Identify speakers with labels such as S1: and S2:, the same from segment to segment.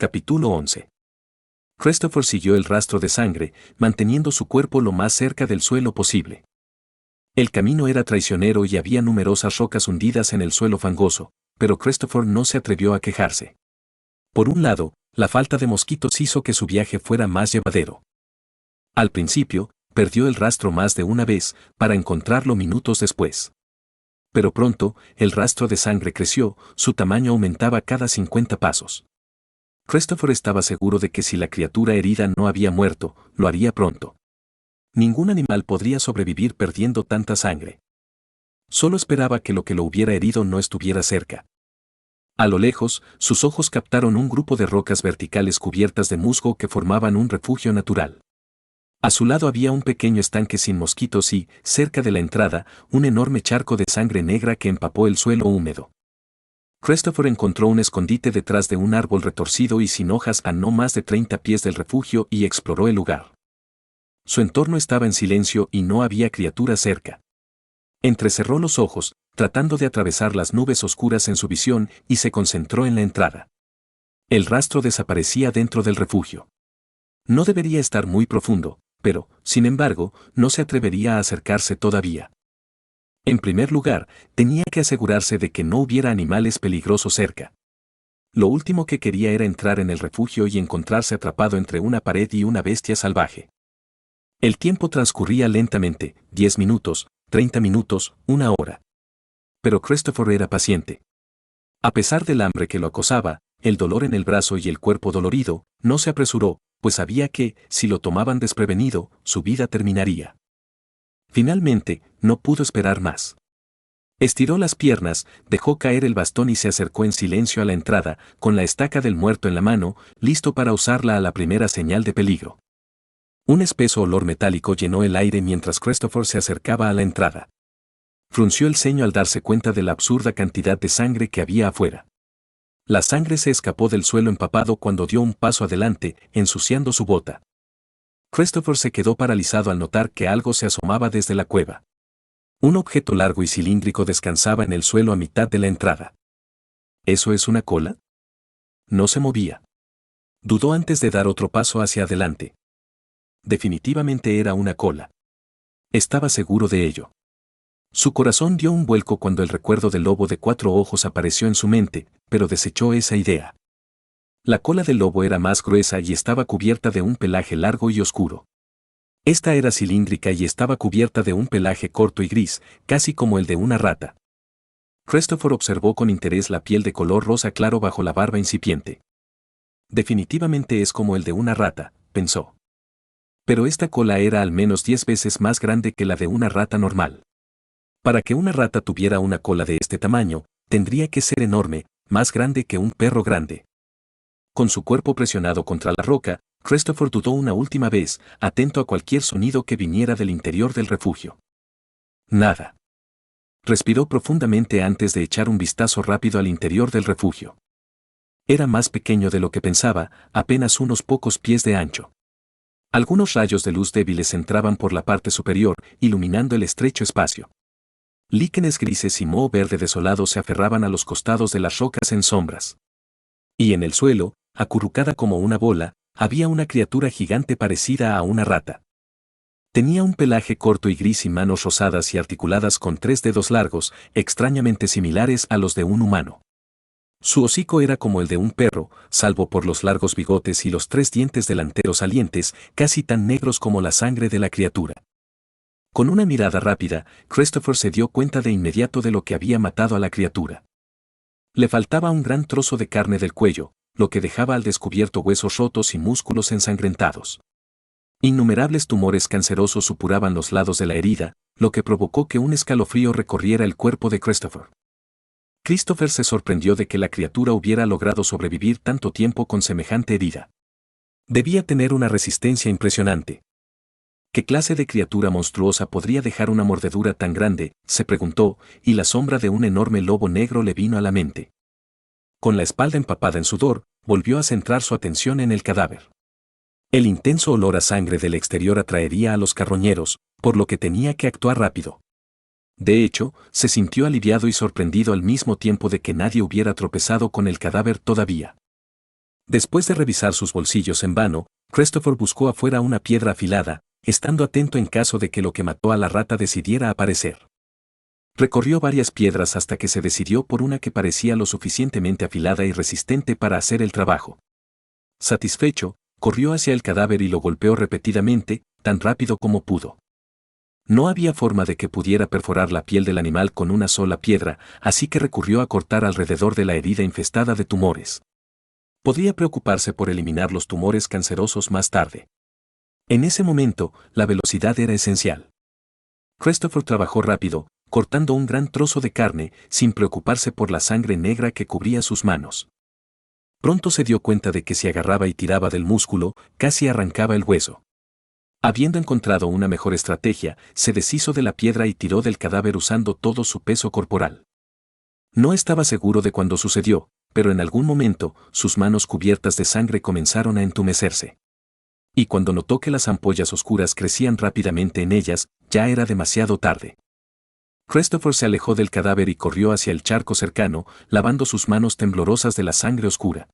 S1: Capítulo 11. Christopher siguió el rastro de sangre, manteniendo su cuerpo lo más cerca del suelo posible. El camino era traicionero y había numerosas rocas hundidas en el suelo fangoso, pero Christopher no se atrevió a quejarse. Por un lado, la falta de mosquitos hizo que su viaje fuera más llevadero. Al principio, perdió el rastro más de una vez, para encontrarlo minutos después. Pero pronto, el rastro de sangre creció, su tamaño aumentaba cada 50 pasos. Christopher estaba seguro de que si la criatura herida no había muerto, lo haría pronto. Ningún animal podría sobrevivir perdiendo tanta sangre. Solo esperaba que lo hubiera herido no estuviera cerca. A lo lejos, sus ojos captaron un grupo de rocas verticales cubiertas de musgo que formaban un refugio natural. A su lado había un pequeño estanque sin mosquitos y, cerca de la entrada, un enorme charco de sangre negra que empapó el suelo húmedo. Christopher encontró un escondite detrás de un árbol retorcido y sin hojas a no más de 30 pies del refugio y exploró el lugar. Su entorno estaba en silencio y no había criatura cerca. Entrecerró los ojos, tratando de atravesar las nubes oscuras en su visión, y se concentró en la entrada. El rastro desaparecía dentro del refugio. No debería estar muy profundo, pero, sin embargo, no se atrevería a acercarse todavía. En primer lugar, tenía que asegurarse de que no hubiera animales peligrosos cerca. Lo último que quería era entrar en el refugio y encontrarse atrapado entre una pared y una bestia salvaje. El tiempo transcurría lentamente, 10 minutos, 30 minutos, 1 hora. Pero Christopher era paciente. A pesar del hambre que lo acosaba, el dolor en el brazo y el cuerpo dolorido, no se apresuró, pues sabía que, si lo tomaban desprevenido, su vida terminaría. Finalmente, no pudo esperar más. Estiró las piernas, dejó caer el bastón y se acercó en silencio a la entrada, con la estaca del muerto en la mano, listo para usarla a la primera señal de peligro. Un espeso olor metálico llenó el aire mientras Christopher se acercaba a la entrada. Frunció el ceño al darse cuenta de la absurda cantidad de sangre que había afuera. La sangre se escapó del suelo empapado cuando dio un paso adelante, ensuciando su bota. Christopher se quedó paralizado al notar que algo se asomaba desde la cueva. Un objeto largo y cilíndrico descansaba en el suelo a mitad de la entrada. ¿Eso es una cola? No se movía. Dudó antes de dar otro paso hacia adelante. Definitivamente era una cola. Estaba seguro de ello. Su corazón dio un vuelco cuando el recuerdo del lobo de 4 ojos apareció en su mente, pero desechó esa idea. La cola del lobo era más gruesa y estaba cubierta de un pelaje largo y oscuro. Esta era cilíndrica y estaba cubierta de un pelaje corto y gris, casi como el de una rata. Christopher observó con interés la piel de color rosa claro bajo la barba incipiente. Definitivamente es como el de una rata, pensó. Pero esta cola era al menos 10 veces más grande que la de una rata normal. Para que una rata tuviera una cola de este tamaño, tendría que ser enorme, más grande que un perro grande. Con su cuerpo presionado contra la roca, Christopher dudó una última vez, atento a cualquier sonido que viniera del interior del refugio. Nada. Respiró profundamente antes de echar un vistazo rápido al interior del refugio. Era más pequeño de lo que pensaba, apenas unos pocos pies de ancho. Algunos rayos de luz débiles entraban por la parte superior, iluminando el estrecho espacio. Líquenes grises y moho verde desolado se aferraban a los costados de las rocas en sombras. Y en el suelo, acurrucada como una bola, había una criatura gigante parecida a una rata. Tenía un pelaje corto y gris y manos rosadas y articuladas con 3 dedos largos, extrañamente similares a los de un humano. Su hocico era como el de un perro, salvo por los largos bigotes y los 3 dientes delanteros salientes, casi tan negros como la sangre de la criatura. Con una mirada rápida, Christopher se dio cuenta de inmediato de lo que había matado a la criatura. Le faltaba un gran trozo de carne del cuello, lo que dejaba al descubierto huesos rotos y músculos ensangrentados. Innumerables tumores cancerosos supuraban los lados de la herida, lo que provocó que un escalofrío recorriera el cuerpo de Christopher. Christopher se sorprendió de que la criatura hubiera logrado sobrevivir tanto tiempo con semejante herida. Debía tener una resistencia impresionante. ¿Qué clase de criatura monstruosa podría dejar una mordedura tan grande?, se preguntó, y la sombra de un enorme lobo negro le vino a la mente. Con la espalda empapada en sudor, volvió a centrar su atención en el cadáver. El intenso olor a sangre del exterior atraería a los carroñeros, por lo que tenía que actuar rápido. De hecho, se sintió aliviado y sorprendido al mismo tiempo de que nadie hubiera tropezado con el cadáver todavía. Después de revisar sus bolsillos en vano, Christopher buscó afuera una piedra afilada, estando atento en caso de que lo que mató a la rata decidiera aparecer. Recorrió varias piedras hasta que se decidió por una que parecía lo suficientemente afilada y resistente para hacer el trabajo. Satisfecho, corrió hacia el cadáver y lo golpeó repetidamente, tan rápido como pudo. No había forma de que pudiera perforar la piel del animal con una sola piedra, así que recurrió a cortar alrededor de la herida infestada de tumores. Podría preocuparse por eliminar los tumores cancerosos más tarde. En ese momento, la velocidad era esencial. Christopher trabajó rápido, cortando un gran trozo de carne, sin preocuparse por la sangre negra que cubría sus manos. Pronto se dio cuenta de que si agarraba y tiraba del músculo, casi arrancaba el hueso. Habiendo encontrado una mejor estrategia, se deshizo de la piedra y tiró del cadáver usando todo su peso corporal. No estaba seguro de cuándo sucedió, pero en algún momento, sus manos cubiertas de sangre comenzaron a entumecerse. Y cuando notó que las ampollas oscuras crecían rápidamente en ellas, ya era demasiado tarde. Christopher se alejó del cadáver y corrió hacia el charco cercano, lavando sus manos temblorosas de la sangre oscura.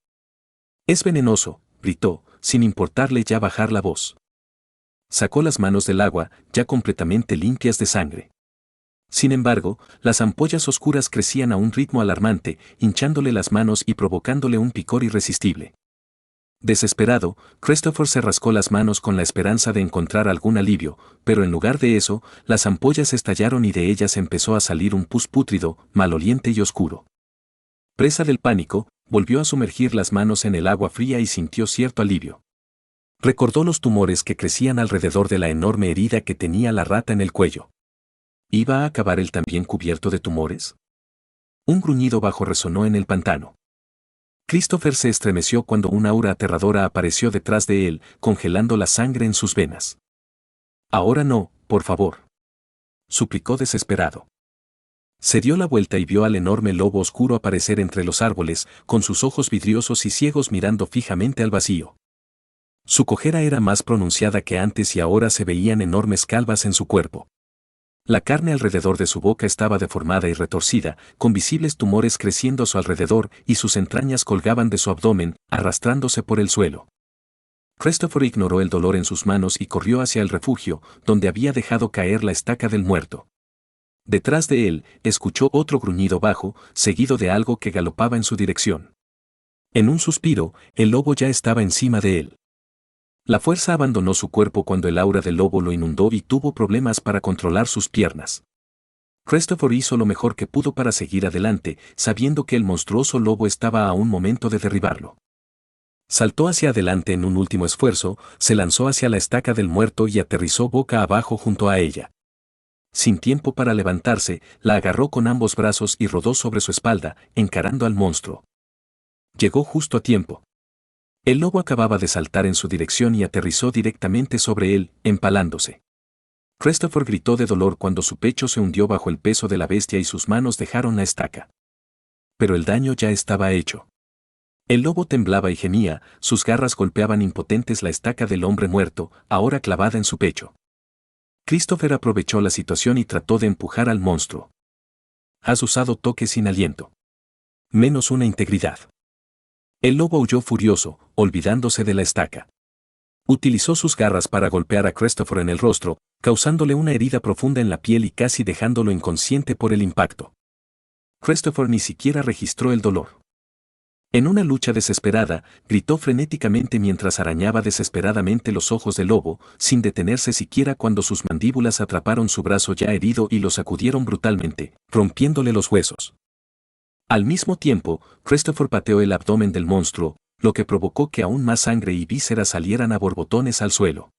S1: «Es venenoso», gritó, sin importarle ya bajar la voz. Sacó las manos del agua, ya completamente limpias de sangre. Sin embargo, las ampollas oscuras crecían a un ritmo alarmante, hinchándole las manos y provocándole un picor irresistible. Desesperado, Christopher se rascó las manos con la esperanza de encontrar algún alivio, pero en lugar de eso, las ampollas estallaron y de ellas empezó a salir un pus pútrido, maloliente y oscuro. Presa del pánico, volvió a sumergir las manos en el agua fría y sintió cierto alivio. Recordó los tumores que crecían alrededor de la enorme herida que tenía la rata en el cuello. ¿Iba a acabar él también cubierto de tumores? Un gruñido bajo resonó en el pantano. Christopher se estremeció cuando una aura aterradora apareció detrás de él, congelando la sangre en sus venas. «Ahora no, por favor», suplicó desesperado. Se dio la vuelta y vio al enorme lobo oscuro aparecer entre los árboles, con sus ojos vidriosos y ciegos mirando fijamente al vacío. Su cojera era más pronunciada que antes y ahora se veían enormes calvas en su cuerpo. La carne alrededor de su boca estaba deformada y retorcida, con visibles tumores creciendo a su alrededor y sus entrañas colgaban de su abdomen, arrastrándose por el suelo. Christopher ignoró el dolor en sus manos y corrió hacia el refugio, donde había dejado caer la estaca del muerto. Detrás de él, escuchó otro gruñido bajo, seguido de algo que galopaba en su dirección. En un suspiro, el lobo ya estaba encima de él. La fuerza abandonó su cuerpo cuando el aura del lobo lo inundó y tuvo problemas para controlar sus piernas. Christopher hizo lo mejor que pudo para seguir adelante, sabiendo que el monstruoso lobo estaba a un momento de derribarlo. Saltó hacia adelante en un último esfuerzo, se lanzó hacia la estaca del muerto y aterrizó boca abajo junto a ella. Sin tiempo para levantarse, la agarró con ambos brazos y rodó sobre su espalda, encarando al monstruo. Llegó justo a tiempo. El lobo acababa de saltar en su dirección y aterrizó directamente sobre él, empalándose. Christopher gritó de dolor cuando su pecho se hundió bajo el peso de la bestia y sus manos dejaron la estaca. Pero el daño ya estaba hecho. El lobo temblaba y gemía, sus garras golpeaban impotentes la estaca del hombre muerto, ahora clavada en su pecho. Christopher aprovechó la situación y trató de empujar al monstruo. «Has usado toque sin aliento. Menos una integridad». El lobo aulló furioso, olvidándose de la estaca. Utilizó sus garras para golpear a Christopher en el rostro, causándole una herida profunda en la piel y casi dejándolo inconsciente por el impacto. Christopher ni siquiera registró el dolor. En una lucha desesperada, gritó frenéticamente mientras arañaba desesperadamente los ojos del lobo, sin detenerse siquiera cuando sus mandíbulas atraparon su brazo ya herido y lo sacudieron brutalmente, rompiéndole los huesos. Al mismo tiempo, Christopher pateó el abdomen del monstruo, lo que provocó que aún más sangre y vísceras salieran a borbotones al suelo.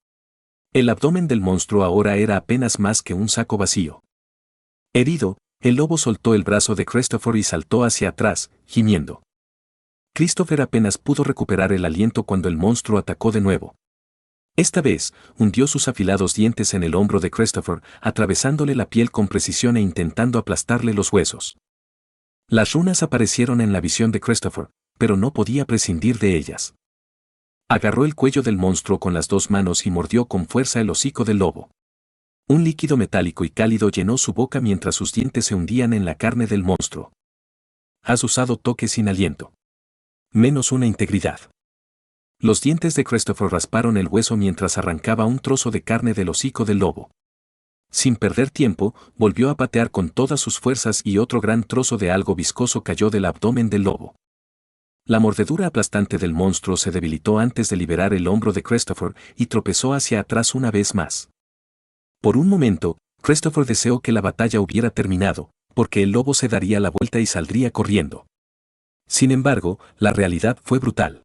S1: El abdomen del monstruo ahora era apenas más que un saco vacío. Herido, el lobo soltó el brazo de Christopher y saltó hacia atrás, gimiendo. Christopher apenas pudo recuperar el aliento cuando el monstruo atacó de nuevo. Esta vez, hundió sus afilados dientes en el hombro de Christopher, atravesándole la piel con precisión e intentando aplastarle los huesos. Las runas aparecieron en la visión de Christopher, pero no podía prescindir de ellas. Agarró el cuello del monstruo con las dos manos y mordió con fuerza el hocico del lobo. Un líquido metálico y cálido llenó su boca mientras sus dientes se hundían en la carne del monstruo. «Has usado toque sin aliento. Menos una integridad». Los dientes de Christopher rasparon el hueso mientras arrancaba un trozo de carne del hocico del lobo. Sin perder tiempo, volvió a patear con todas sus fuerzas y otro gran trozo de algo viscoso cayó del abdomen del lobo. La mordedura aplastante del monstruo se debilitó antes de liberar el hombro de Christopher y tropezó hacia atrás una vez más. Por un momento, Christopher deseó que la batalla hubiera terminado, porque el lobo se daría la vuelta y saldría corriendo. Sin embargo, la realidad fue brutal.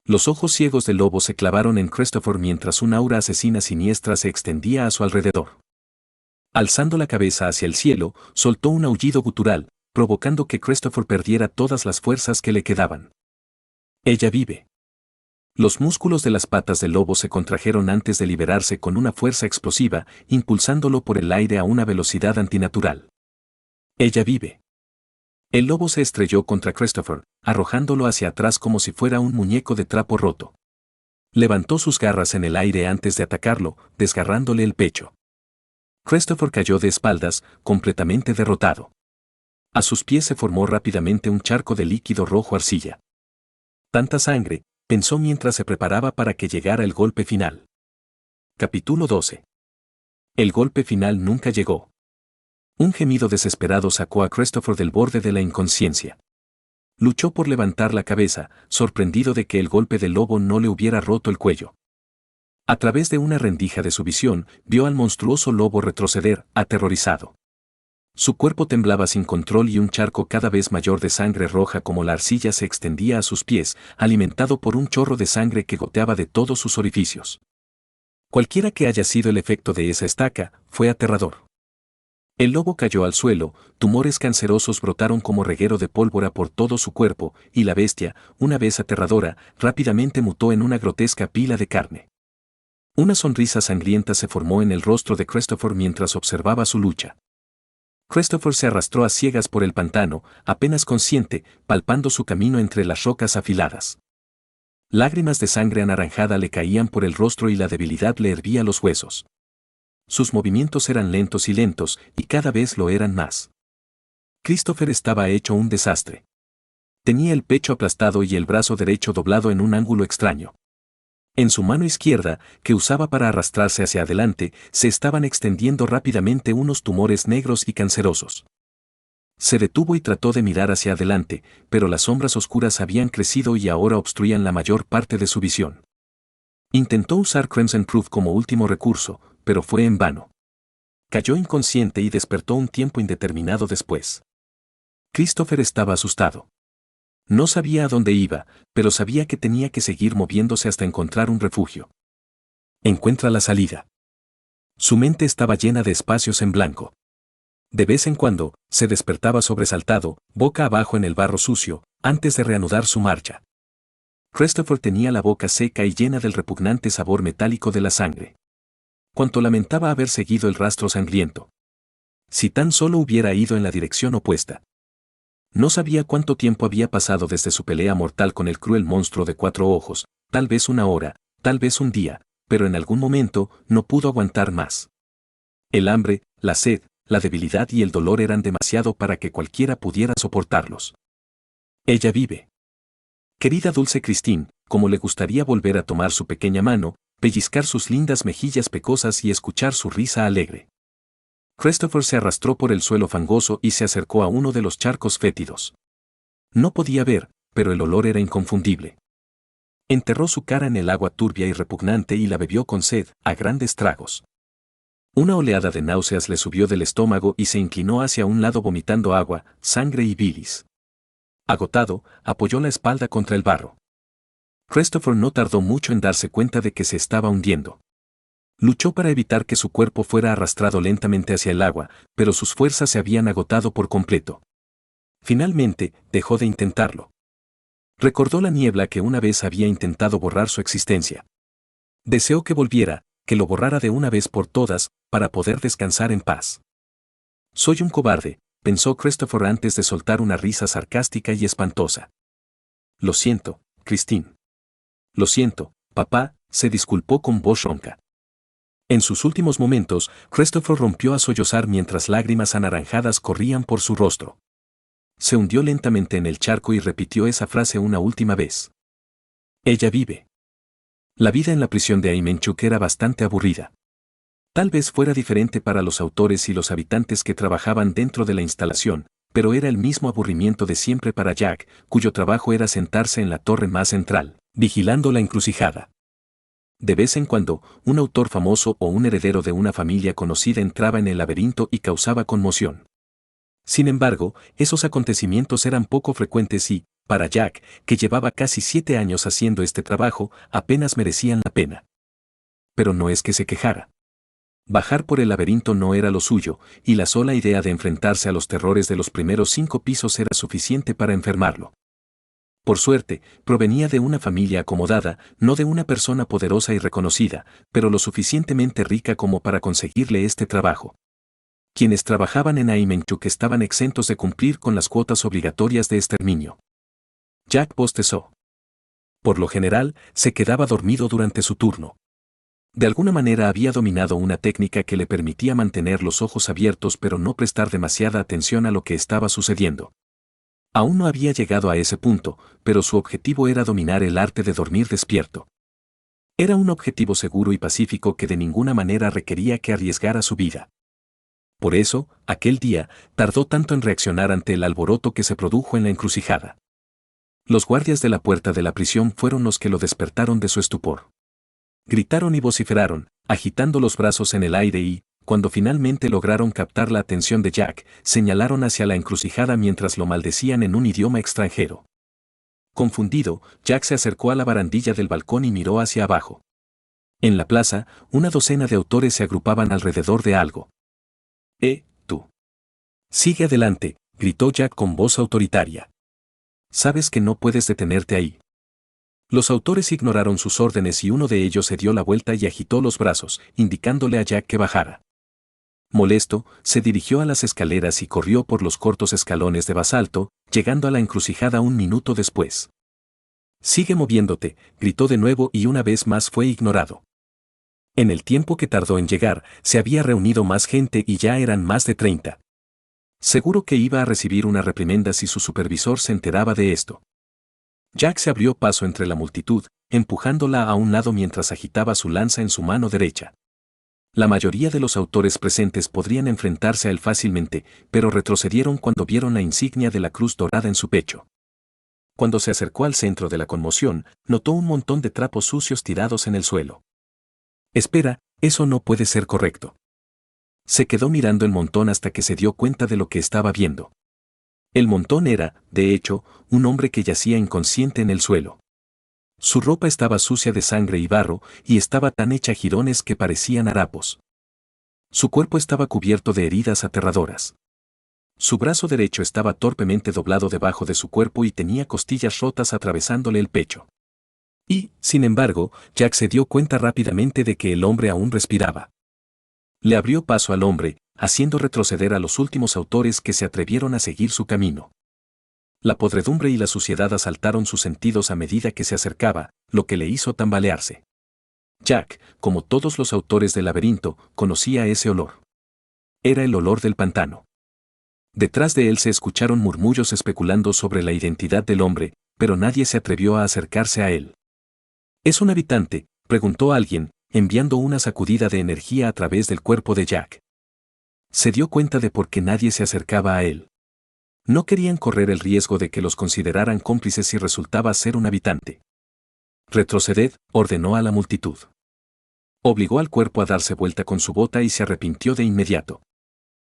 S1: Los ojos ciegos del lobo se clavaron en Christopher mientras una aura asesina siniestra se extendía a su alrededor. Alzando la cabeza hacia el cielo, soltó un aullido gutural, provocando que Christopher perdiera todas las fuerzas que le quedaban. Ella vive. Los músculos de las patas del lobo se contrajeron antes de liberarse con una fuerza explosiva, impulsándolo por el aire a una velocidad antinatural. Ella vive. El lobo se estrelló contra Christopher, arrojándolo hacia atrás como si fuera un muñeco de trapo roto. Levantó sus garras en el aire antes de atacarlo, desgarrándole el pecho. Christopher cayó de espaldas, completamente derrotado. A sus pies se formó rápidamente un charco de líquido rojo arcilla. Tanta sangre, pensó mientras se preparaba para que llegara el golpe final. Capítulo 12. El golpe final nunca llegó. Un gemido desesperado sacó a Christopher del borde de la inconsciencia. Luchó por levantar la cabeza, sorprendido de que el golpe del lobo no le hubiera roto el cuello. A través de una rendija de su visión, vio al monstruoso lobo retroceder, aterrorizado. Su cuerpo temblaba sin control y un charco cada vez mayor de sangre roja como la arcilla se extendía a sus pies, alimentado por un chorro de sangre que goteaba de todos sus orificios. Cualquiera que haya sido el efecto de esa estaca, fue aterrador. El lobo cayó al suelo, tumores cancerosos brotaron como reguero de pólvora por todo su cuerpo, y la bestia, una vez aterradora, rápidamente mutó en una grotesca pila de carne. Una sonrisa sangrienta se formó en el rostro de Christopher mientras observaba su lucha. Christopher se arrastró a ciegas por el pantano, apenas consciente, palpando su camino entre las rocas afiladas. Lágrimas de sangre anaranjada le caían por el rostro y la debilidad le hervía los huesos. Sus movimientos eran lentos y cada vez lo eran más. Christopher estaba hecho un desastre. Tenía el pecho aplastado y el brazo derecho doblado en un ángulo extraño. En su mano izquierda, que usaba para arrastrarse hacia adelante, se estaban extendiendo rápidamente unos tumores negros y cancerosos. Se detuvo y trató de mirar hacia adelante, pero las sombras oscuras habían crecido y ahora obstruían la mayor parte de su visión. Intentó usar Crimson Proof como último recurso, pero fue en vano. Cayó inconsciente y despertó un tiempo indeterminado después. Christopher estaba asustado. No sabía a dónde iba, pero sabía que tenía que seguir moviéndose hasta encontrar un refugio. Encuentra la salida. Su mente estaba llena de espacios en blanco. De vez en cuando, se despertaba sobresaltado, boca abajo en el barro sucio, antes de reanudar su marcha. Christopher tenía la boca seca y llena del repugnante sabor metálico de la sangre. Cuánto lamentaba haber seguido el rastro sangriento. Si tan solo hubiera ido en la dirección opuesta. No sabía cuánto tiempo había pasado desde su pelea mortal con el cruel monstruo de 4 ojos, tal vez una hora, tal vez un día, pero en algún momento no pudo aguantar más. El hambre, la sed, la debilidad y el dolor eran demasiado para que cualquiera pudiera soportarlos. Ella vive. Querida dulce Christine, como le gustaría volver a tomar su pequeña mano, pellizcar sus lindas mejillas pecosas y escuchar su risa alegre. Christopher se arrastró por el suelo fangoso y se acercó a uno de los charcos fétidos. No podía ver, pero el olor era inconfundible. Enterró su cara en el agua turbia y repugnante y la bebió con sed, a grandes tragos. Una oleada de náuseas le subió del estómago y se inclinó hacia un lado vomitando agua, sangre y bilis. Agotado, apoyó la espalda contra el barro. Christopher no tardó mucho en darse cuenta de que se estaba hundiendo. Luchó para evitar que su cuerpo fuera arrastrado lentamente hacia el agua, pero sus fuerzas se habían agotado por completo. Finalmente, dejó de intentarlo. Recordó la niebla que una vez había intentado borrar su existencia. Deseó que volviera, que lo borrara de una vez por todas, para poder descansar en paz. Soy un cobarde, pensó Christopher antes de soltar una risa sarcástica y espantosa. Lo siento, Christine. Lo siento, papá, se disculpó con voz ronca. En sus últimos momentos, Christopher rompió a sollozar mientras lágrimas anaranjadas corrían por su rostro. Se hundió lentamente en el charco y repitió esa frase una última vez. Ella vive. La vida en la prisión de Aimenchuk era bastante aburrida. Tal vez fuera diferente para los autores y los habitantes que trabajaban dentro de la instalación, pero era el mismo aburrimiento de siempre para Jack, cuyo trabajo era sentarse en la torre más central, vigilando la encrucijada. De vez en cuando, un autor famoso o un heredero de una familia conocida entraba en el laberinto y causaba conmoción. Sin embargo, esos acontecimientos eran poco frecuentes y, para Jack, que llevaba casi 7 años haciendo este trabajo, apenas merecían la pena. Pero no es que se quejara. Bajar por el laberinto no era lo suyo, y la sola idea de enfrentarse a los terrores de los primeros 5 pisos era suficiente para enfermarlo. Por suerte, provenía de una familia acomodada, no de una persona poderosa y reconocida, pero lo suficientemente rica como para conseguirle este trabajo. Quienes trabajaban en Aimenchuk estaban exentos de cumplir con las cuotas obligatorias de exterminio. Jack bostezó. Por lo general, se quedaba dormido durante su turno. De alguna manera había dominado una técnica que le permitía mantener los ojos abiertos pero no prestar demasiada atención a lo que estaba sucediendo. Aún no había llegado a ese punto, pero su objetivo era dominar el arte de dormir despierto. Era un objetivo seguro y pacífico que de ninguna manera requería que arriesgara su vida. Por eso, aquel día, tardó tanto en reaccionar ante el alboroto que se produjo en la encrucijada. Los guardias de la puerta de la prisión fueron los que lo despertaron de su estupor. Gritaron y vociferaron, agitando los brazos en el aire y, cuando finalmente lograron captar la atención de Jack, señalaron hacia la encrucijada mientras lo maldecían en un idioma extranjero. Confundido, Jack se acercó a la barandilla del balcón y miró hacia abajo. En la plaza, una docena de autores se agrupaban alrededor de algo. Tú. Sigue adelante, gritó Jack con voz autoritaria. Sabes que no puedes detenerte ahí. Los autores ignoraron sus órdenes y uno de ellos se dio la vuelta y agitó los brazos, indicándole a Jack que bajara. Molesto, se dirigió a las escaleras y corrió por los cortos escalones de basalto, llegando a la encrucijada un minuto después. Sigue moviéndote, gritó de nuevo y una vez más fue ignorado. En el tiempo que tardó en llegar, se había reunido más gente y ya eran más de 30. Seguro que iba a recibir una reprimenda si su supervisor se enteraba de esto. Jack se abrió paso entre la multitud, empujándola a un lado mientras agitaba su lanza en su mano derecha. La mayoría de los autores presentes podrían enfrentarse a él fácilmente, pero retrocedieron cuando vieron la insignia de la cruz dorada en su pecho. Cuando se acercó al centro de la conmoción, notó un montón de trapos sucios tirados en el suelo. Espera, eso no puede ser correcto. Se quedó mirando el montón hasta que se dio cuenta de lo que estaba viendo. El montón era, de hecho, un hombre que yacía inconsciente en el suelo. Su ropa estaba sucia de sangre y barro, y estaba tan hecha jirones que parecían harapos. Su cuerpo estaba cubierto de heridas aterradoras. Su brazo derecho estaba torpemente doblado debajo de su cuerpo y tenía costillas rotas atravesándole el pecho. Y, sin embargo, Jack se dio cuenta rápidamente de que el hombre aún respiraba. Le abrió paso al hombre, haciendo retroceder a los últimos autores que se atrevieron a seguir su camino. La podredumbre y la suciedad asaltaron sus sentidos a medida que se acercaba, lo que le hizo tambalearse. Jack, como todos los autores del laberinto, conocía ese olor. Era el olor del pantano. Detrás de él se escucharon murmullos especulando sobre la identidad del hombre, pero nadie se atrevió a acercarse a él. ¿Es un habitante?, preguntó alguien, enviando una sacudida de energía a través del cuerpo de Jack. Se dio cuenta de por qué nadie se acercaba a él. No querían correr el riesgo de que los consideraran cómplices si resultaba ser un habitante. Retroceded, ordenó a la multitud. Obligó al cuerpo a darse vuelta con su bota y se arrepintió de inmediato.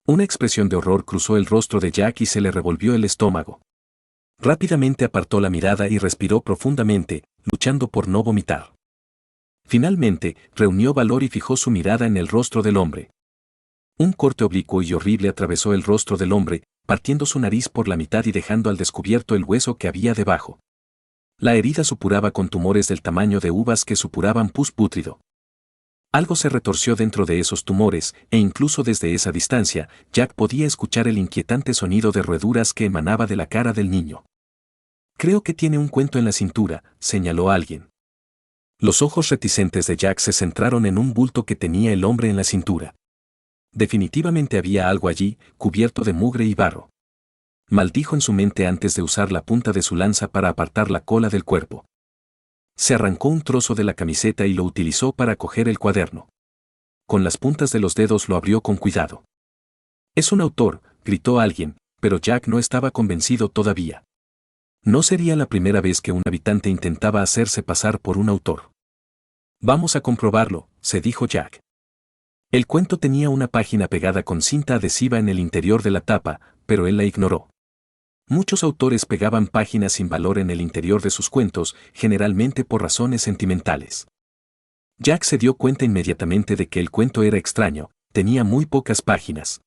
S1: Una expresión de horror cruzó el rostro de Jack y se le revolvió el estómago. Rápidamente apartó la mirada y respiró profundamente, luchando por no vomitar. Finalmente, reunió valor y fijó su mirada en el rostro del hombre. Un corte oblicuo y horrible atravesó el rostro del hombre, partiendo su nariz por la mitad y dejando al descubierto el hueso que había debajo. La herida supuraba con tumores del tamaño de uvas que supuraban pus pútrido. Algo se retorció dentro de esos tumores, e incluso desde esa distancia, Jack podía escuchar el inquietante sonido de roeduras que emanaba de la cara del niño. Creo que tiene un cuento en la cintura, señaló alguien. Los ojos reticentes de Jack se centraron en un bulto que tenía el hombre en la cintura. Definitivamente había algo allí, cubierto de mugre y barro. Maldijo en su mente antes de usar la punta de su lanza para apartar la cola del cuerpo. Se arrancó un trozo de la camiseta y lo utilizó para coger el cuaderno. Con las puntas de los dedos lo abrió con cuidado. «Es un autor», gritó alguien, pero Jack no estaba convencido todavía. No sería la primera vez que un habitante intentaba hacerse pasar por un autor. «Vamos a comprobarlo», se dijo Jack. El cuento tenía una página pegada con cinta adhesiva en el interior de la tapa, pero él la ignoró. Muchos autores pegaban páginas sin valor en el interior de sus cuentos, generalmente por razones sentimentales. Jack se dio cuenta inmediatamente de que el cuento era extraño, tenía muy pocas páginas.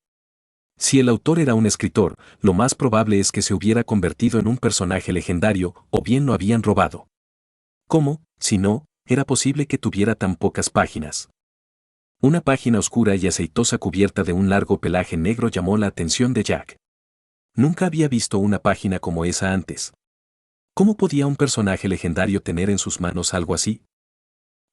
S1: Si el autor era un escritor, lo más probable es que se hubiera convertido en un personaje legendario, o bien lo habían robado. ¿Cómo, si no, era posible que tuviera tan pocas páginas? Una página oscura y aceitosa cubierta de un largo pelaje negro llamó la atención de Jack. Nunca había visto una página como esa antes. ¿Cómo podía un personaje legendario tener en sus manos algo así?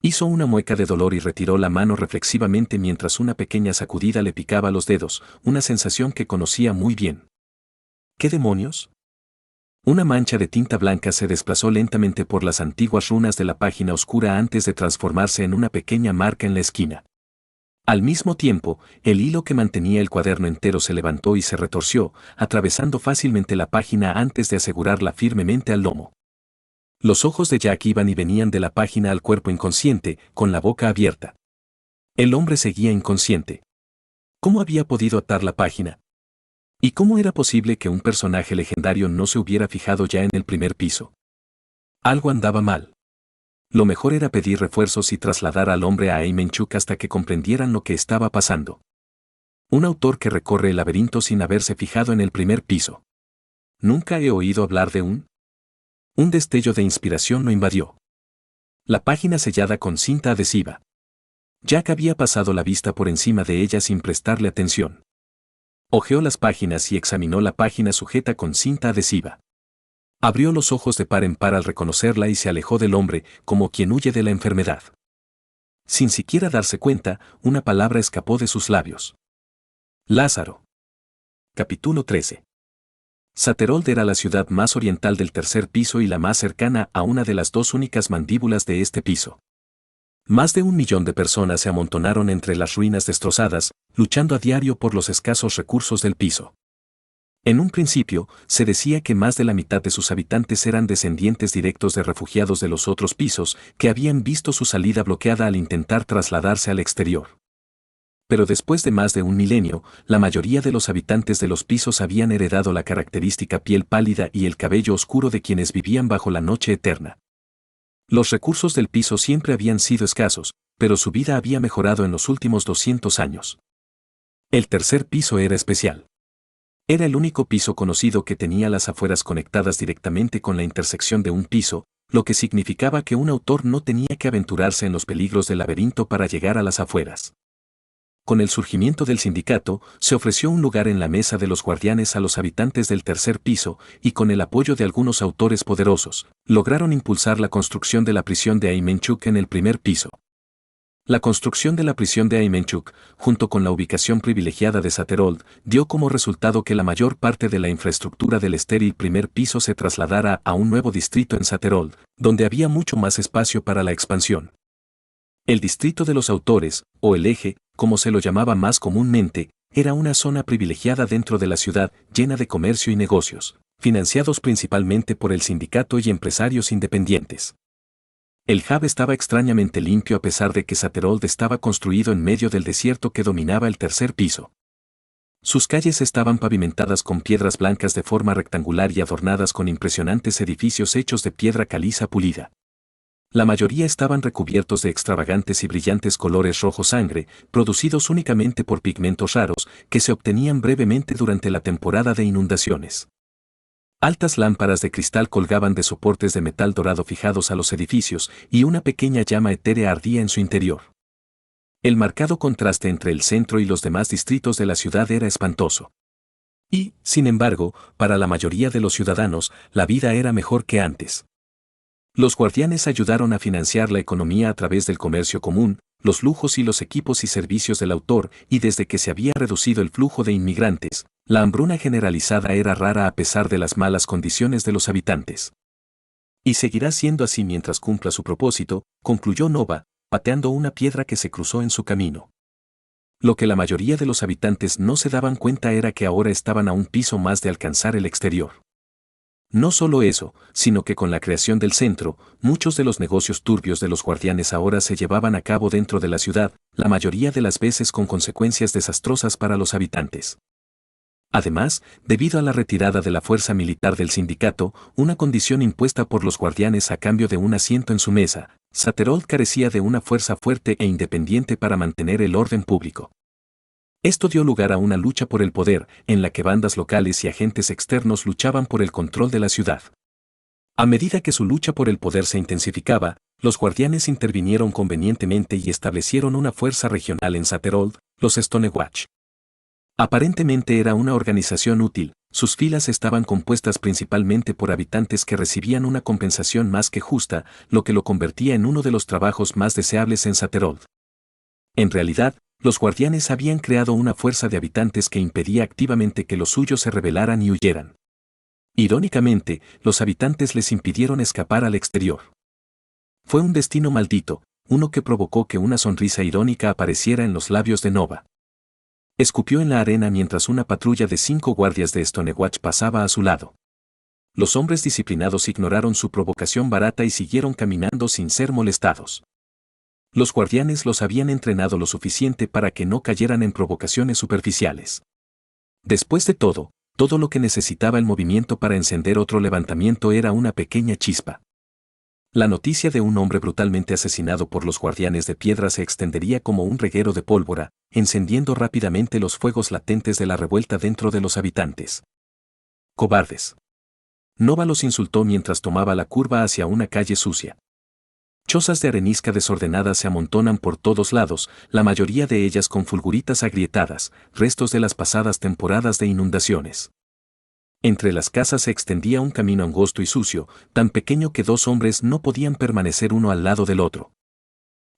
S1: Hizo una mueca de dolor y retiró la mano reflexivamente mientras una pequeña sacudida le picaba los dedos, una sensación que conocía muy bien. ¿Qué demonios? Una mancha de tinta blanca se desplazó lentamente por las antiguas runas de la página oscura antes de transformarse en una pequeña marca en la esquina. Al mismo tiempo, el hilo que mantenía el cuaderno entero se levantó y se retorció, atravesando fácilmente la página antes de asegurarla firmemente al lomo. Los ojos de Jack iban y venían de la página al cuerpo inconsciente, con la boca abierta. El hombre seguía inconsciente. ¿Cómo había podido atar la página? ¿Y cómo era posible que un personaje legendario no se hubiera fijado ya en el primer piso? Algo andaba mal. Lo mejor era pedir refuerzos y trasladar al hombre a Aimenchuk hasta que comprendieran lo que estaba pasando. Un autor que recorre el laberinto sin haberse fijado en el primer piso. Nunca he oído hablar de un destello de inspiración lo invadió. La página sellada con cinta adhesiva. Jack había pasado la vista por encima de ella sin prestarle atención. Hojeó las páginas y examinó la página sujeta con cinta adhesiva. Abrió los ojos de par en par al reconocerla y se alejó del hombre, como quien huye de la enfermedad. Sin siquiera darse cuenta, una palabra escapó de sus labios. Lázaro. Capítulo 13. Saterold era la ciudad más oriental del tercer piso y la más cercana a una de las dos únicas mandíbulas de este piso. Más de 1 millón de personas se amontonaron entre las ruinas destrozadas, luchando a diario por los escasos recursos del piso. En un principio, se decía que más de la mitad de sus habitantes eran descendientes directos de refugiados de los otros pisos, que habían visto su salida bloqueada al intentar trasladarse al exterior. Pero después de más de 1 milenio, la mayoría de los habitantes de los pisos habían heredado la característica piel pálida y el cabello oscuro de quienes vivían bajo la noche eterna. Los recursos del piso siempre habían sido escasos, pero su vida había mejorado en los últimos 200 años. El tercer piso era especial. Era el único piso conocido que tenía las afueras conectadas directamente con la intersección de un piso, lo que significaba que un autor no tenía que aventurarse en los peligros del laberinto para llegar a las afueras. Con el surgimiento del sindicato, se ofreció un lugar en la mesa de los guardianes a los habitantes del tercer piso, y con el apoyo de algunos autores poderosos, lograron impulsar la construcción de la prisión de Aimenchuk en el primer piso. La construcción de la prisión de Aimenchuk, junto con la ubicación privilegiada de Saterold, dio como resultado que la mayor parte de la infraestructura del estéril primer piso se trasladara a un nuevo distrito en Saterold, donde había mucho más espacio para la expansión. El distrito de los autores, o el eje, como se lo llamaba más comúnmente, era una zona privilegiada dentro de la ciudad, llena de comercio y negocios, financiados principalmente por el sindicato y empresarios independientes. El hub estaba extrañamente limpio a pesar de que Saterold estaba construido en medio del desierto que dominaba el tercer piso. Sus calles estaban pavimentadas con piedras blancas de forma rectangular y adornadas con impresionantes edificios hechos de piedra caliza pulida. La mayoría estaban recubiertos de extravagantes y brillantes colores rojo sangre, producidos únicamente por pigmentos raros, que se obtenían brevemente durante la temporada de inundaciones. Altas lámparas de cristal colgaban de soportes de metal dorado fijados a los edificios, y una pequeña llama etérea ardía en su interior. El marcado contraste entre el centro y los demás distritos de la ciudad era espantoso. Y, sin embargo, para la mayoría de los ciudadanos, la vida era mejor que antes. Los guardianes ayudaron a financiar la economía a través del comercio común, los lujos y los equipos y servicios del autor, y desde que se había reducido el flujo de inmigrantes, la hambruna generalizada era rara a pesar de las malas condiciones de los habitantes. Y seguirá siendo así mientras cumpla su propósito, concluyó Nova, pateando una piedra que se cruzó en su camino. Lo que la mayoría de los habitantes no se daban cuenta era que ahora estaban a un piso más de alcanzar el exterior. No solo eso, sino que con la creación del centro, muchos de los negocios turbios de los guardianes ahora se llevaban a cabo dentro de la ciudad, la mayoría de las veces con consecuencias desastrosas para los habitantes. Además, debido a la retirada de la fuerza militar del sindicato, una condición impuesta por los guardianes a cambio de un asiento en su mesa, Saterold carecía de una fuerza fuerte e independiente para mantener el orden público. Esto dio lugar a una lucha por el poder, en la que bandas locales y agentes externos luchaban por el control de la ciudad. A medida que su lucha por el poder se intensificaba, los guardianes intervinieron convenientemente y establecieron una fuerza regional en Saterold, los Stonewatch. Aparentemente era una organización útil, sus filas estaban compuestas principalmente por habitantes que recibían una compensación más que justa, lo que lo convertía en uno de los trabajos más deseables en Saterold. En realidad, los guardianes habían creado una fuerza de habitantes que impedía activamente que los suyos se rebelaran y huyeran. Irónicamente, los habitantes les impidieron escapar al exterior. Fue un destino maldito, uno que provocó que una sonrisa irónica apareciera en los labios de Nova. Escupió en la arena mientras una patrulla de 5 guardias de Stonewatch pasaba a su lado. Los hombres disciplinados ignoraron su provocación barata y siguieron caminando sin ser molestados. Los guardianes los habían entrenado lo suficiente para que no cayeran en provocaciones superficiales. Después de todo lo que necesitaba el movimiento para encender otro levantamiento era una pequeña chispa. La noticia de un hombre brutalmente asesinado por los guardianes de piedra se extendería como un reguero de pólvora, encendiendo rápidamente los fuegos latentes de la revuelta dentro de los habitantes. ¡Cobardes! Nova los insultó mientras tomaba la curva hacia una calle sucia. Chozas de arenisca desordenadas se amontonan por todos lados, la mayoría de ellas con fulguritas agrietadas, restos de las pasadas temporadas de inundaciones. Entre las casas se extendía un camino angosto y sucio, tan pequeño que 2 hombres no podían permanecer uno al lado del otro.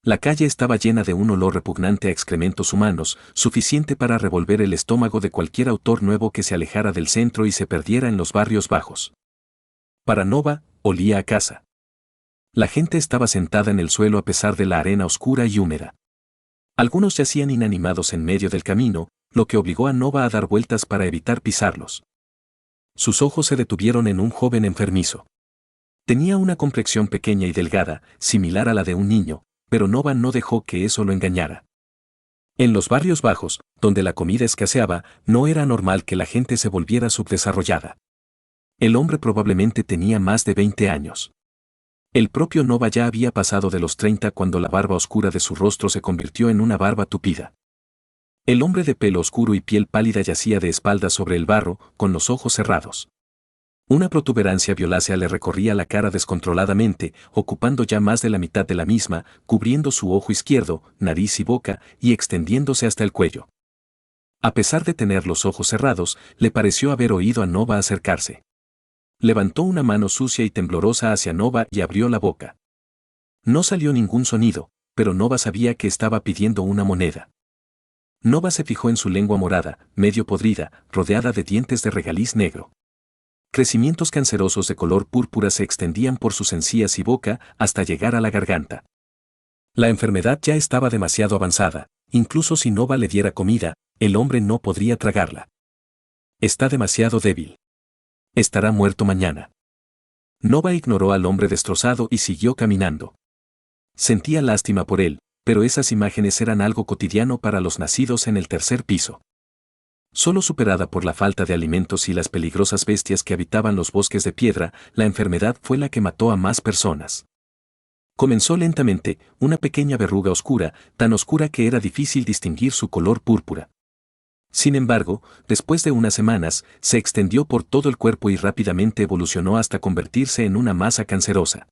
S1: La calle estaba llena de un olor repugnante a excrementos humanos, suficiente para revolver el estómago de cualquier autor nuevo que se alejara del centro y se perdiera en los barrios bajos. Para Nova, olía a casa. La gente estaba sentada en el suelo a pesar de la arena oscura y húmeda. Algunos yacían inanimados en medio del camino, lo que obligó a Nova a dar vueltas para evitar pisarlos. Sus ojos se detuvieron en un joven enfermizo. Tenía una complexión pequeña y delgada, similar a la de un niño, pero Nova no dejó que eso lo engañara. En los barrios bajos, donde la comida escaseaba, no era normal que la gente se volviera subdesarrollada. El hombre probablemente tenía más de 20 años. El propio Nova ya había pasado de los 30 cuando la barba oscura de su rostro se convirtió en una barba tupida. El hombre de pelo oscuro y piel pálida yacía de espaldas sobre el barro, con los ojos cerrados. Una protuberancia violácea le recorría la cara descontroladamente, ocupando ya más de la mitad de la misma, cubriendo su ojo izquierdo, nariz y boca, y extendiéndose hasta el cuello. A pesar de tener los ojos cerrados, le pareció haber oído a Nova acercarse. Levantó una mano sucia y temblorosa hacia Nova y abrió la boca. No salió ningún sonido, pero Nova sabía que estaba pidiendo una moneda. Nova se fijó en su lengua morada, medio podrida, rodeada de dientes de regaliz negro. Crecimientos cancerosos de color púrpura se extendían por sus encías y boca hasta llegar a la garganta. La enfermedad ya estaba demasiado avanzada, incluso si Nova le diera comida, el hombre no podría tragarla. Está demasiado débil. Estará muerto mañana. Nova ignoró al hombre destrozado y siguió caminando. Sentía lástima por él, pero esas imágenes eran algo cotidiano para los nacidos en el 3er piso. Solo superada por la falta de alimentos y las peligrosas bestias que habitaban los bosques de piedra, la enfermedad fue la que mató a más personas. Comenzó lentamente, una pequeña verruga oscura, tan oscura que era difícil distinguir su color púrpura. Sin embargo, después de unas semanas, se extendió por todo el cuerpo y rápidamente evolucionó hasta convertirse en una masa cancerosa.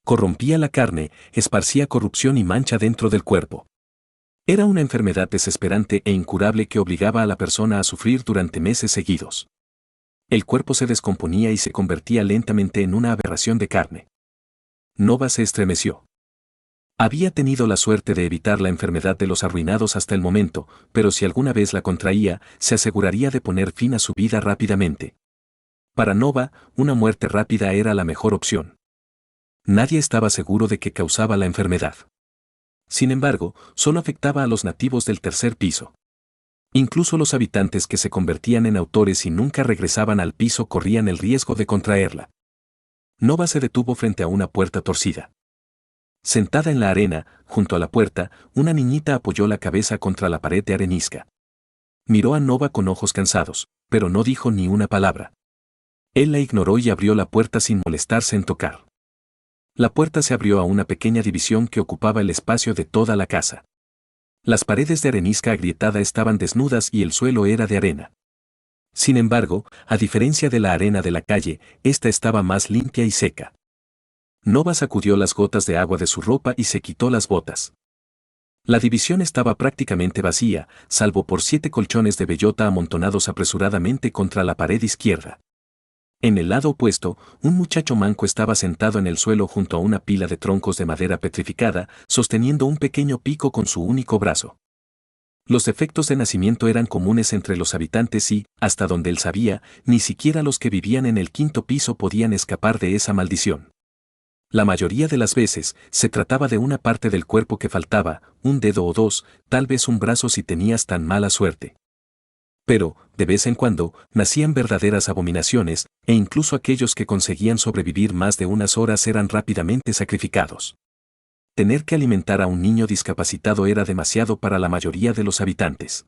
S1: Corrompía la carne, esparcía corrupción y mancha dentro del cuerpo. Era una enfermedad desesperante e incurable que obligaba a la persona a sufrir durante meses seguidos. El cuerpo se descomponía y se convertía lentamente en una aberración de carne. Nova se estremeció. Había tenido la suerte de evitar la enfermedad de los arruinados hasta el momento, pero si alguna vez la contraía, se aseguraría de poner fin a su vida rápidamente. Para Nova, una muerte rápida era la mejor opción. Nadie estaba seguro de qué causaba la enfermedad. Sin embargo, solo afectaba a los nativos del tercer piso. Incluso los habitantes que se convertían en autores y nunca regresaban al piso corrían el riesgo de contraerla. Nova se detuvo frente a una puerta torcida. Sentada en la arena, junto a la puerta, una niñita apoyó la cabeza contra la pared de arenisca. Miró a Nova con ojos cansados, pero no dijo ni una palabra. Él la ignoró y abrió la puerta sin molestarse en tocar. La puerta se abrió a una pequeña división que ocupaba el espacio de toda la casa. Las paredes de arenisca agrietada estaban desnudas y el suelo era de arena. Sin embargo, a diferencia de la arena de la calle, esta estaba más limpia y seca. Nova sacudió las gotas de agua de su ropa y se quitó las botas. La división estaba prácticamente vacía, salvo por 7 colchones de bellota amontonados apresuradamente contra la pared izquierda. En el lado opuesto, un muchacho manco estaba sentado en el suelo junto a una pila de troncos de madera petrificada, sosteniendo un pequeño pico con su único brazo. Los defectos de nacimiento eran comunes entre los habitantes y, hasta donde él sabía, ni siquiera los que vivían en el 5.º piso podían escapar de esa maldición. La mayoría de las veces, se trataba de una parte del cuerpo que faltaba, un dedo o dos, tal vez un brazo si tenías tan mala suerte. Pero, de vez en cuando, nacían verdaderas abominaciones, e incluso aquellos que conseguían sobrevivir más de unas horas eran rápidamente sacrificados. Tener que alimentar a un niño discapacitado era demasiado para la mayoría de los habitantes.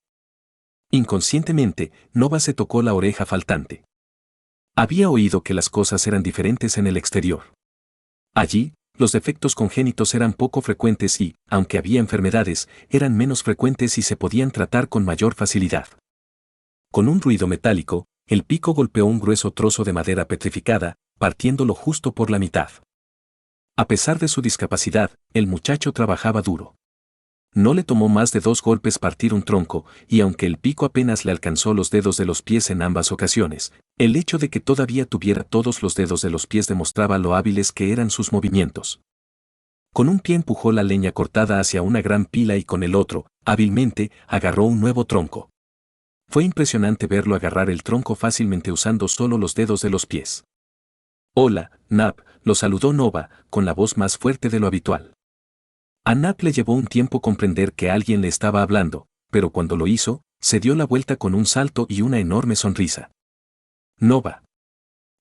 S1: Inconscientemente, Nova se tocó la oreja faltante. Había oído que las cosas eran diferentes en el exterior. Allí, los defectos congénitos eran poco frecuentes y, aunque había enfermedades, eran menos frecuentes y se podían tratar con mayor facilidad. Con un ruido metálico, el pico golpeó un grueso trozo de madera petrificada, partiéndolo justo por la mitad. A pesar de su discapacidad, el muchacho trabajaba duro. No le tomó más de 2 golpes partir un tronco, y aunque el pico apenas le alcanzó los dedos de los pies en ambas ocasiones, el hecho de que todavía tuviera todos los dedos de los pies demostraba lo hábiles que eran sus movimientos. Con un pie empujó la leña cortada hacia una gran pila y con el otro, hábilmente, agarró un nuevo tronco. Fue impresionante verlo agarrar el tronco fácilmente usando solo los dedos de los pies. «Hola, Nap», lo saludó Nova, con la voz más fuerte de lo habitual. A Nap le llevó un tiempo comprender que alguien le estaba hablando, pero cuando lo hizo, se dio la vuelta con un salto y una enorme sonrisa. «Nova.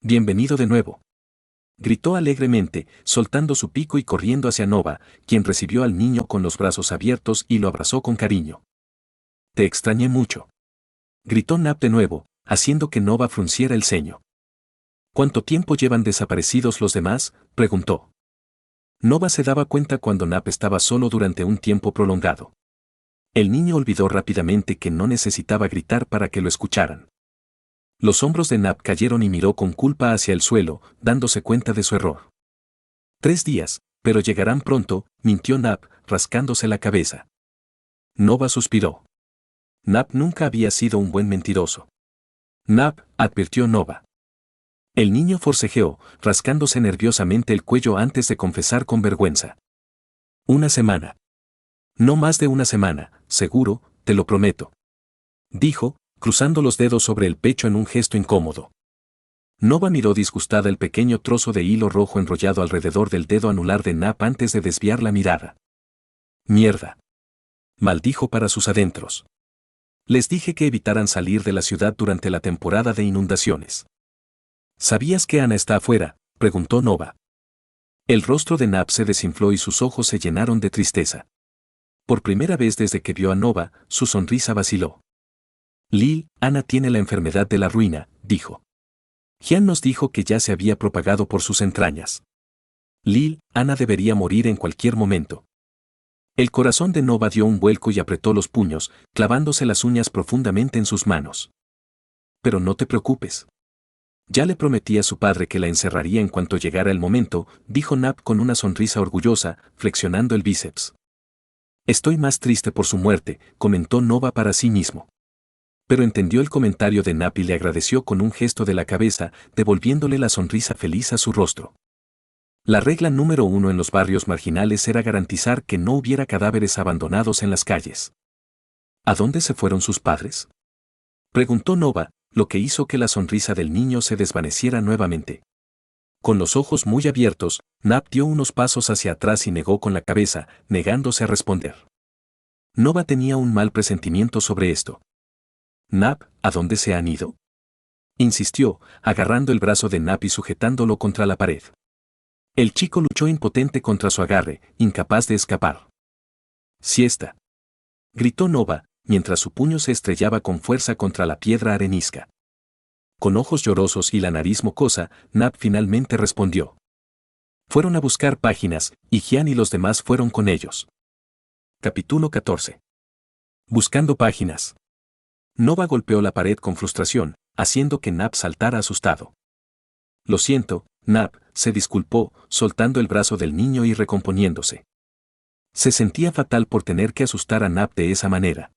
S1: Bienvenido de nuevo», gritó alegremente, soltando su pico y corriendo hacia Nova, quien recibió al niño con los brazos abiertos y lo abrazó con cariño. «Te extrañé mucho», gritó Nap de nuevo, haciendo que Nova frunciera el ceño. «¿Cuánto tiempo llevan desaparecidos los demás?», preguntó. Nova se daba cuenta cuando Nap estaba solo durante un tiempo prolongado. El niño olvidó rápidamente que no necesitaba gritar para que lo escucharan. Los hombros de Nap cayeron y miró con culpa hacia el suelo, dándose cuenta de su error. 3 días, pero llegarán pronto, mintió Nap, rascándose la cabeza. Nova suspiró. Nap nunca había sido un buen mentiroso. «Nap», advirtió Nova. El niño forcejeó, rascándose nerviosamente el cuello antes de confesar con vergüenza. «Una semana. No más de una semana, seguro, te lo prometo», dijo, cruzando los dedos sobre el pecho en un gesto incómodo. Nova miró disgustada el pequeño trozo de hilo rojo enrollado alrededor del dedo anular de Nap antes de desviar la mirada. «Mierda», maldijo para sus adentros. «Les dije que evitaran salir de la ciudad durante la temporada de inundaciones». «¿Sabías que Ana está afuera?», preguntó Nova. El rostro de Nap se desinfló y sus ojos se llenaron de tristeza. Por primera vez desde que vio a Nova, su sonrisa vaciló. «Lil, Ana tiene la enfermedad de la ruina», dijo. «Gian nos dijo que ya se había propagado por sus entrañas. Lil, Ana debería morir en cualquier momento». El corazón de Nova dio un vuelco y apretó los puños, clavándose las uñas profundamente en sus manos. «Pero no te preocupes. Ya le prometí a su padre que la encerraría en cuanto llegara el momento», dijo Nap con una sonrisa orgullosa, flexionando el bíceps. «Estoy más triste por su muerte», comentó Nova para sí mismo. Pero entendió el comentario de Nap y le agradeció con un gesto de la cabeza, devolviéndole la sonrisa feliz a su rostro. La regla número 1 en los barrios marginales era garantizar que no hubiera cadáveres abandonados en las calles. «¿A dónde se fueron sus padres?», preguntó Nova, lo que hizo que la sonrisa del niño se desvaneciera nuevamente. Con los ojos muy abiertos, Nap dio unos pasos hacia atrás y negó con la cabeza, negándose a responder. Nova tenía un mal presentimiento sobre esto. Nap, ¿a dónde se han ido?, insistió, agarrando el brazo de Nap y sujetándolo contra la pared. El chico luchó impotente contra su agarre, incapaz de escapar. «Siesta», gritó Nova, mientras su puño se estrellaba con fuerza contra la piedra arenisca. Con ojos llorosos y la nariz mocosa, Nap finalmente respondió. Fueron a buscar páginas, y Jian y los demás fueron con ellos. Capítulo 14. Buscando páginas. Nova golpeó la pared con frustración, haciendo que Nap saltara asustado. «Lo siento, Nap», se disculpó, soltando el brazo del niño y recomponiéndose. Se sentía fatal por tener que asustar a Nap de esa manera.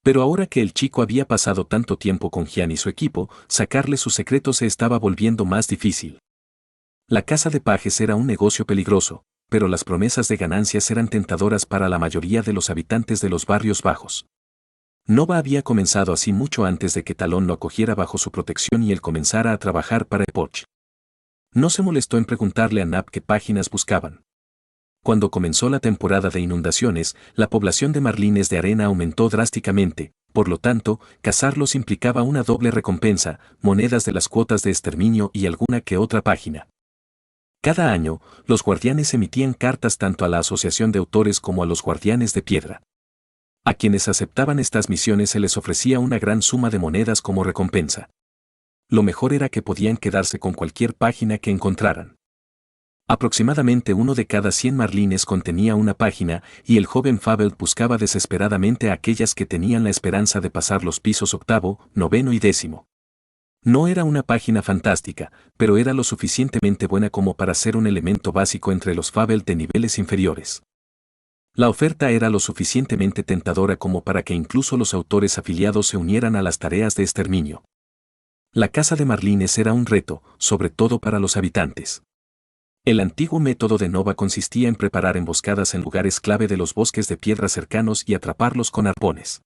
S1: Pero ahora que el chico había pasado tanto tiempo con Jian y su equipo, sacarle sus secretos se estaba volviendo más difícil. La casa de pajes era un negocio peligroso, pero las promesas de ganancias eran tentadoras para la mayoría de los habitantes de los barrios bajos. Nova había comenzado así mucho antes de que Talón lo acogiera bajo su protección y él comenzara a trabajar para Epoch. No se molestó en preguntarle a Nap qué páginas buscaban. Cuando comenzó la temporada de inundaciones, la población de marlines de arena aumentó drásticamente, por lo tanto, cazarlos implicaba una doble recompensa, monedas de las cuotas de exterminio y alguna que otra página. Cada año, los guardianes emitían cartas tanto a la Asociación de Autores como a los Guardianes de Piedra. A quienes aceptaban estas misiones se les ofrecía una gran suma de monedas como recompensa. Lo mejor era que podían quedarse con cualquier página que encontraran. Aproximadamente uno de cada 100 marlines contenía una página, y el joven Fabel buscaba desesperadamente a aquellas que tenían la esperanza de pasar los pisos 8º, 9º y 10º. No era una página fantástica, pero era lo suficientemente buena como para ser un elemento básico entre los Fabel de niveles inferiores. La oferta era lo suficientemente tentadora como para que incluso los autores afiliados se unieran a las tareas de exterminio. La caza de marlines era un reto, sobre todo para los habitantes. El antiguo método de Nova consistía en preparar emboscadas en lugares clave de los bosques de piedra cercanos y atraparlos con arpones.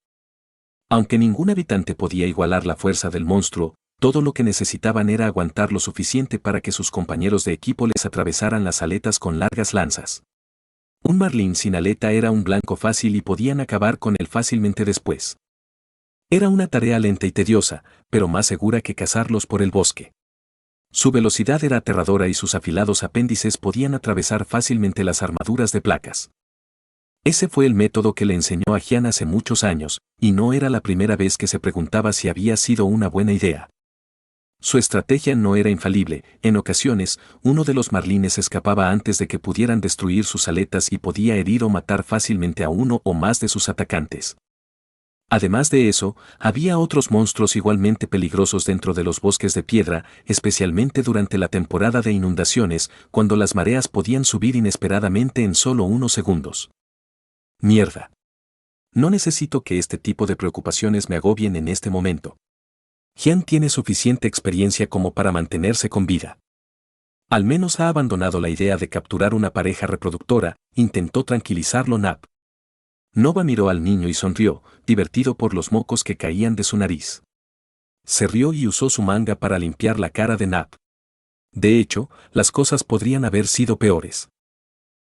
S1: Aunque ningún habitante podía igualar la fuerza del monstruo, todo lo que necesitaban era aguantar lo suficiente para que sus compañeros de equipo les atravesaran las aletas con largas lanzas. Un marlín sin aleta era un blanco fácil y podían acabar con él fácilmente después. Era una tarea lenta y tediosa, pero más segura que cazarlos por el bosque. Su velocidad era aterradora y sus afilados apéndices podían atravesar fácilmente las armaduras de placas. Ese fue el método que le enseñó a Jian hace muchos años, y no era la primera vez que se preguntaba si había sido una buena idea. Su estrategia no era infalible, en ocasiones, uno de los marlines escapaba antes de que pudieran destruir sus aletas y podía herir o matar fácilmente a uno o más de sus atacantes. Además de eso, había otros monstruos igualmente peligrosos dentro de los bosques de piedra, especialmente durante la temporada de inundaciones, cuando las mareas podían subir inesperadamente en solo unos segundos. Mierda. No necesito que este tipo de preocupaciones me agobien en este momento. Jian tiene suficiente experiencia como para mantenerse con vida. Al menos ha abandonado la idea de capturar una pareja reproductora, intentó tranquilizarlo Nap. Nova miró al niño y sonrió, divertido por los mocos que caían de su nariz. Se rió y usó su manga para limpiar la cara de Nap. De hecho, las cosas podrían haber sido peores.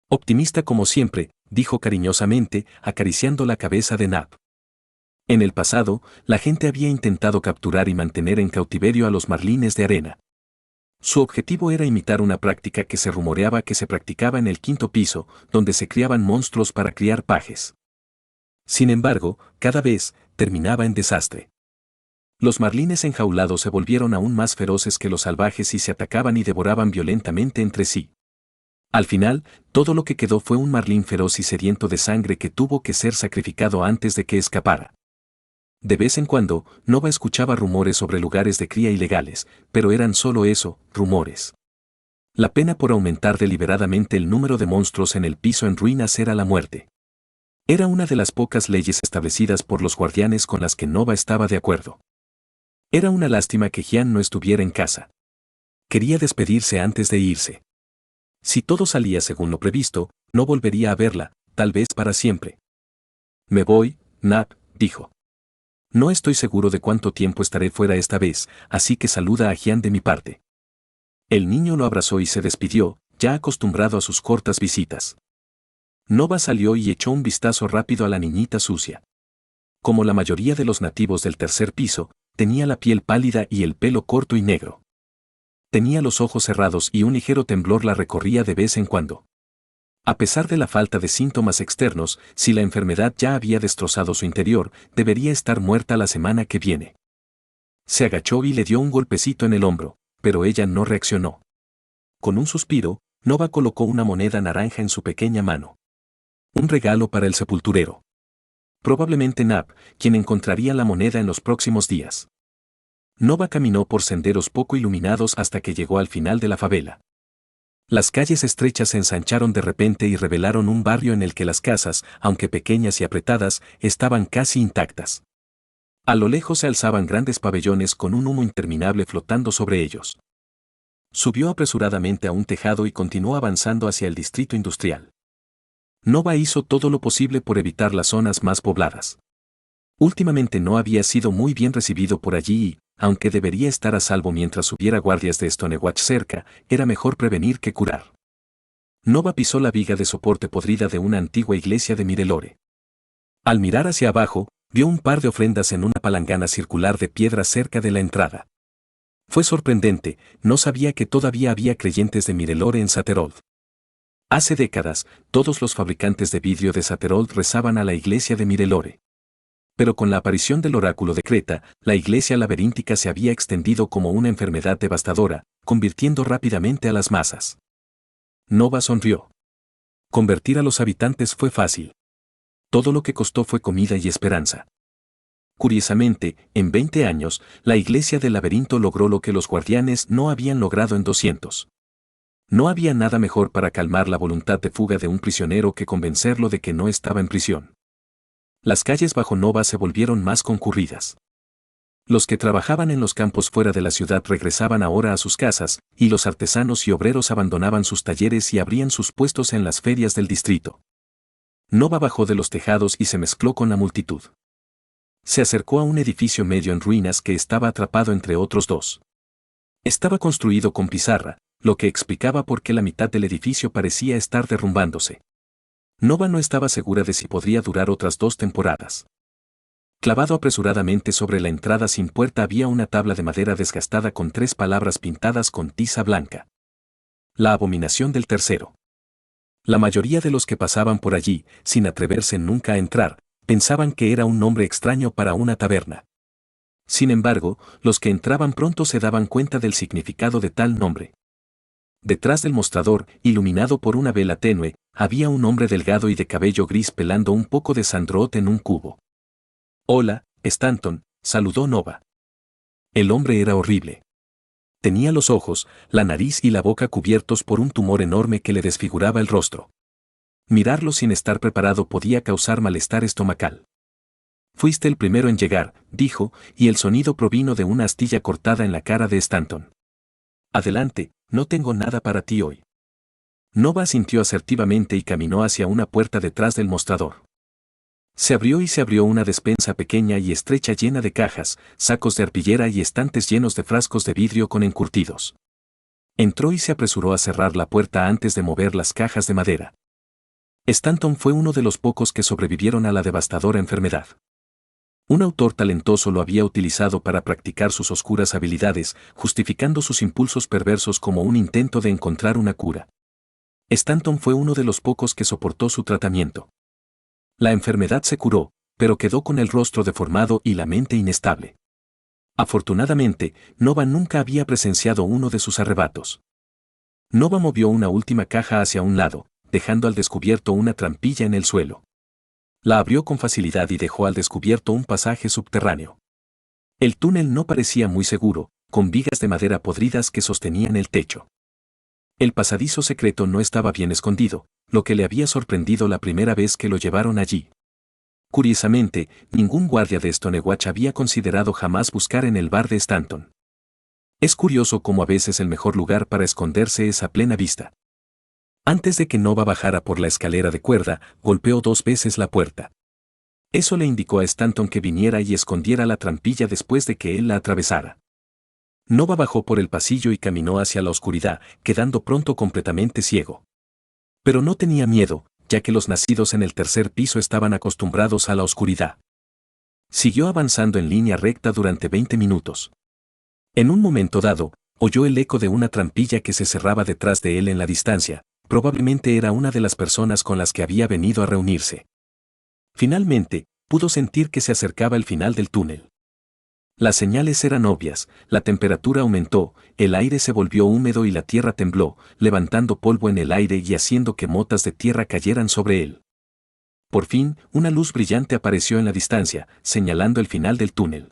S1: Optimista como siempre, dijo cariñosamente, acariciando la cabeza de Nap. En el pasado, la gente había intentado capturar y mantener en cautiverio a los marlines de arena. Su objetivo era imitar una práctica que se rumoreaba que se practicaba en el 5º piso, donde se criaban monstruos para criar pajes. Sin embargo, cada vez, terminaba en desastre. Los marlines enjaulados se volvieron aún más feroces que los salvajes y se atacaban y devoraban violentamente entre sí. Al final, todo lo que quedó fue un marlín feroz y sediento de sangre que tuvo que ser sacrificado antes de que escapara. De vez en cuando, Nova escuchaba rumores sobre lugares de cría ilegales, pero eran solo eso, rumores. La pena por aumentar deliberadamente el número de monstruos en el piso en ruinas era la muerte. Era una de las pocas leyes establecidas por los guardianes con las que Nova estaba de acuerdo. Era una lástima que Jian no estuviera en casa. Quería despedirse antes de irse. Si todo salía según lo previsto, no volvería a verla, tal vez para siempre. Me voy, Nap, dijo. No estoy seguro de cuánto tiempo estaré fuera esta vez, así que saluda a Jian de mi parte. El niño lo abrazó y se despidió, ya acostumbrado a sus cortas visitas. Nova salió y echó un vistazo rápido a la niñita sucia. Como la mayoría de los nativos del tercer piso, tenía la piel pálida y el pelo corto y negro. Tenía los ojos cerrados y un ligero temblor la recorría de vez en cuando. A pesar de la falta de síntomas externos, si la enfermedad ya había destrozado su interior, debería estar muerta la semana que viene. Se agachó y le dio un golpecito en el hombro, pero ella no reaccionó. Con un suspiro, Nova colocó una moneda naranja en su pequeña mano. Un regalo para el sepulturero. Probablemente Nab, quien encontraría la moneda en los próximos días. Nova caminó por senderos poco iluminados hasta que llegó al final de la favela. Las calles estrechas se ensancharon de repente y revelaron un barrio en el que las casas, aunque pequeñas y apretadas, estaban casi intactas. A lo lejos se alzaban grandes pabellones con un humo interminable flotando sobre ellos. Subió apresuradamente a un tejado y continuó avanzando hacia el distrito industrial. Nova hizo todo lo posible por evitar las zonas más pobladas. Últimamente no había sido muy bien recibido por allí y, aunque debería estar a salvo mientras hubiera guardias de Stonewatch cerca, era mejor prevenir que curar. Nova pisó la viga de soporte podrida de una antigua iglesia de Mirelore. Al mirar hacia abajo, vio un par de ofrendas en una palangana circular de piedra cerca de la entrada. Fue sorprendente, no sabía que todavía había creyentes de Mirelore en Saterold. Hace décadas, todos los fabricantes de vidrio de Saterold rezaban a la iglesia de Mirelore. Pero con la aparición del oráculo de Creta, la iglesia laberíntica se había extendido como una enfermedad devastadora, convirtiendo rápidamente a las masas. Nova sonrió. Convertir a los habitantes fue fácil. Todo lo que costó fue comida y esperanza. Curiosamente, en 20 años, la iglesia del laberinto logró lo que los guardianes no habían logrado en 200. No había nada mejor para calmar la voluntad de fuga de un prisionero que convencerlo de que no estaba en prisión. Las calles bajo Nova se volvieron más concurridas. Los que trabajaban en los campos fuera de la ciudad regresaban ahora a sus casas, y los artesanos y obreros abandonaban sus talleres y abrían sus puestos en las ferias del distrito. Nova bajó de los tejados y se mezcló con la multitud. Se acercó a un edificio medio en ruinas que estaba atrapado entre otros dos. Estaba construido con pizarra, lo que explicaba por qué la mitad del edificio parecía estar derrumbándose. Nova no estaba segura de si podría durar otras 2 temporadas. Clavado apresuradamente sobre la entrada sin puerta había una tabla de madera desgastada con 3 palabras pintadas con tiza blanca. La abominación del tercero. La mayoría de los que pasaban por allí, sin atreverse nunca a entrar, pensaban que era un nombre extraño para una taberna. Sin embargo, los que entraban pronto se daban cuenta del significado de tal nombre. Detrás del mostrador, iluminado por una vela tenue, había un hombre delgado y de cabello gris pelando un poco de sandrot en un cubo. «Hola, Stanton», saludó Nova. El hombre era horrible. Tenía los ojos, la nariz y la boca cubiertos por un tumor enorme que le desfiguraba el rostro. Mirarlo sin estar preparado podía causar malestar estomacal. «Fuiste el primero en llegar», dijo, y el sonido provino de una astilla cortada en la cara de Stanton. «Adelante, no tengo nada para ti hoy». Nova asintió asertivamente y caminó hacia una puerta detrás del mostrador. Se abrió una despensa pequeña y estrecha llena de cajas, sacos de arpillera y estantes llenos de frascos de vidrio con encurtidos. Entró y se apresuró a cerrar la puerta antes de mover las cajas de madera. Stanton fue uno de los pocos que sobrevivieron a la devastadora enfermedad. Un autor talentoso lo había utilizado para practicar sus oscuras habilidades, justificando sus impulsos perversos como un intento de encontrar una cura. Stanton fue uno de los pocos que soportó su tratamiento. La enfermedad se curó, pero quedó con el rostro deformado y la mente inestable. Afortunadamente, Nova nunca había presenciado uno de sus arrebatos. Nova movió una última caja hacia un lado, dejando al descubierto una trampilla en el suelo. La abrió con facilidad y dejó al descubierto un pasaje subterráneo. El túnel no parecía muy seguro, con vigas de madera podridas que sostenían el techo. El pasadizo secreto no estaba bien escondido, lo que le había sorprendido la primera vez que lo llevaron allí. Curiosamente, ningún guardia de Stonewatch había considerado jamás buscar en el bar de Stanton. Es curioso cómo a veces el mejor lugar para esconderse es a plena vista. Antes de que Nova bajara por la escalera de cuerda, golpeó 2 veces la puerta. Eso le indicó a Stanton que viniera y escondiera la trampilla después de que él la atravesara. Nova bajó por el pasillo y caminó hacia la oscuridad, quedando pronto completamente ciego. Pero no tenía miedo, ya que los nacidos en el tercer piso estaban acostumbrados a la oscuridad. Siguió avanzando en línea recta durante 20 minutos. En un momento dado, oyó el eco de una trampilla que se cerraba detrás de él en la distancia. Probablemente era una de las personas con las que había venido a reunirse. Finalmente, pudo sentir que se acercaba el final del túnel. Las señales eran obvias, la temperatura aumentó, el aire se volvió húmedo y la tierra tembló, levantando polvo en el aire y haciendo que motas de tierra cayeran sobre él. Por fin, una luz brillante apareció en la distancia, señalando el final del túnel.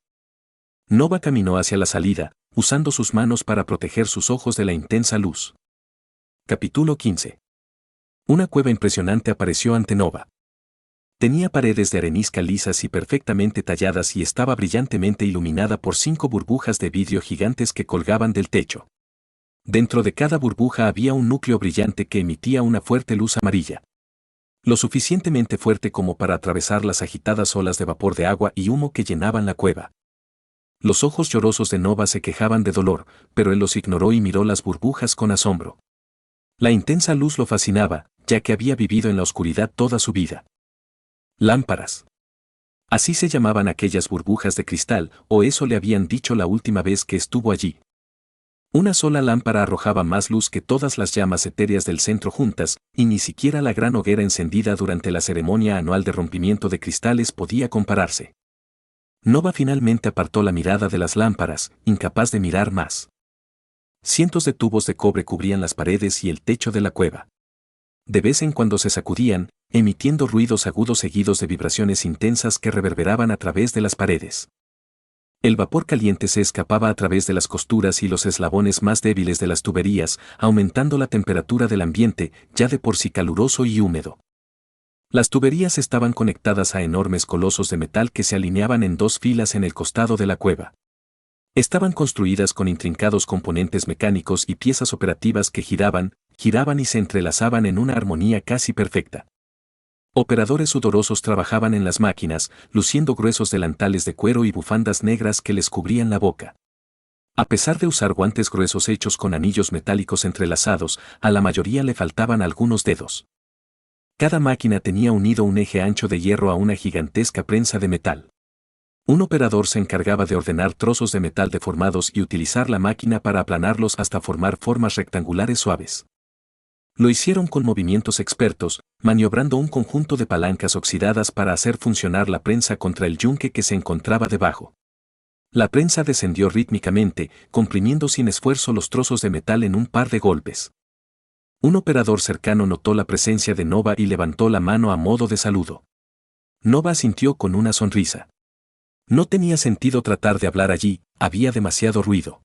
S1: Nova caminó hacia la salida, usando sus manos para proteger sus ojos de la intensa luz. Capítulo 15. Una cueva impresionante apareció ante Nova. Tenía paredes de arenisca lisas y perfectamente talladas y estaba brillantemente iluminada por 5 burbujas de vidrio gigantes que colgaban del techo. Dentro de cada burbuja había un núcleo brillante que emitía una fuerte luz amarilla. Lo suficientemente fuerte como para atravesar las agitadas olas de vapor de agua y humo que llenaban la cueva. Los ojos llorosos de Nova se quejaban de dolor, pero él los ignoró y miró las burbujas con asombro. La intensa luz lo fascinaba, ya que había vivido en la oscuridad toda su vida. Lámparas. Así se llamaban aquellas burbujas de cristal, o eso le habían dicho la última vez que estuvo allí. Una sola lámpara arrojaba más luz que todas las llamas etéreas del centro juntas, y ni siquiera la gran hoguera encendida durante la ceremonia anual de rompimiento de cristales podía compararse. Nova finalmente apartó la mirada de las lámparas, incapaz de mirar más. Cientos de tubos de cobre cubrían las paredes y el techo de la cueva. De vez en cuando se sacudían, emitiendo ruidos agudos seguidos de vibraciones intensas que reverberaban a través de las paredes. El vapor caliente se escapaba a través de las costuras y los eslabones más débiles de las tuberías, aumentando la temperatura del ambiente, ya de por sí caluroso y húmedo. Las tuberías estaban conectadas a enormes colosos de metal que se alineaban en 2 filas en el costado de la cueva. Estaban construidas con intrincados componentes mecánicos y piezas operativas que giraban y se entrelazaban en una armonía casi perfecta. Operadores sudorosos trabajaban en las máquinas, luciendo gruesos delantales de cuero y bufandas negras que les cubrían la boca. A pesar de usar guantes gruesos hechos con anillos metálicos entrelazados, a la mayoría le faltaban algunos dedos. Cada máquina tenía unido un eje ancho de hierro a una gigantesca prensa de metal. Un operador se encargaba de ordenar trozos de metal deformados y utilizar la máquina para aplanarlos hasta formar formas rectangulares suaves. Lo hicieron con movimientos expertos, maniobrando un conjunto de palancas oxidadas para hacer funcionar la prensa contra el yunque que se encontraba debajo. La prensa descendió rítmicamente, comprimiendo sin esfuerzo los trozos de metal en un par de golpes. Un operador cercano notó la presencia de Nova y levantó la mano a modo de saludo. Nova asintió con una sonrisa. No tenía sentido tratar de hablar allí, había demasiado ruido.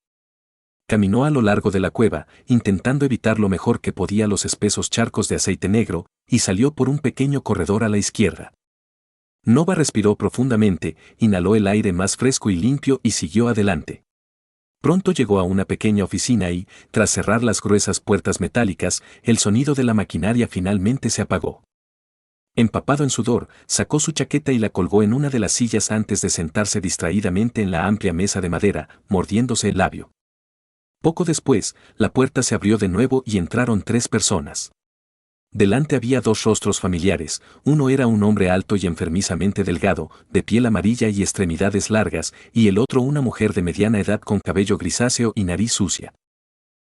S1: Caminó a lo largo de la cueva, intentando evitar lo mejor que podía los espesos charcos de aceite negro, y salió por un pequeño corredor a la izquierda. Nova respiró profundamente, inhaló el aire más fresco y limpio y siguió adelante. Pronto llegó a una pequeña oficina y, tras cerrar las gruesas puertas metálicas, el sonido de la maquinaria finalmente se apagó. Empapado en sudor, sacó su chaqueta y la colgó en una de las sillas antes de sentarse distraídamente en la amplia mesa de madera, mordiéndose el labio. Poco después, la puerta se abrió de nuevo y entraron 3 personas. Delante había 2 rostros familiares, uno era un hombre alto y enfermizamente delgado, de piel amarilla y extremidades largas, y el otro una mujer de mediana edad con cabello grisáceo y nariz sucia.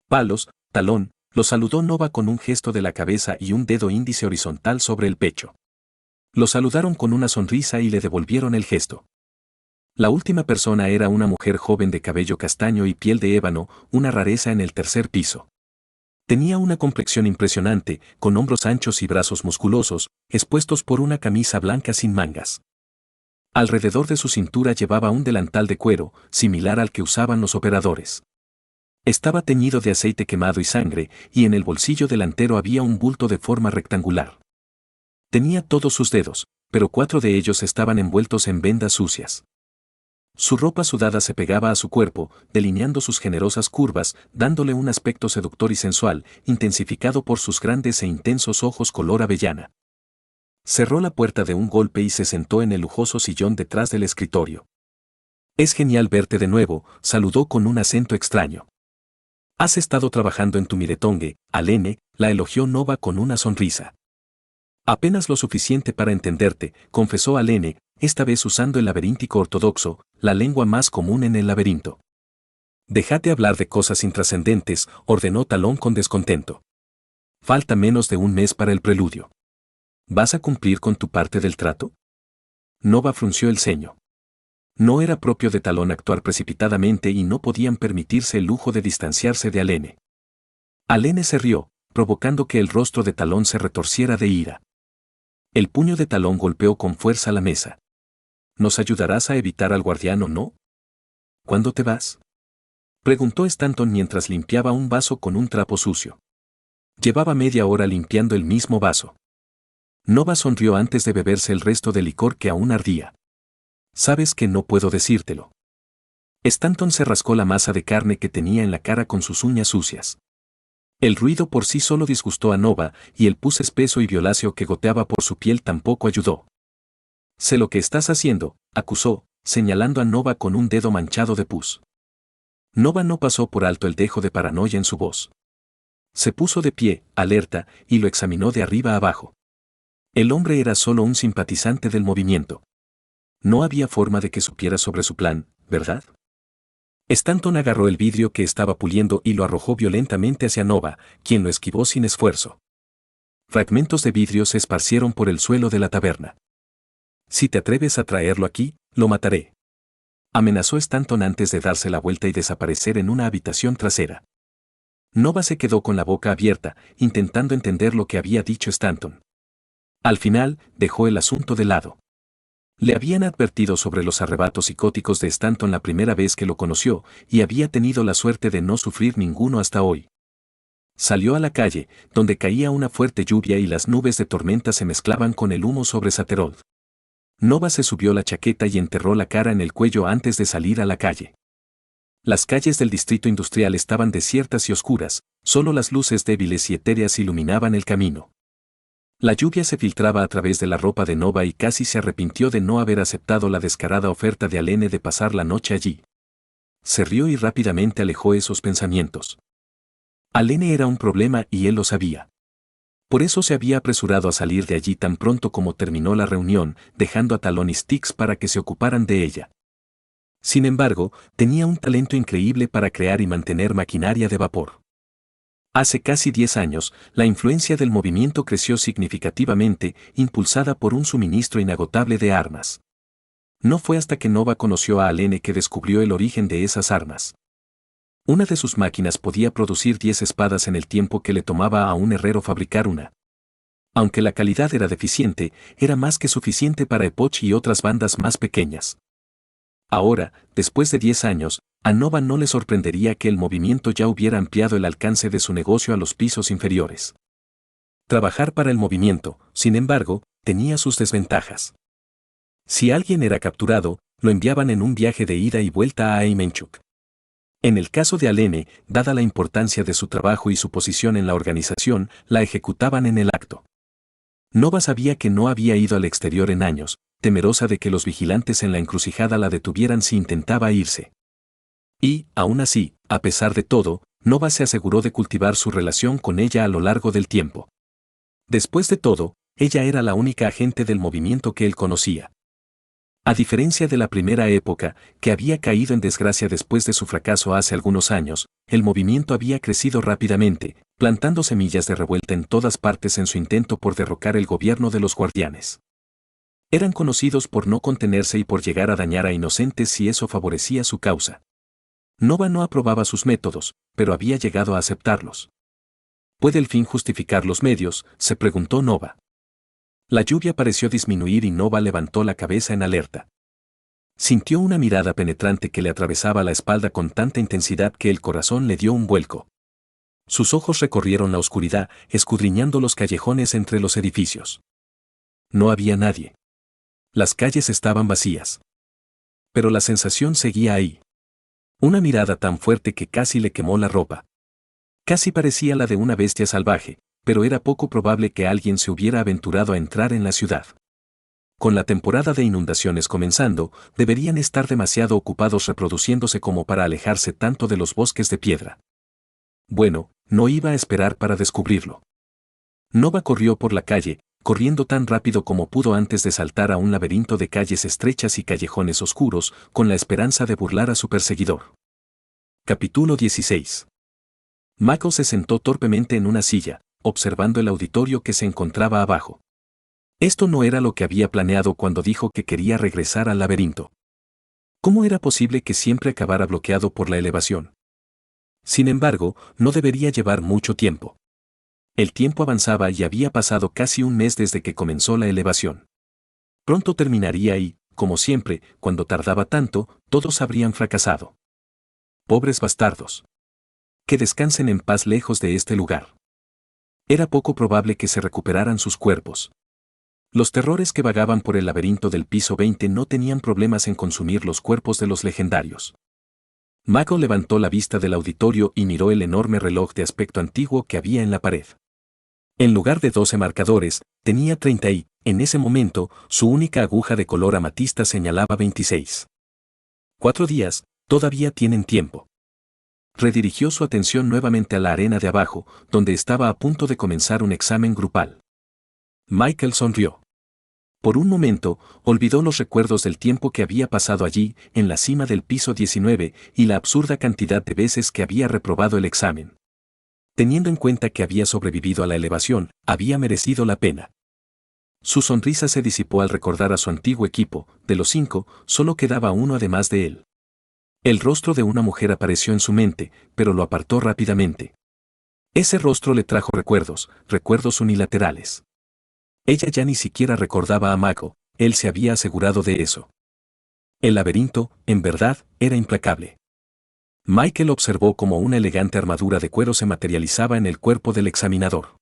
S1: Palos, talón, lo saludó Nova con un gesto de la cabeza y un dedo índice horizontal sobre el pecho. Lo saludaron con una sonrisa y le devolvieron el gesto. La última persona era una mujer joven de cabello castaño y piel de ébano, una rareza en el tercer piso. Tenía una complexión impresionante, con hombros anchos y brazos musculosos, expuestos por una camisa blanca sin mangas. Alrededor de su cintura llevaba un delantal de cuero, similar al que usaban los operadores. Estaba teñido de aceite quemado y sangre, y en el bolsillo delantero había un bulto de forma rectangular. Tenía todos sus dedos, pero 4 de ellos estaban envueltos en vendas sucias. Su ropa sudada se pegaba a su cuerpo, delineando sus generosas curvas, dándole un aspecto seductor y sensual, intensificado por sus grandes e intensos ojos color avellana. Cerró la puerta de un golpe y se sentó en el lujoso sillón detrás del escritorio. Es genial verte de nuevo, saludó con un acento extraño. Has estado trabajando en tu miretongue, Alene, la elogió Nova con una sonrisa. Apenas lo suficiente para entenderte, confesó Alene, esta vez usando el laberíntico ortodoxo, la lengua más común en el laberinto. Déjate hablar de cosas intrascendentes, ordenó Talón con descontento. Falta menos de un mes para el preludio. ¿Vas a cumplir con tu parte del trato? Nova frunció el ceño. No era propio de Talón actuar precipitadamente y no podían permitirse el lujo de distanciarse de Alene. Alene se rió, provocando que el rostro de Talón se retorciera de ira. El puño de Talón golpeó con fuerza la mesa. ¿Nos ayudarás a evitar al guardián o no? ¿Cuándo te vas? Preguntó Stanton mientras limpiaba un vaso con un trapo sucio. Llevaba media hora limpiando el mismo vaso. Nova sonrió antes de beberse el resto del licor que aún ardía. Sabes que no puedo decírtelo. Stanton se rascó la masa de carne que tenía en la cara con sus uñas sucias. El ruido por sí solo disgustó a Nova y el pus espeso y violáceo que goteaba por su piel tampoco ayudó. Sé lo que estás haciendo, acusó, señalando a Nova con un dedo manchado de pus. Nova no pasó por alto el dejo de paranoia en su voz. Se puso de pie, alerta, y lo examinó de arriba a abajo. El hombre era solo un simpatizante del movimiento. No había forma de que supiera sobre su plan, ¿verdad? Stanton agarró el vidrio que estaba puliendo y lo arrojó violentamente hacia Nova, quien lo esquivó sin esfuerzo. Fragmentos de vidrio se esparcieron por el suelo de la taberna. Si te atreves a traerlo aquí, lo mataré. Amenazó Stanton antes de darse la vuelta y desaparecer en una habitación trasera. Nova se quedó con la boca abierta, intentando entender lo que había dicho Stanton. Al final, dejó el asunto de lado. Le habían advertido sobre los arrebatos psicóticos de Stanton la primera vez que lo conoció, y había tenido la suerte de no sufrir ninguno hasta hoy. Salió a la calle, donde caía una fuerte lluvia y las nubes de tormenta se mezclaban con el humo sobre Saterold. Nova se subió la chaqueta y enterró la cara en el cuello antes de salir a la calle. Las calles del distrito industrial estaban desiertas y oscuras, solo las luces débiles y etéreas iluminaban el camino. La lluvia se filtraba a través de la ropa de Nova y casi se arrepintió de no haber aceptado la descarada oferta de Alene de pasar la noche allí. Se rió y rápidamente alejó esos pensamientos. Alene era un problema y él lo sabía. Por eso se había apresurado a salir de allí tan pronto como terminó la reunión, dejando a Talón y Styx para que se ocuparan de ella. Sin embargo, tenía un talento increíble para crear y mantener maquinaria de vapor. Hace casi 10 años, la influencia del movimiento creció significativamente, impulsada por un suministro inagotable de armas. No fue hasta que Nova conoció a Alene que descubrió el origen de esas armas. Una de sus máquinas podía producir 10 espadas en el tiempo que le tomaba a un herrero fabricar una. Aunque la calidad era deficiente, era más que suficiente para Epoch y otras bandas más pequeñas. Ahora, después de 10 años, a Nova no le sorprendería que el movimiento ya hubiera ampliado el alcance de su negocio a los pisos inferiores. Trabajar para el movimiento, sin embargo, tenía sus desventajas. Si alguien era capturado, lo enviaban en un viaje de ida y vuelta a Eimenchuk. En el caso de Alene, dada la importancia de su trabajo y su posición en la organización, la ejecutaban en el acto. Nova sabía que no había ido al exterior en años, temerosa de que los vigilantes en la encrucijada la detuvieran si intentaba irse. Y, aún así, a pesar de todo, Nova se aseguró de cultivar su relación con ella a lo largo del tiempo. Después de todo, ella era la única agente del movimiento que él conocía. A diferencia de la primera época, que había caído en desgracia después de su fracaso hace algunos años, el movimiento había crecido rápidamente, plantando semillas de revuelta en todas partes en su intento por derrocar el gobierno de los guardianes. Eran conocidos por no contenerse y por llegar a dañar a inocentes si eso favorecía su causa. Nova no aprobaba sus métodos, pero había llegado a aceptarlos. ¿Puede el fin justificar los medios?, se preguntó Nova. La lluvia pareció disminuir y Nova levantó la cabeza en alerta. Sintió una mirada penetrante que le atravesaba la espalda con tanta intensidad que el corazón le dio un vuelco. Sus ojos recorrieron la oscuridad, escudriñando los callejones entre los edificios. No había nadie. Las calles estaban vacías. Pero la sensación seguía ahí. Una mirada tan fuerte que casi le quemó la ropa. Casi parecía la de una bestia salvaje, pero era poco probable que alguien se hubiera aventurado a entrar en la ciudad. Con la temporada de inundaciones comenzando, deberían estar demasiado ocupados reproduciéndose como para alejarse tanto de los bosques de piedra. Bueno, no iba a esperar para descubrirlo. Nova corrió por la calle, corriendo tan rápido como pudo antes de saltar a un laberinto de calles estrechas y callejones oscuros, con la esperanza de burlar a su perseguidor. Capítulo 16. Mako se sentó torpemente en una silla, observando el auditorio que se encontraba abajo. Esto no era lo que había planeado cuando dijo que quería regresar al laberinto. ¿Cómo era posible que siempre acabara bloqueado por la elevación? Sin embargo, no debería llevar mucho tiempo. El tiempo avanzaba y había pasado casi un mes desde que comenzó la elevación. Pronto terminaría y, como siempre, cuando tardaba tanto, todos habrían fracasado. Pobres bastardos. Que descansen en paz lejos de este lugar. Era poco probable que se recuperaran sus cuerpos. Los terrores que vagaban por el laberinto del piso 20 no tenían problemas en consumir los cuerpos de los legendarios. Mako levantó la vista del auditorio y miró el enorme reloj de aspecto antiguo que había en la pared. En lugar de 12 marcadores, tenía 30 y, en ese momento, su única aguja de color amatista señalaba 26. 4 días, todavía tienen tiempo. Redirigió su atención nuevamente a la arena de abajo, donde estaba a punto de comenzar un examen grupal. Michael sonrió. Por un momento, olvidó los recuerdos del tiempo que había pasado allí, en la cima del piso 19, y la absurda cantidad de veces que había reprobado el examen. Teniendo en cuenta que había sobrevivido a la elevación, había merecido la pena. Su sonrisa se disipó al recordar a su antiguo equipo. De los 5, solo quedaba uno además de él. El rostro de una mujer apareció en su mente, pero lo apartó rápidamente. Ese rostro le trajo recuerdos unilaterales. Ella ya ni siquiera recordaba a Mako, él se había asegurado de eso. El laberinto, en verdad, era implacable. Michael observó cómo una elegante armadura de cuero se materializaba en el cuerpo del examinador.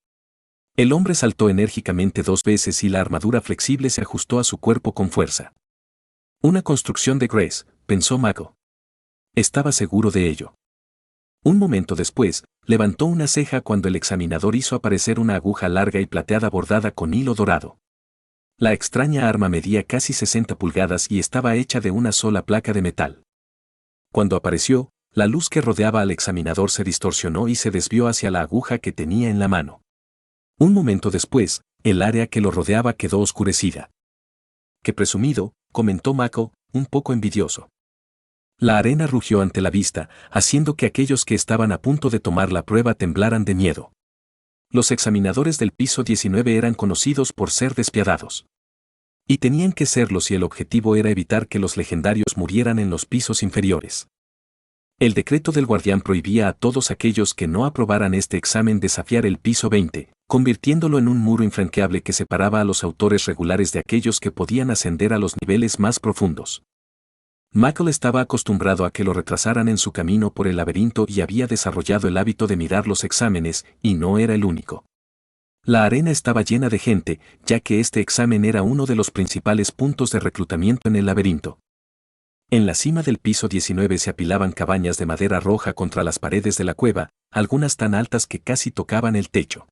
S1: El hombre saltó enérgicamente 2 veces y la armadura flexible se ajustó a su cuerpo con fuerza. Una construcción de Grace, pensó Mako. Estaba seguro de ello. Un momento después, levantó una ceja cuando el examinador hizo aparecer una aguja larga y plateada bordada con hilo dorado. La extraña arma medía casi 60 pulgadas y estaba hecha de una sola placa de metal. Cuando apareció, la luz que rodeaba al examinador se distorsionó y se desvió hacia la aguja que tenía en la mano. Un momento después, el área que lo rodeaba quedó oscurecida. «Qué presumido», comentó Mako, un poco envidioso. La arena rugió ante la vista, haciendo que aquellos que estaban a punto de tomar la prueba temblaran de miedo. Los examinadores del piso 19 eran conocidos por ser despiadados. Y tenían que serlo si el objetivo era evitar que los legendarios murieran en los pisos inferiores. El decreto del guardián prohibía a todos aquellos que no aprobaran este examen desafiar el piso 20, convirtiéndolo en un muro infranqueable que separaba a los autores regulares de aquellos que podían ascender a los niveles más profundos. Michael estaba acostumbrado a que lo retrasaran en su camino por el laberinto y había desarrollado el hábito de mirar los exámenes, y no era el único. La arena estaba llena de gente, ya que este examen era uno de los principales puntos de reclutamiento en el laberinto. En la cima del piso 19 se apilaban cabañas de madera roja contra las paredes de la cueva, algunas tan altas que casi tocaban el techo.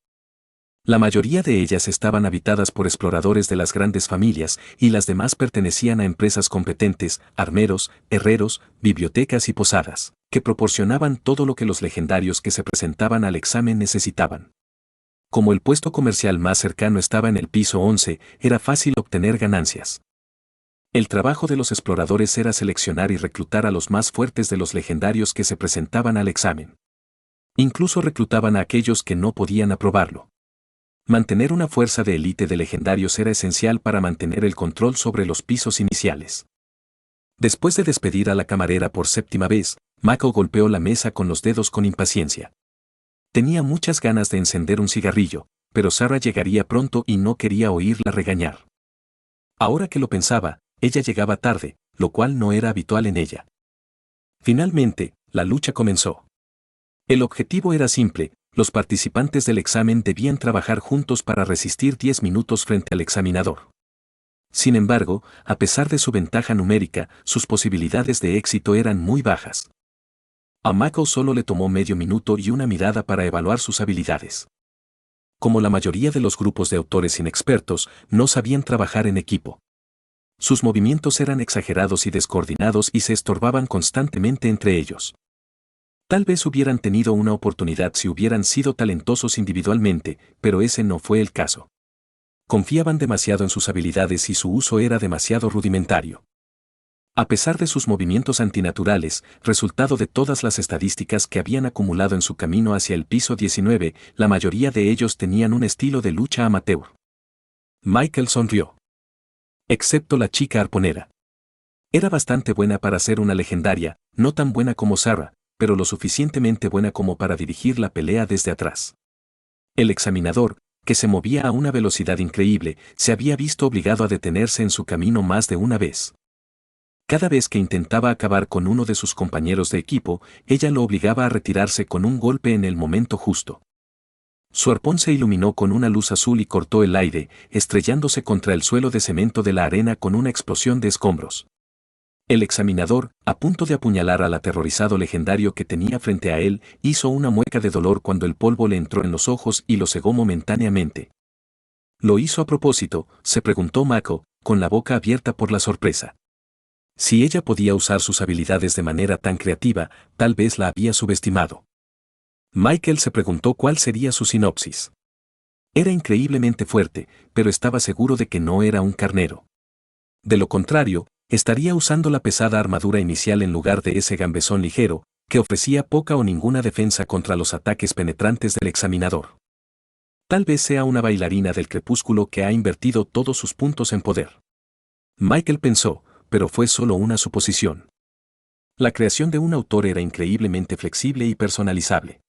S1: La mayoría de ellas estaban habitadas por exploradores de las grandes familias y las demás pertenecían a empresas competentes, armeros, herreros, bibliotecas y posadas, que proporcionaban todo lo que los legendarios que se presentaban al examen necesitaban. Como el puesto comercial más cercano estaba en el piso 11, era fácil obtener ganancias. El trabajo de los exploradores era seleccionar y reclutar a los más fuertes de los legendarios que se presentaban al examen. Incluso reclutaban a aquellos que no podían aprobarlo. Mantener una fuerza de élite de legendarios era esencial para mantener el control sobre los pisos iniciales. Después de despedir a la camarera por 7ª vez, Mako golpeó la mesa con los dedos con impaciencia. Tenía muchas ganas de encender un cigarrillo, pero Sarah llegaría pronto y no quería oírla regañar. Ahora que lo pensaba, ella llegaba tarde, lo cual no era habitual en ella. Finalmente, la lucha comenzó. El objetivo era simple. Los participantes del examen debían trabajar juntos para resistir 10 minutos frente al examinador. Sin embargo, a pesar de su ventaja numérica, sus posibilidades de éxito eran muy bajas. A Mako solo le tomó medio minuto y una mirada para evaluar sus habilidades. Como la mayoría de los grupos de autores inexpertos, no sabían trabajar en equipo. Sus movimientos eran exagerados y descoordinados y se estorbaban constantemente entre ellos. Tal vez hubieran tenido una oportunidad si hubieran sido talentosos individualmente, pero ese no fue el caso. Confiaban demasiado en sus habilidades y su uso era demasiado rudimentario. A pesar de sus movimientos antinaturales, resultado de todas las estadísticas que habían acumulado en su camino hacia el piso 19, la mayoría de ellos tenían un estilo de lucha amateur. Michael sonrió. Excepto la chica arponera. Era bastante buena para ser una legendaria, no tan buena como Sarah, pero lo suficientemente buena como para dirigir la pelea desde atrás. El examinador, que se movía a una velocidad increíble, se había visto obligado a detenerse en su camino más de una vez. Cada vez que intentaba acabar con uno de sus compañeros de equipo, ella lo obligaba a retirarse con un golpe en el momento justo. Su arpón se iluminó con una luz azul y cortó el aire, estrellándose contra el suelo de cemento de la arena con una explosión de escombros. El examinador, a punto de apuñalar al aterrorizado legendario que tenía frente a él, hizo una mueca de dolor cuando el polvo le entró en los ojos y lo cegó momentáneamente. ¿Lo hizo a propósito?, se preguntó Mako, con la boca abierta por la sorpresa. Si ella podía usar sus habilidades de manera tan creativa, tal vez la había subestimado. Michael se preguntó cuál sería su sinopsis. Era increíblemente fuerte, pero estaba seguro de que no era un carnero. De lo contrario, estaría usando la pesada armadura inicial en lugar de ese gambesón ligero, que ofrecía poca o ninguna defensa contra los ataques penetrantes del examinador. Tal vez sea una bailarina del crepúsculo que ha invertido todos sus puntos en poder. Michael pensó, pero fue solo una suposición. La creación de un autor era increíblemente flexible y personalizable.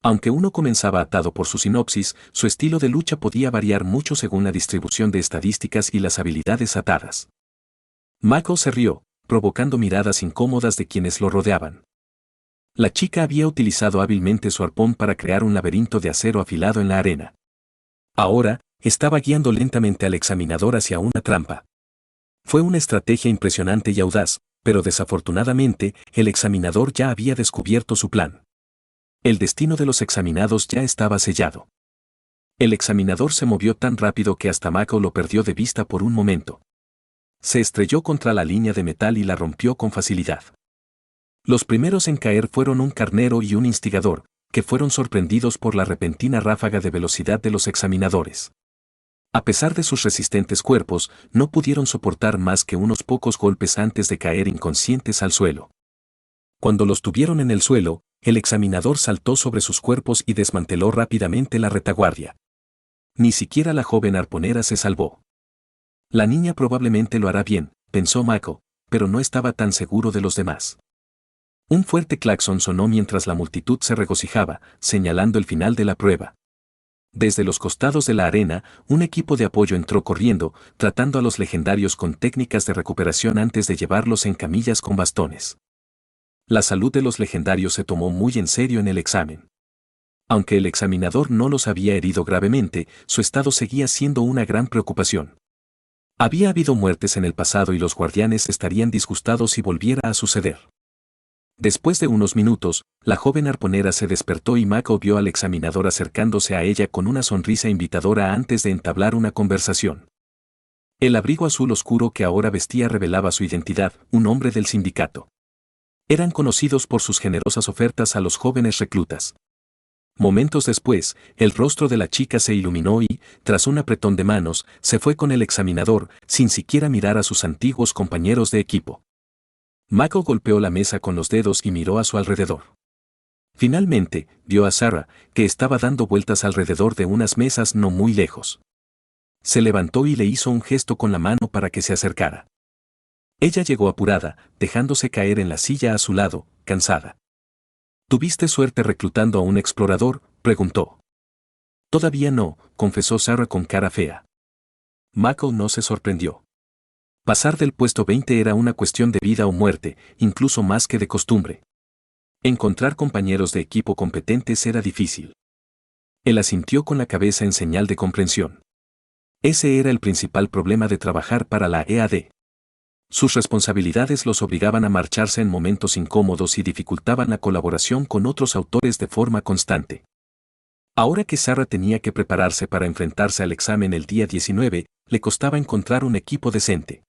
S1: Aunque uno comenzaba atado por su sinopsis, su estilo de lucha podía variar mucho según la distribución de estadísticas y las habilidades atadas. Mako se rió, provocando miradas incómodas de quienes lo rodeaban. La chica había utilizado hábilmente su arpón para crear un laberinto de acero afilado en la arena. Ahora, estaba guiando lentamente al examinador hacia una trampa. Fue una estrategia impresionante y audaz, pero desafortunadamente, el examinador ya había descubierto su plan. El destino de los examinados ya estaba sellado. El examinador se movió tan rápido que hasta Mako lo perdió de vista por un momento. Se estrelló contra la línea de metal y la rompió con facilidad. Los primeros en caer fueron un carnero y un instigador, que fueron sorprendidos por la repentina ráfaga de velocidad de los examinadores. A pesar de sus resistentes cuerpos, no pudieron soportar más que unos pocos golpes antes de caer inconscientes al suelo. Cuando los tuvieron en el suelo, el examinador saltó sobre sus cuerpos y desmanteló rápidamente la retaguardia. Ni siquiera la joven arponera se salvó. La niña probablemente lo hará bien, pensó Mako, pero no estaba tan seguro de los demás. Un fuerte claxon sonó mientras la multitud se regocijaba, señalando el final de la prueba. Desde los costados de la arena, un equipo de apoyo entró corriendo, tratando a los legendarios con técnicas de recuperación antes de llevarlos en camillas con bastones. La salud de los legendarios se tomó muy en serio en el examen. Aunque el examinador no los había herido gravemente, su estado seguía siendo una gran preocupación. Había habido muertes en el pasado y los guardianes estarían disgustados si volviera a suceder. Después de unos minutos, la joven arponera se despertó y Mako vio al examinador acercándose a ella con una sonrisa invitadora antes de entablar una conversación. El abrigo azul oscuro que ahora vestía revelaba su identidad, un hombre del sindicato. Eran conocidos por sus generosas ofertas a los jóvenes reclutas. Momentos después, el rostro de la chica se iluminó y, tras un apretón de manos, se fue con el examinador, sin siquiera mirar a sus antiguos compañeros de equipo. Mako golpeó la mesa con los dedos y miró a su alrededor. Finalmente, vio a Sarah, que estaba dando vueltas alrededor de unas mesas no muy lejos. Se levantó y le hizo un gesto con la mano para que se acercara. Ella llegó apurada, dejándose caer en la silla a su lado, cansada. ¿Tuviste suerte reclutando a un explorador?, preguntó. Todavía no, confesó Sarah con cara fea. Mako no se sorprendió. Pasar del puesto 20 era una cuestión de vida o muerte, incluso más que de costumbre. Encontrar compañeros de equipo competentes era difícil. Él asintió con la cabeza en señal de comprensión. Ese era el principal problema de trabajar para la EAD. Sus responsabilidades los obligaban a marcharse en momentos incómodos y dificultaban la colaboración con otros autores de forma constante. Ahora que Sarah tenía que prepararse para enfrentarse al examen el día 19, le costaba encontrar un equipo decente.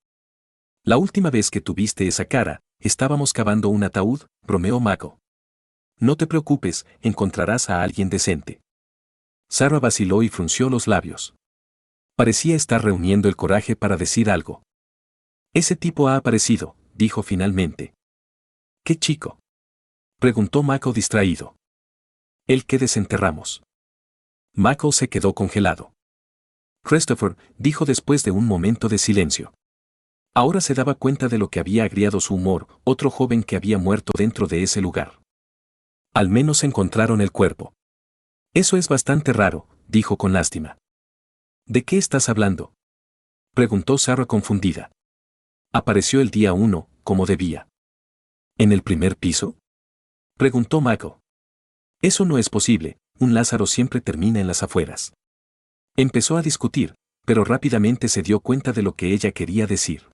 S1: La última vez que tuviste esa cara, estábamos cavando un ataúd, bromeó Mako. No te preocupes, encontrarás a alguien decente. Sarah vaciló y frunció los labios. Parecía estar reuniendo el coraje para decir algo. Ese tipo ha aparecido, dijo finalmente. ¿Qué chico? Preguntó Mako distraído. El que desenterramos. Mako se quedó congelado. Christopher, dijo después de un momento de silencio. Ahora se daba cuenta de lo que había agriado su humor, otro joven que había muerto dentro de ese lugar. Al menos encontraron el cuerpo. Eso es bastante raro, dijo con lástima. ¿De qué estás hablando? Preguntó Sarah confundida. Apareció el día 1, como debía. ¿En el primer piso? Preguntó Mako. Eso no es posible, un Lázaro siempre termina en las afueras. Empezó a discutir, pero rápidamente se dio cuenta de lo que ella quería decir.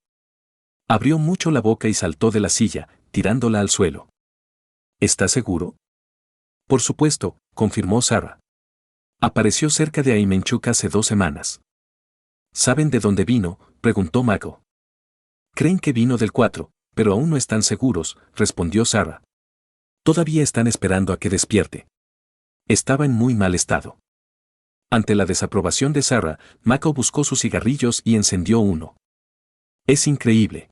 S1: Abrió mucho la boca y saltó de la silla, tirándola al suelo. ¿Estás seguro? Por supuesto, confirmó Sarah. Apareció cerca de Aimenchuk hace 2 semanas. ¿Saben de dónde vino?, preguntó Mako. Creen que vino del 4, pero aún no están seguros, respondió Sarah. Todavía están esperando a que despierte. Estaba en muy mal estado. Ante la desaprobación de Sarah, Mako buscó sus cigarrillos y encendió uno. Es increíble.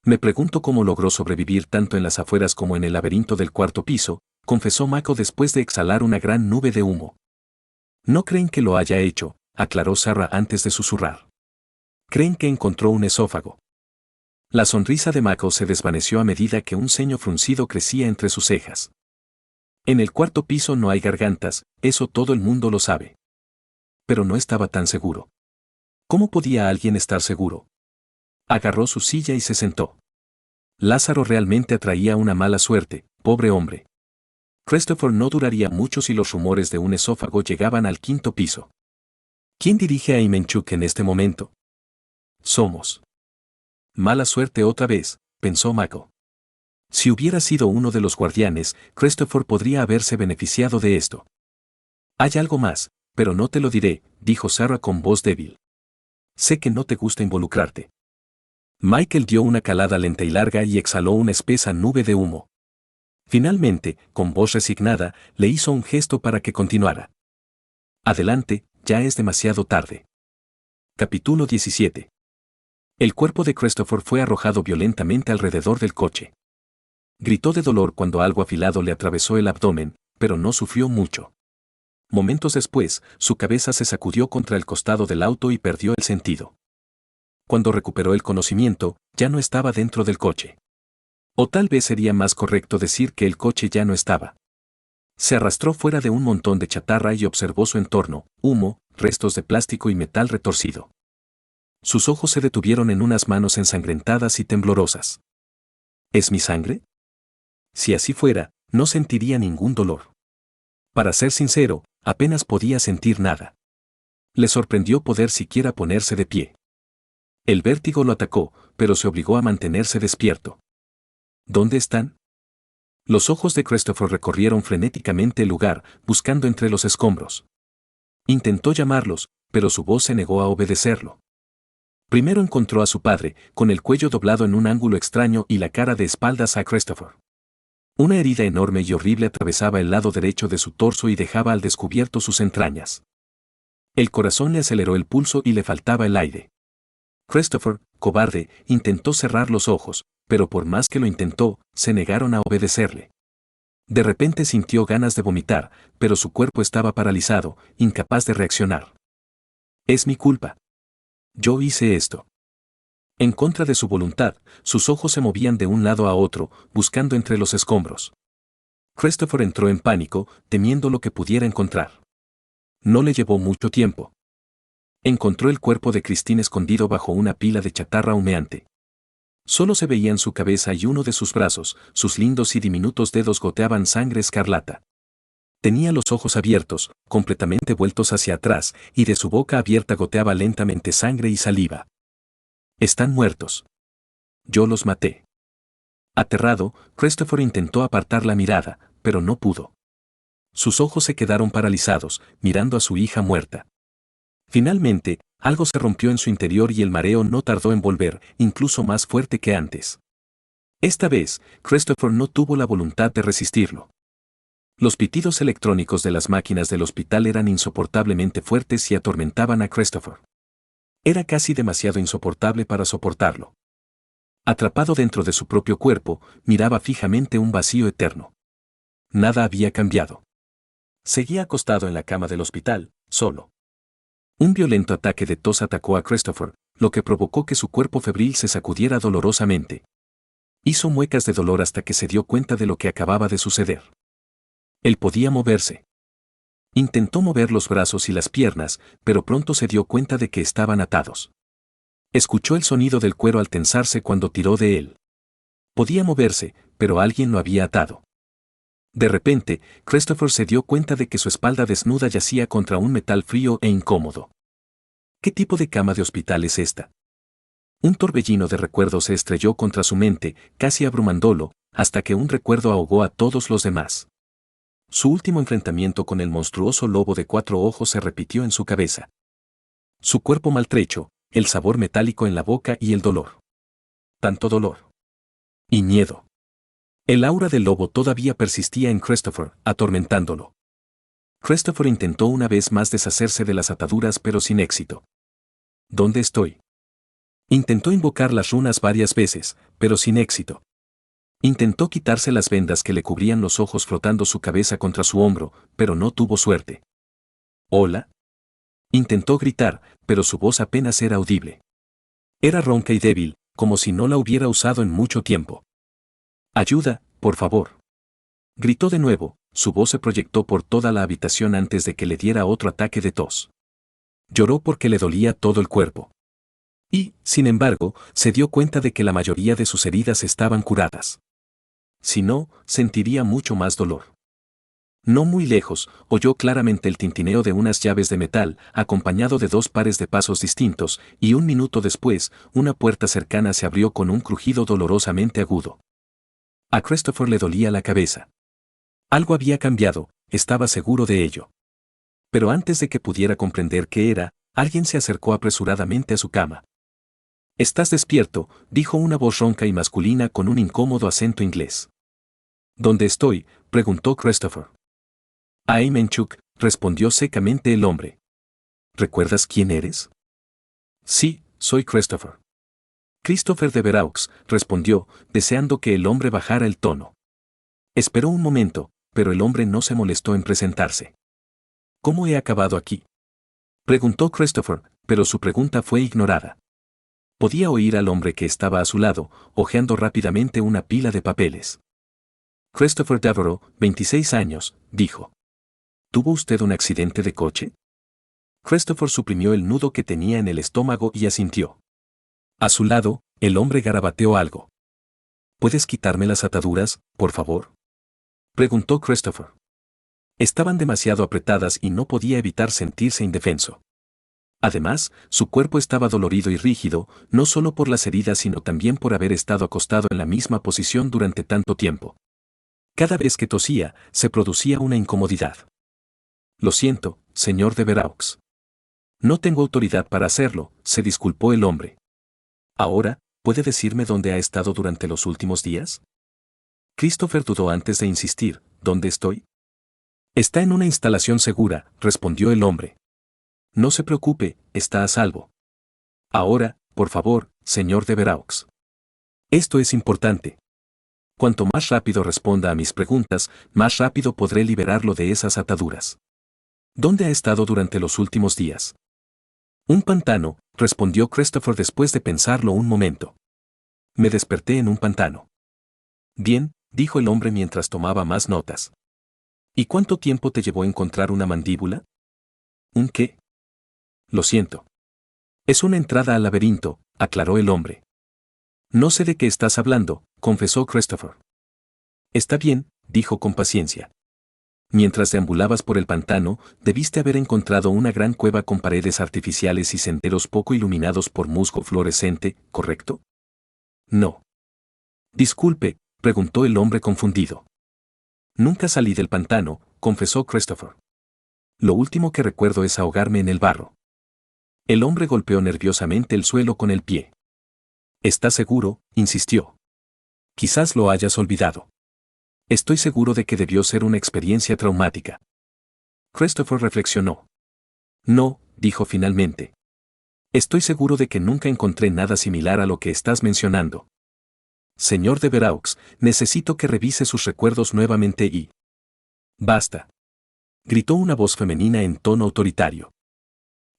S1: Me pregunto cómo logró sobrevivir tanto en las afueras como en el laberinto del 4º piso, confesó Mako después de exhalar una gran nube de humo. No creen que lo haya hecho, aclaró Sarah antes de susurrar. Creen que encontró un esófago. La sonrisa de Mako se desvaneció a medida que un ceño fruncido crecía entre sus cejas. En el 4º piso no hay gargantas, eso todo el mundo lo sabe. Pero no estaba tan seguro. ¿Cómo podía alguien estar seguro? Agarró su silla y se sentó. Lázaro realmente atraía una mala suerte, pobre hombre. Christopher no duraría mucho si los rumores de un esófago llegaban al 5º piso. ¿Quién dirige a Aimenchuk en este momento? Somos. Mala suerte otra vez, pensó Mako. Si hubiera sido uno de los guardianes, Christopher podría haberse beneficiado de esto. Hay algo más, pero no te lo diré, dijo Sarah con voz débil. Sé que no te gusta involucrarte. Michael dio una calada lenta y larga y exhaló una espesa nube de humo. Finalmente, con voz resignada, le hizo un gesto para que continuara. Adelante, ya es demasiado tarde. Capítulo 17. El cuerpo de Christopher fue arrojado violentamente alrededor del coche. Gritó de dolor cuando algo afilado le atravesó el abdomen, pero no sufrió mucho. Momentos después, su cabeza se sacudió contra el costado del auto y perdió el sentido. Cuando recuperó el conocimiento, ya no estaba dentro del coche. O tal vez sería más correcto decir que el coche ya no estaba. Se arrastró fuera de un montón de chatarra y observó su entorno, humo, restos de plástico y metal retorcido. Sus ojos se detuvieron en unas manos ensangrentadas y temblorosas. ¿Es mi sangre? Si así fuera, no sentiría ningún dolor. Para ser sincero, apenas podía sentir nada. Le sorprendió poder siquiera ponerse de pie. El vértigo lo atacó, pero se obligó a mantenerse despierto. ¿Dónde están? Los ojos de Christopher recorrieron frenéticamente el lugar, buscando entre los escombros. Intentó llamarlos, pero su voz se negó a obedecerlo. Primero encontró a su padre, con el cuello doblado en un ángulo extraño y la cara de espaldas a Christopher. Una herida enorme y horrible atravesaba el lado derecho de su torso y dejaba al descubierto sus entrañas. El corazón le aceleró el pulso y le faltaba el aire. Christopher, cobarde, intentó cerrar los ojos, pero por más que lo intentó, se negaron a obedecerle. De repente sintió ganas de vomitar, pero su cuerpo estaba paralizado, incapaz de reaccionar. Es mi culpa. Yo hice esto. En contra de su voluntad, sus ojos se movían de un lado a otro, buscando entre los escombros. Christopher entró en pánico, temiendo lo que pudiera encontrar. No le llevó mucho tiempo. Encontró el cuerpo de Christine escondido bajo una pila de chatarra humeante. Solo se veían su cabeza y uno de sus brazos, sus lindos y diminutos dedos goteaban sangre escarlata. Tenía los ojos abiertos, completamente vueltos hacia atrás, y de su boca abierta goteaba lentamente sangre y saliva. Están muertos. Yo los maté. Aterrado, Christopher intentó apartar la mirada, pero no pudo. Sus ojos se quedaron paralizados, mirando a su hija muerta. Finalmente, Algo se rompió en su interior y el mareo no tardó en volver, incluso más fuerte que antes. Esta vez, Christopher no tuvo la voluntad de resistirlo. Los pitidos electrónicos de las máquinas del hospital eran insoportablemente fuertes y atormentaban a Christopher. Era casi demasiado insoportable para soportarlo. Atrapado dentro de su propio cuerpo, miraba fijamente un vacío eterno. Nada había cambiado. Seguía acostado en la cama del hospital, solo. Un violento ataque de tos atacó a Christopher, lo que provocó que su cuerpo febril se sacudiera dolorosamente. Hizo muecas de dolor hasta que se dio cuenta de lo que acababa de suceder. Él podía moverse. Intentó mover los brazos y las piernas, pero pronto se dio cuenta de que estaban atados. Escuchó el sonido del cuero al tensarse cuando tiró de él. Podía moverse, pero alguien lo había atado. De repente, Christopher se dio cuenta de que su espalda desnuda yacía contra un metal frío e incómodo. ¿Qué tipo de cama de hospital es esta? Un torbellino de recuerdos se estrelló contra su mente, casi abrumándolo, hasta que un recuerdo ahogó a todos los demás. Su último enfrentamiento con el monstruoso lobo de 4 ojos se repitió en su cabeza. Su cuerpo maltrecho, el sabor metálico en la boca y el dolor. Tanto dolor. Y miedo. El aura del lobo todavía persistía en Christopher, atormentándolo. Christopher intentó una vez más deshacerse de las ataduras pero sin éxito. ¿Dónde estoy? Intentó invocar las runas varias veces, pero sin éxito. Intentó quitarse las vendas que le cubrían los ojos frotando su cabeza contra su hombro, pero no tuvo suerte. ¿Hola? Intentó gritar, pero su voz apenas era audible. Era ronca y débil, como si no la hubiera usado en mucho tiempo. «Ayuda, por favor». Gritó de nuevo, su voz se proyectó por toda la habitación antes de que le diera otro ataque de tos. Lloró porque le dolía todo el cuerpo. Y, sin embargo, se dio cuenta de que la mayoría de sus heridas estaban curadas. Si no, sentiría mucho más dolor. No muy lejos, oyó claramente el tintineo de unas llaves de metal, acompañado de 2 pares de pasos distintos, y un minuto después, una puerta cercana se abrió con un crujido dolorosamente agudo. A Christopher le dolía la cabeza. Algo había cambiado, estaba seguro de ello. Pero antes de que pudiera comprender qué era, alguien se acercó apresuradamente a su cama. «¿Estás despierto?», dijo una voz ronca y masculina con un incómodo acento inglés. «¿Dónde estoy?», preguntó Christopher. «Aimenchuk», respondió secamente el hombre. «¿Recuerdas quién eres?» «Sí, soy Christopher». «Christopher de Veraux», respondió, deseando que el hombre bajara el tono. Esperó un momento, pero el hombre no se molestó en presentarse. «¿Cómo he acabado aquí?», preguntó Christopher, pero su pregunta fue ignorada. Podía oír al hombre que estaba a su lado, hojeando rápidamente una pila de papeles. «Christopher Devereux, 26 años», dijo. «¿Tuvo usted un accidente de coche?». Christopher suprimió el nudo que tenía en el estómago y asintió. A su lado, el hombre garabateó algo. «¿Puedes quitarme las ataduras, por favor?», preguntó Christopher. Estaban demasiado apretadas y no podía evitar sentirse indefenso. Además, su cuerpo estaba dolorido y rígido, no solo por las heridas sino también por haber estado acostado en la misma posición durante tanto tiempo. Cada vez que tosía, se producía una incomodidad. «Lo siento, señor de Veraux. No tengo autoridad para hacerlo», se disculpó el hombre. «Ahora, ¿puede decirme dónde ha estado durante los últimos días?». Christopher dudó antes de insistir. «¿Dónde estoy?». «Está en una instalación segura», respondió el hombre. «No se preocupe, está a salvo». «Ahora, por favor, señor de Veraux. Esto es importante. Cuanto más rápido responda a mis preguntas, más rápido podré liberarlo de esas ataduras». «¿Dónde ha estado durante los últimos días?». «Un pantano», respondió Christopher después de pensarlo un momento. «Me desperté en un pantano». «Bien», dijo el hombre mientras tomaba más notas. «¿Y cuánto tiempo te llevó encontrar una mandíbula?». «¿Un qué?». «Lo siento». «Es una entrada al laberinto», aclaró el hombre. «No sé de qué estás hablando», confesó Christopher. «Está bien», dijo con paciencia. «Mientras deambulabas por el pantano, debiste haber encontrado una gran cueva con paredes artificiales y senderos poco iluminados por musgo fluorescente, ¿correcto?». «No». «Disculpe», preguntó el hombre confundido. «Nunca salí del pantano», confesó Christopher. «Lo último que recuerdo es ahogarme en el barro». El hombre golpeó nerviosamente el suelo con el pie. ¿Estás seguro?, insistió. Quizás lo hayas olvidado. Estoy seguro de que debió ser una experiencia traumática. Christopher reflexionó. No, dijo finalmente. Estoy seguro de que nunca encontré nada similar a lo que estás mencionando. Señor de Veraux, necesito que revise sus recuerdos nuevamente y... Basta. Gritó una voz femenina en tono autoritario.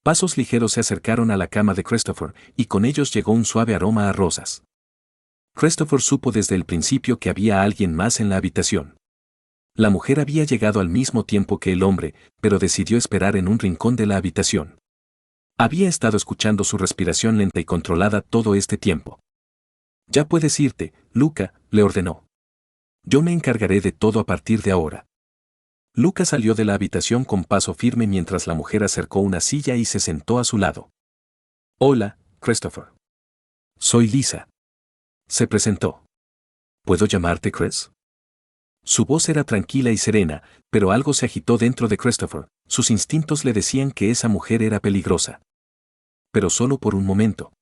S1: Pasos ligeros se acercaron a la cama de Christopher, y con ellos llegó un suave aroma a rosas. Christopher supo desde el principio que había alguien más en la habitación. La mujer había llegado al mismo tiempo que el hombre, pero decidió esperar en un rincón de la habitación. Había estado escuchando su respiración lenta y controlada todo este tiempo. Ya puedes irte, Luca, le ordenó. Yo me encargaré de todo a partir de ahora. Luca salió de la habitación con paso firme mientras la mujer acercó una silla y se sentó a su lado. Hola, Christopher. Soy Lisa. Se presentó. ¿Puedo llamarte Chris? Su voz era tranquila y serena, pero algo se agitó dentro de Christopher. Sus instintos le decían que esa mujer era peligrosa. Pero solo por un momento.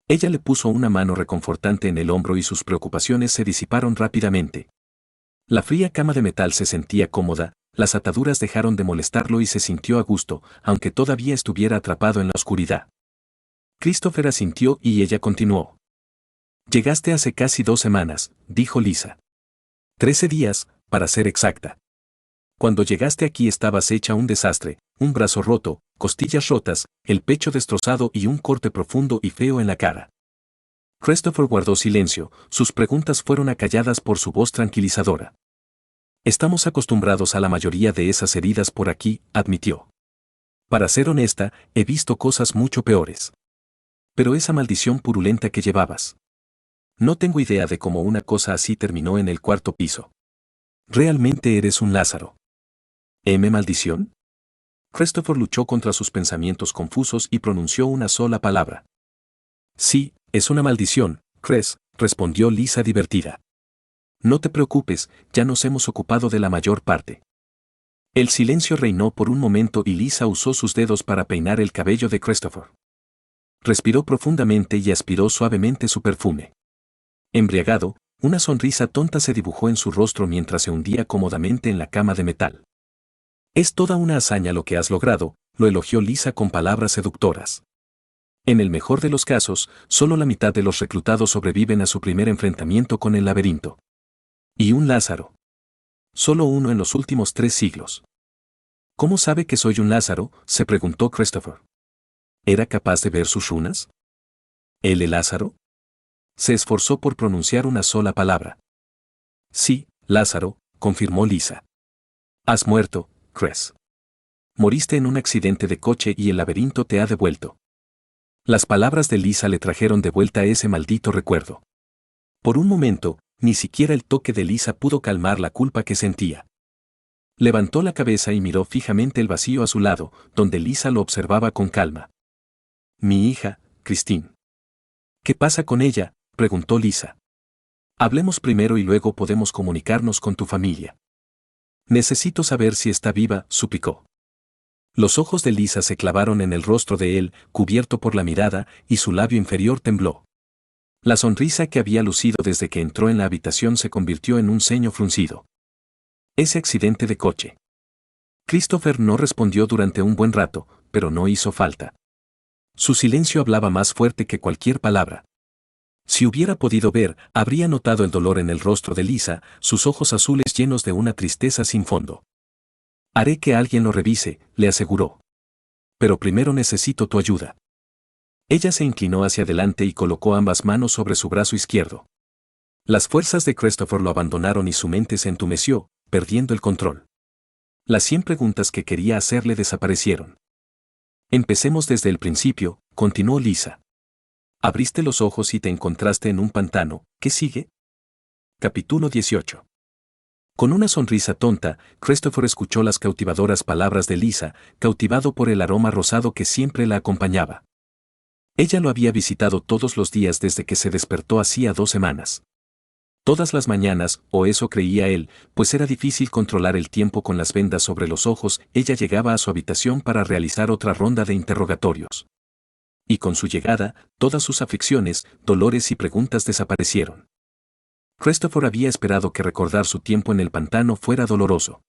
S1: Ella le puso una mano reconfortante en el hombro y sus preocupaciones se disiparon rápidamente. La fría cama de metal se sentía cómoda, las ataduras dejaron de molestarlo y se sintió a gusto, aunque todavía estuviera atrapado en la oscuridad. Christopher asintió y ella continuó. Llegaste hace casi 2 semanas, dijo Lisa. 13 días, para ser exacta. Cuando llegaste aquí estabas hecha un desastre, un brazo roto, costillas rotas, el pecho destrozado y un corte profundo y feo en la cara. Christopher guardó silencio, sus preguntas fueron acalladas por su voz tranquilizadora. Estamos acostumbrados a la mayoría de esas heridas por aquí, admitió. Para ser honesta, he visto cosas mucho peores. Pero esa maldición purulenta que llevabas. No tengo idea de cómo una cosa así terminó en el 4º piso. Realmente eres un Lázaro. ¿M maldición? Christopher luchó contra sus pensamientos confusos y pronunció una sola palabra. Sí, es una maldición, Chris, respondió Lisa divertida. No te preocupes, ya nos hemos ocupado de la mayor parte. El silencio reinó por un momento y Lisa usó sus dedos para peinar el cabello de Christopher. Respiró profundamente y aspiró suavemente su perfume. Embriagado, una sonrisa tonta se dibujó en su rostro mientras se hundía cómodamente en la cama de metal. Es toda una hazaña lo que has logrado, lo elogió Lisa con palabras seductoras. En el mejor de los casos, solo la mitad de los reclutados sobreviven a su primer enfrentamiento con el laberinto. ¿Y un Lázaro? Solo uno en los últimos 3 siglos. ¿Cómo sabe que soy un Lázaro?, se preguntó Christopher. ¿Era capaz de ver sus runas? ¿El Lázaro? Se esforzó por pronunciar una sola palabra. Sí, Lázaro, confirmó Lisa. Has muerto, Chris. Moriste en un accidente de coche y el laberinto te ha devuelto. Las palabras de Lisa le trajeron de vuelta ese maldito recuerdo. Por un momento, ni siquiera el toque de Lisa pudo calmar la culpa que sentía. Levantó la cabeza y miró fijamente el vacío a su lado, donde Lisa lo observaba con calma. Mi hija, Christine. ¿Qué pasa con ella?, preguntó Lisa. Hablemos primero y luego podemos comunicarnos con tu familia. Necesito saber si está viva, suplicó. Los ojos de Lisa se clavaron en el rostro de él, cubierto por la mirada, y su labio inferior tembló. La sonrisa que había lucido desde que entró en la habitación se convirtió en un ceño fruncido. Ese accidente de coche. Christopher no respondió durante un buen rato, pero no hizo falta. Su silencio hablaba más fuerte que cualquier palabra. Si hubiera podido ver, habría notado el dolor en el rostro de Lisa, sus ojos azules llenos de una tristeza sin fondo. Haré que alguien lo revise, le aseguró. Pero primero necesito tu ayuda. Ella se inclinó hacia adelante y colocó ambas manos sobre su brazo izquierdo. Las fuerzas de Christopher lo abandonaron y su mente se entumeció, perdiendo el control. Las 100 preguntas que quería hacerle desaparecieron. Empecemos desde el principio, continuó Lisa. Abriste los ojos y te encontraste en un pantano, ¿qué sigue? Capítulo 18. Con una sonrisa tonta, Christopher escuchó las cautivadoras palabras de Lisa, cautivado por el aroma rosado que siempre la acompañaba. Ella lo había visitado todos los días desde que se despertó hacía 2 semanas. Todas las mañanas, o eso creía él, pues era difícil controlar el tiempo con las vendas sobre los ojos, ella llegaba a su habitación para realizar otra ronda de interrogatorios. Y con su llegada, todas sus aflicciones, dolores y preguntas desaparecieron. Christopher había esperado que recordar su tiempo en el pantano fuera doloroso.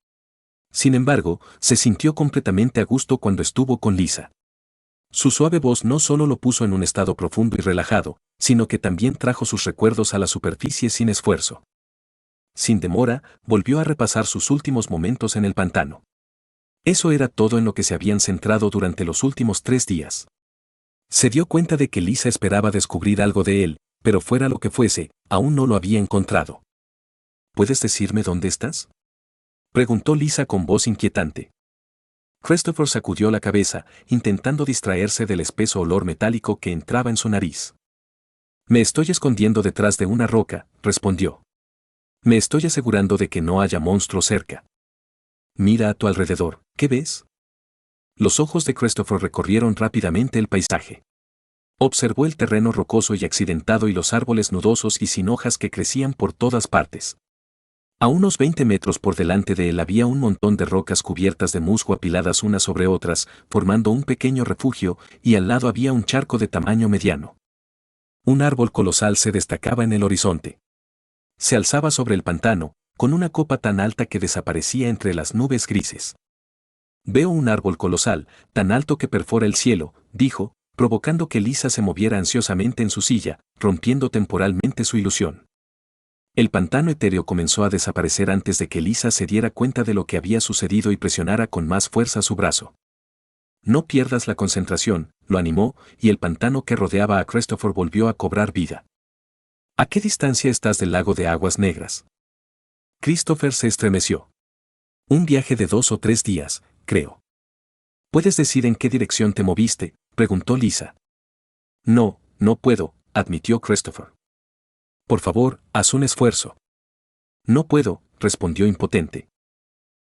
S1: Sin embargo, se sintió completamente a gusto cuando estuvo con Lisa. Su suave voz no solo lo puso en un estado profundo y relajado, sino que también trajo sus recuerdos a la superficie sin esfuerzo. Sin demora, volvió a repasar sus últimos momentos en el pantano. Eso era todo en lo que se habían centrado durante los últimos 3 días. Se dio cuenta de que Lisa esperaba descubrir algo de él, pero fuera lo que fuese, aún no lo había encontrado. ¿Puedes decirme dónde estás?, preguntó Lisa con voz inquietante. Christopher sacudió la cabeza, intentando distraerse del espeso olor metálico que entraba en su nariz. Me estoy escondiendo detrás de una roca, respondió. Me estoy asegurando de que no haya monstruos cerca. Mira a tu alrededor, ¿qué ves? Los ojos de Christopher recorrieron rápidamente el paisaje. Observó el terreno rocoso y accidentado y los árboles nudosos y sin hojas que crecían por todas partes. A unos 20 metros por delante de él había un montón de rocas cubiertas de musgo apiladas unas sobre otras, formando un pequeño refugio, y al lado había un charco de tamaño mediano. Un árbol colosal se destacaba en el horizonte. Se alzaba sobre el pantano, con una copa tan alta que desaparecía entre las nubes grises. Veo un árbol colosal, tan alto que perfora el cielo, dijo, provocando que Lisa se moviera ansiosamente en su silla, rompiendo temporalmente su ilusión. El pantano etéreo comenzó a desaparecer antes de que Lisa se diera cuenta de lo que había sucedido y presionara con más fuerza su brazo. No pierdas la concentración, lo animó, y el pantano que rodeaba a Christopher volvió a cobrar vida. ¿A qué distancia estás del lago de aguas negras? Christopher se estremeció. Un viaje de 2 o 3 días, creo. ¿Puedes decir en qué dirección te moviste?, preguntó Lisa. No, no puedo, admitió Christopher. Por favor, haz un esfuerzo. No puedo, respondió impotente.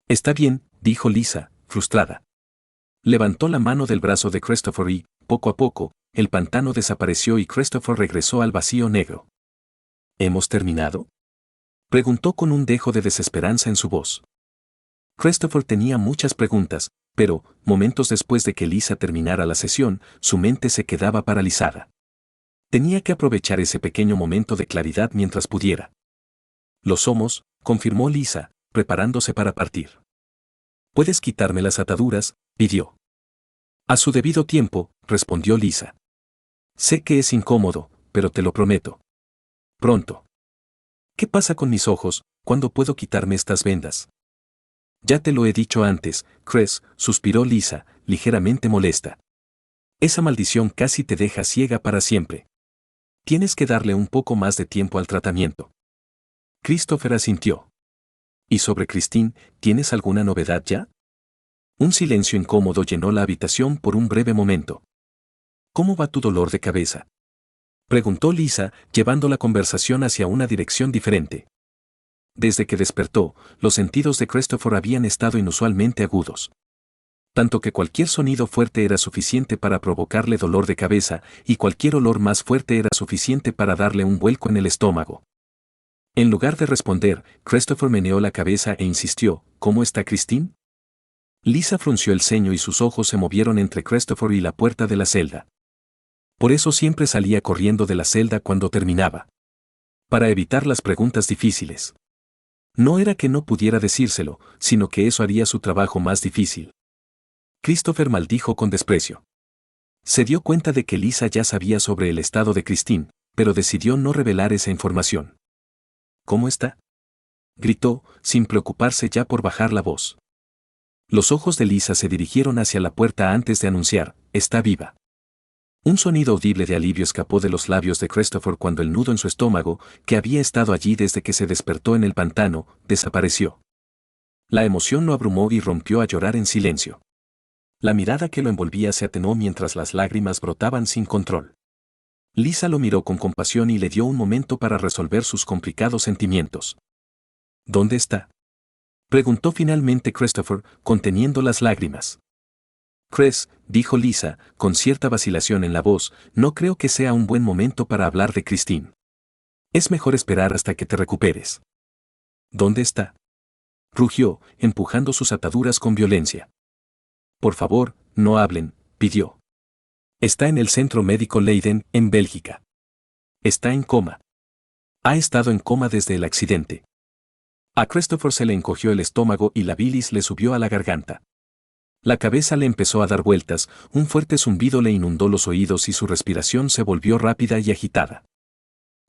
S1: Está bien, dijo Lisa, frustrada. Levantó la mano del brazo de Christopher y, poco a poco, el pantano desapareció y Christopher regresó al vacío negro. ¿Hemos terminado?, preguntó con un dejo de desesperanza en su voz. Christopher tenía muchas preguntas, pero, momentos después de que Lisa terminara la sesión, su mente se quedaba paralizada. Tenía que aprovechar ese pequeño momento de claridad mientras pudiera. Lo somos, confirmó Lisa, preparándose para partir. ¿Puedes quitarme las ataduras?, pidió. A su debido tiempo, respondió Lisa. Sé que es incómodo, pero te lo prometo. Pronto. ¿Qué pasa con mis ojos? ¿Cuándo puedo quitarme estas vendas? Ya te lo he dicho antes, Chris, suspiró Lisa, ligeramente molesta. Esa maldición casi te deja ciega para siempre. Tienes que darle un poco más de tiempo al tratamiento. Christopher asintió. ¿Y sobre Christine, tienes alguna novedad ya? Un silencio incómodo llenó la habitación por un breve momento. ¿Cómo va tu dolor de cabeza?, preguntó Lisa, llevando la conversación hacia una dirección diferente. Desde que despertó, los sentidos de Christopher habían estado inusualmente agudos. Tanto que cualquier sonido fuerte era suficiente para provocarle dolor de cabeza, y cualquier olor más fuerte era suficiente para darle un vuelco en el estómago. En lugar de responder, Christopher meneó la cabeza e insistió, ¿cómo está Christine? Lisa frunció el ceño y sus ojos se movieron entre Christopher y la puerta de la celda. Por eso siempre salía corriendo de la celda cuando terminaba. Para evitar las preguntas difíciles. No era que no pudiera decírselo, sino que eso haría su trabajo más difícil. Christopher maldijo con desprecio. Se dio cuenta de que Lisa ya sabía sobre el estado de Christine, pero decidió no revelar esa información. ¿Cómo está?, gritó, sin preocuparse ya por bajar la voz. Los ojos de Lisa se dirigieron hacia la puerta antes de anunciar, está viva. Un sonido audible de alivio escapó de los labios de Christopher cuando el nudo en su estómago, que había estado allí desde que se despertó en el pantano, desapareció. La emoción lo abrumó y rompió a llorar en silencio. La mirada que lo envolvía se atenuó mientras las lágrimas brotaban sin control. Lisa lo miró con compasión y le dio un momento para resolver sus complicados sentimientos. ¿Dónde está?, preguntó finalmente Christopher, conteniendo las lágrimas. Chris, dijo Lisa, con cierta vacilación en la voz, no creo que sea un buen momento para hablar de Christine. Es mejor esperar hasta que te recuperes. ¿Dónde está?, rugió, empujando sus ataduras con violencia. Por favor, no hablen, pidió. Está en el centro médico Leiden, en Bélgica. Está en coma. Ha estado en coma desde el accidente. A Christopher se le encogió el estómago y la bilis le subió a la garganta. La cabeza le empezó a dar vueltas, un fuerte zumbido le inundó los oídos y su respiración se volvió rápida y agitada.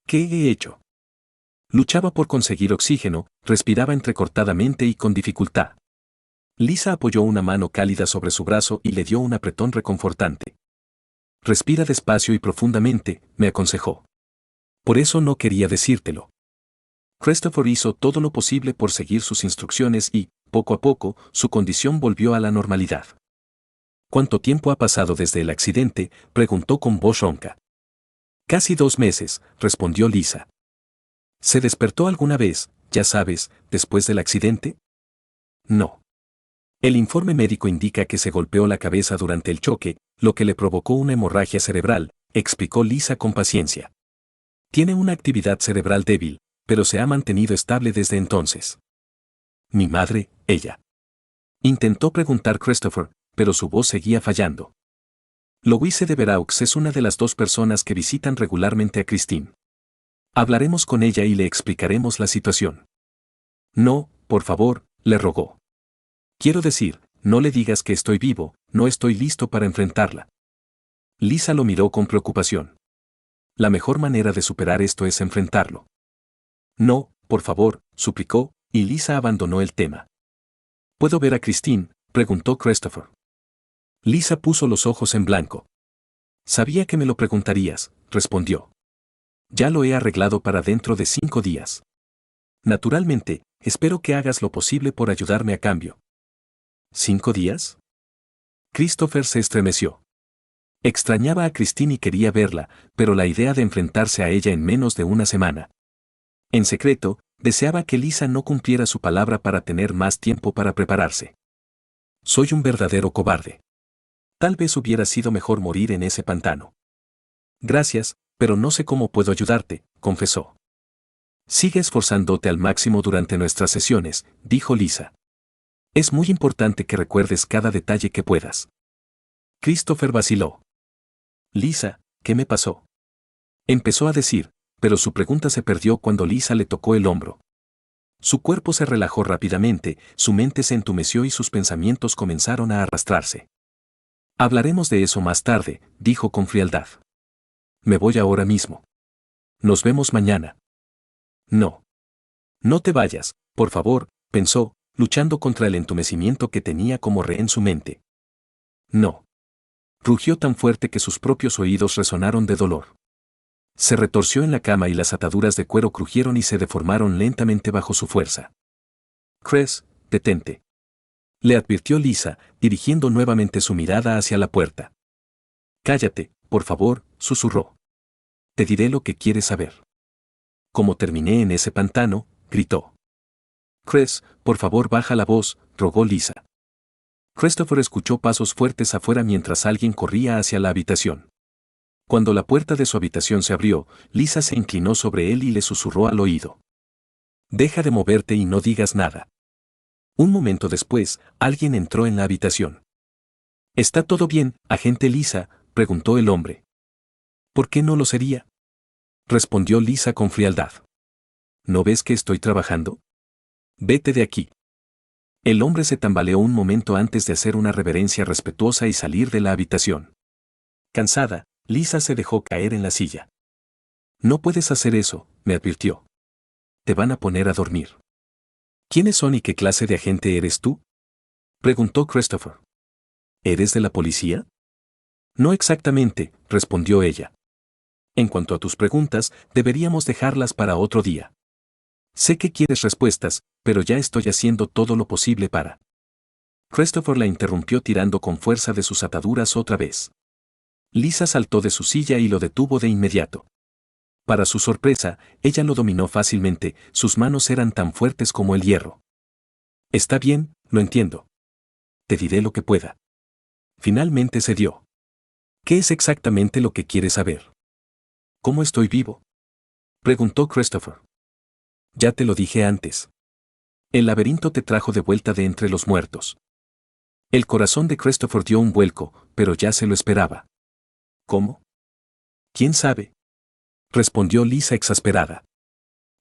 S1: ¿Qué he hecho? Luchaba por conseguir oxígeno, respiraba entrecortadamente y con dificultad. Lisa apoyó una mano cálida sobre su brazo y le dio un apretón reconfortante. Respira despacio y profundamente, me aconsejó. Por eso no quería decírtelo. Christopher hizo todo lo posible por seguir sus instrucciones y, poco a poco, su condición volvió a la normalidad. ¿Cuánto tiempo ha pasado desde el accidente?, preguntó con voz ronca. Casi 2 meses, respondió Lisa. ¿Se despertó alguna vez, ya sabes, después del accidente? No. El informe médico indica que se golpeó la cabeza durante el choque, lo que le provocó una hemorragia cerebral, explicó Lisa con paciencia. Tiene una actividad cerebral débil, pero se ha mantenido estable desde entonces. Mi madre, ella. Intentó preguntar Christopher, pero su voz seguía fallando. Louise de Veraux es una de las 2 personas que visitan regularmente a Christine. Hablaremos con ella y le explicaremos la situación. No, por favor, le rogó. Quiero decir, no le digas que estoy vivo, no estoy listo para enfrentarla. Lisa lo miró con preocupación. La mejor manera de superar esto es enfrentarlo. No, por favor, suplicó, y Lisa abandonó el tema. ¿Puedo ver a Christine?, preguntó Christopher. Lisa puso los ojos en blanco. Sabía que me lo preguntarías, respondió. Ya lo he arreglado para dentro de 5 días. Naturalmente, espero que hagas lo posible por ayudarme a cambio. ¿5 días? Christopher se estremeció. Extrañaba a Christine y quería verla, pero la idea de enfrentarse a ella en menos de una semana. En secreto, deseaba que Lisa no cumpliera su palabra para tener más tiempo para prepararse. Soy un verdadero cobarde. Tal vez hubiera sido mejor morir en ese pantano. Gracias, pero no sé cómo puedo ayudarte, confesó. Sigue esforzándote al máximo durante nuestras sesiones, dijo Lisa. Es muy importante que recuerdes cada detalle que puedas. Christopher vaciló. Lisa, ¿qué me pasó? Empezó a decir, pero su pregunta se perdió cuando Lisa le tocó el hombro. Su cuerpo se relajó rápidamente, su mente se entumeció y sus pensamientos comenzaron a arrastrarse. Hablaremos de eso más tarde, dijo con frialdad. Me voy ahora mismo. Nos vemos mañana. No. No te vayas, por favor, pensó, luchando contra el entumecimiento que tenía como rehén su mente. No. Rugió tan fuerte que sus propios oídos resonaron de dolor. Se retorció en la cama y las ataduras de cuero crujieron y se deformaron lentamente bajo su fuerza. Chris, detente. Le advirtió Lisa, dirigiendo nuevamente su mirada hacia la puerta. Cállate, por favor, susurró. Te diré lo que quieres saber. Como terminé en ese pantano, gritó. Chris, por favor baja la voz, rogó Lisa. Christopher escuchó pasos fuertes afuera mientras alguien corría hacia la habitación. Cuando la puerta de su habitación se abrió, Lisa se inclinó sobre él y le susurró al oído. Deja de moverte y no digas nada. Un momento después, alguien entró en la habitación. ¿Está todo bien, agente Lisa?, preguntó el hombre. ¿Por qué no lo sería?, respondió Lisa con frialdad. ¿No ves que estoy trabajando? Vete de aquí. El hombre se tambaleó un momento antes de hacer una reverencia respetuosa y salir de la habitación. Cansada, Lisa se dejó caer en la silla. No puedes hacer eso, me advirtió. Te van a poner a dormir. ¿Quiénes son y qué clase de agente eres tú?, preguntó Christopher. ¿Eres de la policía? No exactamente, respondió ella. En cuanto a tus preguntas, deberíamos dejarlas para otro día. Sé que quieres respuestas, pero ya estoy haciendo todo lo posible para. Christopher la interrumpió tirando con fuerza de sus ataduras otra vez. Lisa saltó de su silla y lo detuvo de inmediato. Para su sorpresa, ella lo dominó fácilmente, sus manos eran tan fuertes como el hierro. Está bien, lo entiendo. Te diré lo que pueda. Finalmente cedió. ¿Qué es exactamente lo que quieres saber? ¿Cómo estoy vivo?, preguntó Christopher. Ya te lo dije antes. El laberinto te trajo de vuelta de entre los muertos. El corazón de Christopher dio un vuelco, pero ya se lo esperaba. ¿Cómo? ¿Quién sabe? Respondió Lisa exasperada.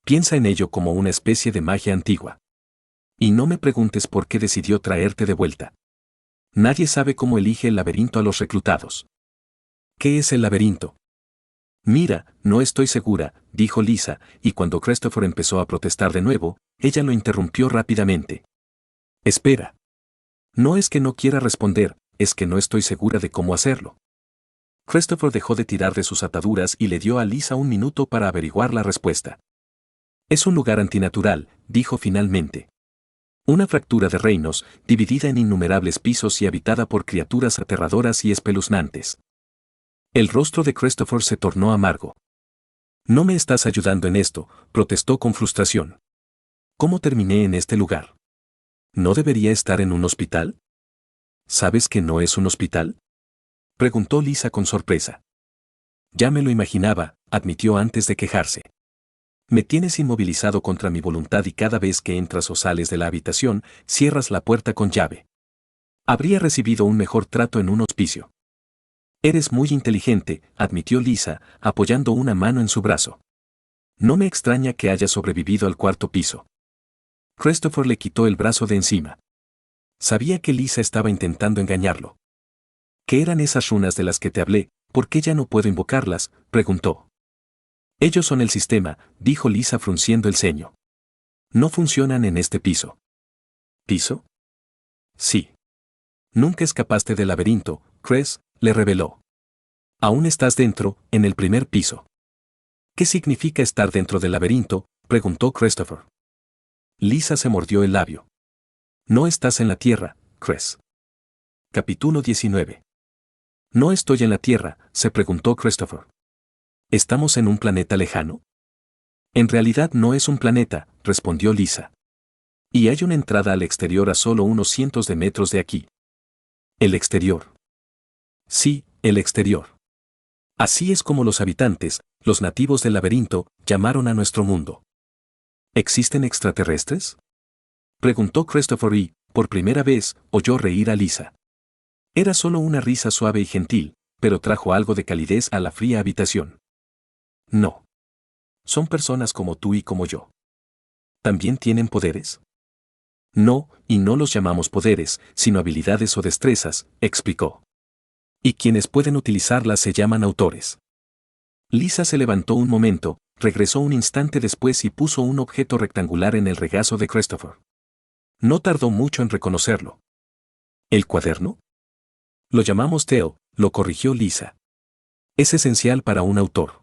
S1: Piensa en ello como una especie de magia antigua. Y no me preguntes por qué decidió traerte de vuelta. Nadie sabe cómo elige el laberinto a los reclutados. ¿Qué es el laberinto? Mira, no estoy segura, dijo Lisa, y cuando Christopher empezó a protestar de nuevo, ella lo interrumpió rápidamente. Espera. No es que no quiera responder, es que no estoy segura de cómo hacerlo. Christopher dejó de tirar de sus ataduras y le dio a Lisa un minuto para averiguar la respuesta. Es un lugar antinatural, dijo finalmente. Una fractura de reinos, dividida en innumerables pisos y habitada por criaturas aterradoras y espeluznantes. El rostro de Christopher se tornó amargo. No me estás ayudando en esto, protestó con frustración. ¿Cómo terminé en este lugar? ¿No debería estar en un hospital? ¿Sabes que no es un hospital? Preguntó Lisa con sorpresa. Ya me lo imaginaba, admitió antes de quejarse. Me tienes inmovilizado contra mi voluntad y cada vez que entras o sales de la habitación, cierras la puerta con llave. Habría recibido un mejor trato en un hospicio. Eres muy inteligente, admitió Lisa, apoyando una mano en su brazo. No me extraña que haya sobrevivido al cuarto piso. Christopher le quitó el brazo de encima. Sabía que Lisa estaba intentando engañarlo. ¿Qué eran esas runas de las que te hablé? ¿Por qué ya no puedo invocarlas?, preguntó. Ellos son el sistema, dijo Lisa frunciendo el ceño. No funcionan en este piso. ¿Piso? Sí. Nunca escapaste del laberinto, Chris, le reveló. Aún estás dentro, en el primer piso. ¿Qué significa estar dentro del laberinto?, preguntó Christopher. Lisa se mordió el labio. No estás en la Tierra, Chris. Capítulo 19. ¿No estoy en la Tierra?, se preguntó Christopher. ¿Estamos en un planeta lejano? En realidad no es un planeta, respondió Lisa. Y hay una entrada al exterior a solo unos cientos de metros de aquí. ¿El exterior? Sí, el exterior. Así es como los habitantes, los nativos del laberinto, llamaron a nuestro mundo. ¿Existen extraterrestres?, preguntó Christopher y, por primera vez, oyó reír a Lisa. Era solo una risa suave y gentil, pero trajo algo de calidez a la fría habitación. No. Son personas como tú y como yo. ¿También tienen poderes? No, y no los llamamos poderes, sino habilidades o destrezas, explicó. Y quienes pueden utilizarlas se llaman autores. Lisa se levantó un momento, regresó un instante después y puso un objeto rectangular en el regazo de Christopher. No tardó mucho en reconocerlo. ¿El cuaderno? Lo llamamos Teo, lo corrigió Lisa. Es esencial para un autor.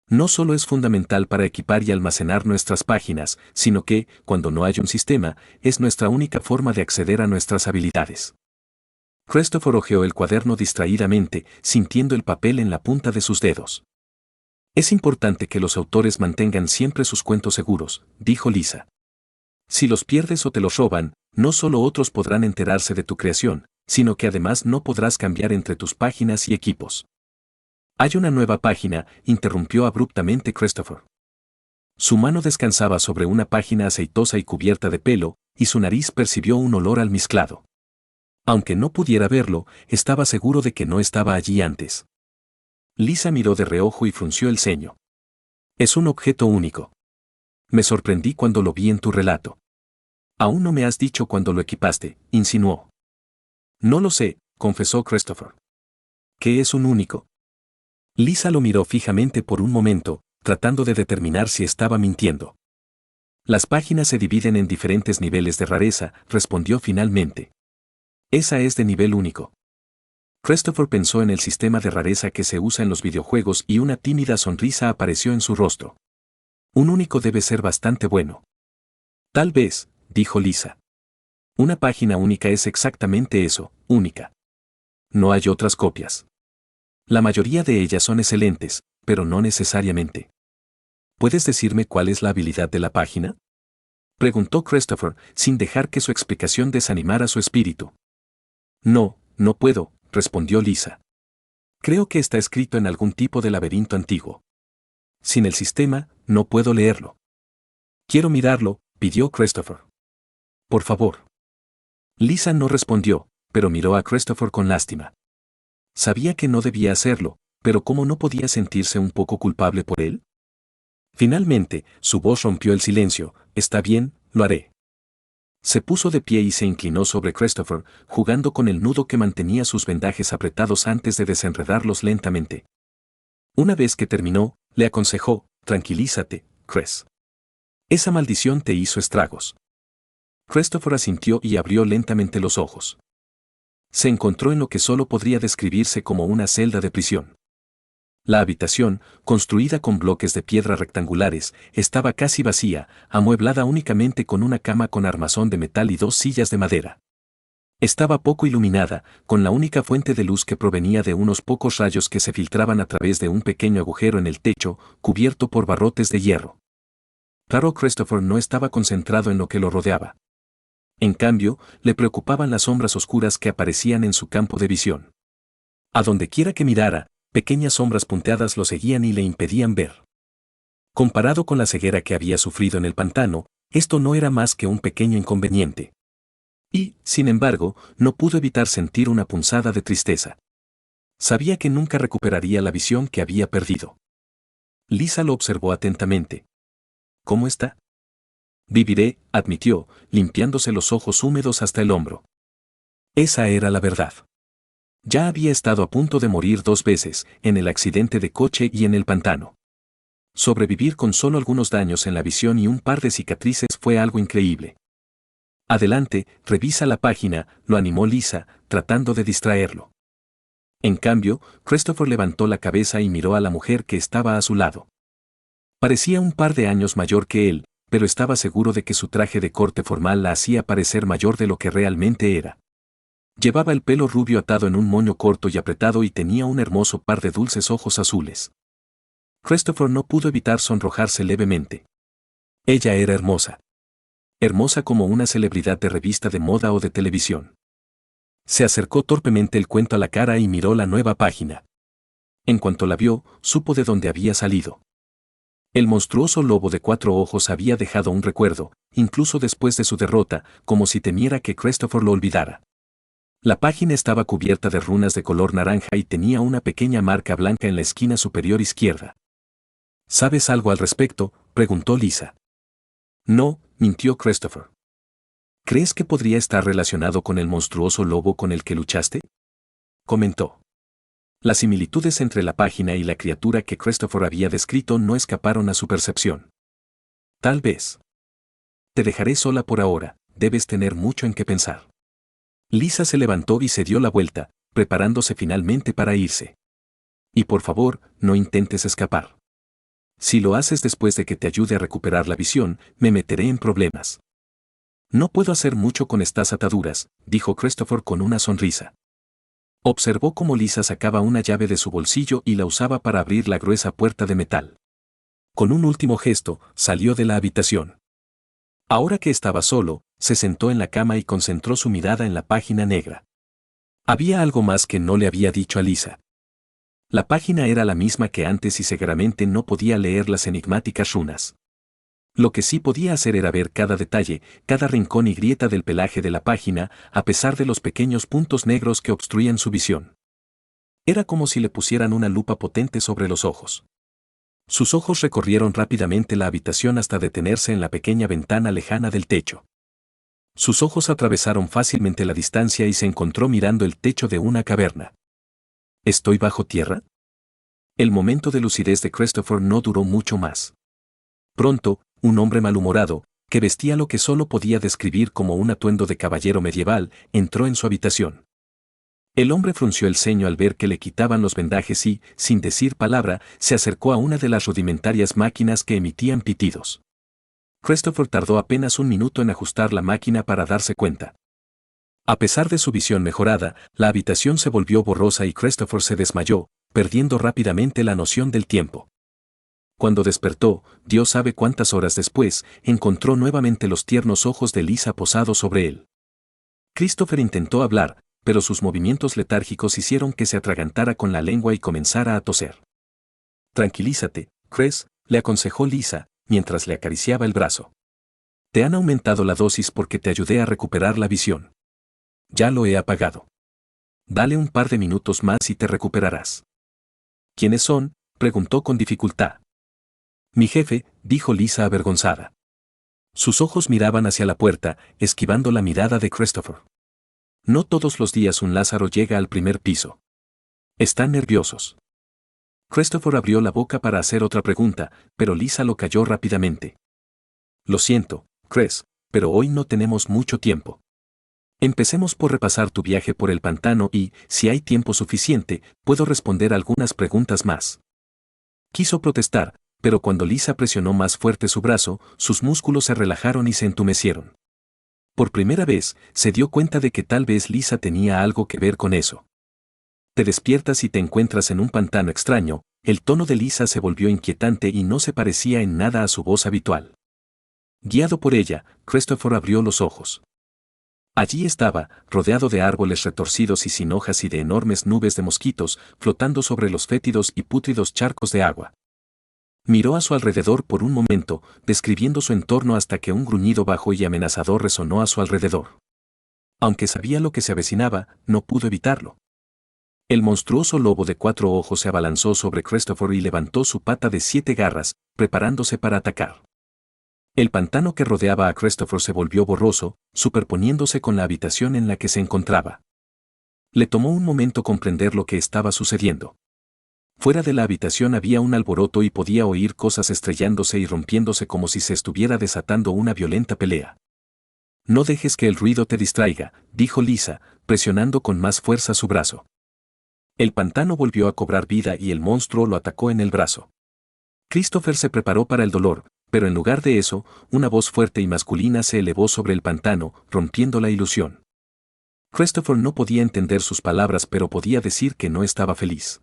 S1: No solo es fundamental para equipar y almacenar nuestras páginas, sino que, cuando no hay un sistema, es nuestra única forma de acceder a nuestras habilidades. Christopher hojeó el cuaderno distraídamente, sintiendo el papel en la punta de sus dedos. Es importante que los autores mantengan siempre sus cuentos seguros, dijo Lisa. Si los pierdes o te los roban, no solo otros podrán enterarse de tu creación, sino que además no podrás cambiar entre tus páginas y equipos. Hay una nueva página, interrumpió abruptamente Christopher. Su mano descansaba sobre una página aceitosa y cubierta de pelo, y su nariz percibió un olor almizclado. Aunque no pudiera verlo, estaba seguro de que no estaba allí antes. Lisa miró de reojo y frunció el ceño. Es un objeto único. Me sorprendí cuando lo vi en tu relato. Aún no me has dicho cuándo lo equipaste, insinuó. No lo sé, confesó Christopher. ¿Qué es un único? Lisa lo miró fijamente por un momento, tratando de determinar si estaba mintiendo. Las páginas se dividen en diferentes niveles de rareza, respondió finalmente. Esa es de nivel único. Christopher pensó en el sistema de rareza que se usa en los videojuegos y una tímida sonrisa apareció en su rostro. Un único debe ser bastante bueno. Tal vez, dijo Lisa. Una página única es exactamente eso, única. No hay otras copias. La mayoría de ellas son excelentes, pero no necesariamente. ¿Puedes decirme cuál es la habilidad de la página?, preguntó Christopher, sin dejar que su explicación desanimara su espíritu. No, no puedo, respondió Lisa. Creo que está escrito en algún tipo de laberinto antiguo. Sin el sistema, no puedo leerlo. Quiero mirarlo, pidió Christopher. Por favor. Lisa no respondió, pero miró a Christopher con lástima. Sabía que no debía hacerlo, pero ¿cómo no podía sentirse un poco culpable por él? Finalmente, su voz rompió el silencio. Está bien, lo haré. Se puso de pie y se inclinó sobre Christopher, jugando con el nudo que mantenía sus vendajes apretados antes de desenredarlos lentamente. Una vez que terminó, le aconsejó: tranquilízate, Chris. Esa maldición te hizo estragos. Christopher asintió y abrió lentamente los ojos. Se encontró en lo que solo podría describirse como una celda de prisión. La habitación, construida con bloques de piedra rectangulares, estaba casi vacía, amueblada únicamente con una cama con armazón de metal y 2 sillas de madera. Estaba poco iluminada, con la única fuente de luz que provenía de unos pocos rayos que se filtraban a través de un pequeño agujero en el techo, cubierto por barrotes de hierro. Claro, Christopher no estaba concentrado en lo que lo rodeaba. En cambio, le preocupaban las sombras oscuras que aparecían en su campo de visión. A donde quiera que mirara, pequeñas sombras punteadas lo seguían y le impedían ver. Comparado con la ceguera que había sufrido en el pantano, esto no era más que un pequeño inconveniente. Y, sin embargo, no pudo evitar sentir una punzada de tristeza. Sabía que nunca recuperaría la visión que había perdido. Lisa lo observó atentamente. ¿Cómo está? Viviré, admitió, limpiándose los ojos húmedos hasta el hombro. Esa era la verdad. Ya había estado a punto de morir 2 veces, en el accidente de coche y en el pantano. Sobrevivir con solo algunos daños en la visión y un par de cicatrices fue algo increíble. Adelante, revisa la página, lo animó Lisa, tratando de distraerlo. En cambio, Christopher levantó la cabeza y miró a la mujer que estaba a su lado. Parecía un par de años mayor que él, pero estaba seguro de que su traje de corte formal la hacía parecer mayor de lo que realmente era. Llevaba el pelo rubio atado en un moño corto y apretado y tenía un hermoso par de dulces ojos azules. Christopher no pudo evitar sonrojarse levemente. Ella era hermosa. Hermosa como una celebridad de revista de moda o de televisión. Se acercó torpemente el cuento a la cara y miró la nueva página. En cuanto la vio, supo de dónde había salido. El monstruoso lobo de 4 ojos había dejado un recuerdo, incluso después de su derrota, como si temiera que Christopher lo olvidara. La página estaba cubierta de runas de color naranja y tenía una pequeña marca blanca en la esquina superior izquierda. ¿Sabes algo al respecto?, preguntó Lisa. No, mintió Christopher. ¿Crees que podría estar relacionado con el monstruoso lobo con el que luchaste?, comentó. Las similitudes entre la página y la criatura que Christopher había descrito no escaparon a su percepción. Tal vez. Te dejaré sola por ahora, debes tener mucho en qué pensar. Lisa se levantó y se dio la vuelta, preparándose finalmente para irse. Y por favor, no intentes escapar. Si lo haces después de que te ayude a recuperar la visión, me meteré en problemas. No puedo hacer mucho con estas ataduras, dijo Christopher con una sonrisa. Observó cómo Lisa sacaba una llave de su bolsillo y la usaba para abrir la gruesa puerta de metal. Con un último gesto, salió de la habitación. Ahora que estaba solo, se sentó en la cama y concentró su mirada en la página negra. Había algo más que no le había dicho a Lisa. La página era la misma que antes y seguramente no podía leer las enigmáticas runas. Lo que sí podía hacer era ver cada detalle, cada rincón y grieta del pelaje de la página, a pesar de los pequeños puntos negros que obstruían su visión. Era como si le pusieran una lupa potente sobre los ojos. Sus ojos recorrieron rápidamente la habitación hasta detenerse en la pequeña ventana lejana del techo. Sus ojos atravesaron fácilmente la distancia y se encontró mirando el techo de una caverna. ¿Estoy bajo tierra? El momento de lucidez de Christopher no duró mucho más. Pronto, un hombre malhumorado, que vestía lo que solo podía describir como un atuendo de caballero medieval, entró en su habitación. El hombre frunció el ceño al ver que le quitaban los vendajes y, sin decir palabra, se acercó a una de las rudimentarias máquinas que emitían pitidos. Christopher tardó apenas un minuto en ajustar la máquina para darse cuenta. A pesar de su visión mejorada, la habitación se volvió borrosa y Christopher se desmayó, perdiendo rápidamente la noción del tiempo. Cuando despertó, Dios sabe cuántas horas después, encontró nuevamente los tiernos ojos de Lisa posados sobre él. Christopher intentó hablar, pero sus movimientos letárgicos hicieron que se atragantara con la lengua y comenzara a toser. Tranquilízate, Chris, le aconsejó Lisa, mientras le acariciaba el brazo. Te han aumentado la dosis porque te ayudé a recuperar la visión. Ya lo he apagado. Dale un par de minutos más y te recuperarás. ¿Quiénes son?, preguntó con dificultad. Mi jefe, dijo Lisa avergonzada. Sus ojos miraban hacia la puerta, esquivando la mirada de Christopher. No todos los días un Lázaro llega al primer piso. Están nerviosos. Christopher abrió la boca para hacer otra pregunta, pero Lisa lo calló rápidamente. Lo siento, Chris, pero hoy no tenemos mucho tiempo. Empecemos por repasar tu viaje por el pantano y, si hay tiempo suficiente, puedo responder algunas preguntas más. Quiso protestar, pero cuando Lisa presionó más fuerte su brazo, sus músculos se relajaron y se entumecieron. Por primera vez, se dio cuenta de que tal vez Lisa tenía algo que ver con eso. Te despiertas y te encuentras en un pantano extraño. El tono de Lisa se volvió inquietante y no se parecía en nada a su voz habitual. Guiado por ella, Christopher abrió los ojos. Allí estaba, rodeado de árboles retorcidos y sin hojas y de enormes nubes de mosquitos, flotando sobre los fétidos y pútridos charcos de agua. Miró a su alrededor por un momento, describiendo su entorno hasta que un gruñido bajo y amenazador resonó a su alrededor. Aunque sabía lo que se avecinaba, no pudo evitarlo. El monstruoso lobo de 4 ojos se abalanzó sobre Christopher y levantó su pata de 7 garras, preparándose para atacar. El pantano que rodeaba a Christopher se volvió borroso, superponiéndose con la habitación en la que se encontraba. Le tomó un momento comprender lo que estaba sucediendo. Fuera de la habitación había un alboroto y podía oír cosas estrellándose y rompiéndose como si se estuviera desatando una violenta pelea. No dejes que el ruido te distraiga, dijo Lisa, presionando con más fuerza su brazo. El pantano volvió a cobrar vida y el monstruo lo atacó en el brazo. Christopher se preparó para el dolor, pero en lugar de eso, una voz fuerte y masculina se elevó sobre el pantano, rompiendo la ilusión. Christopher no podía entender sus palabras, pero podía decir que no estaba feliz.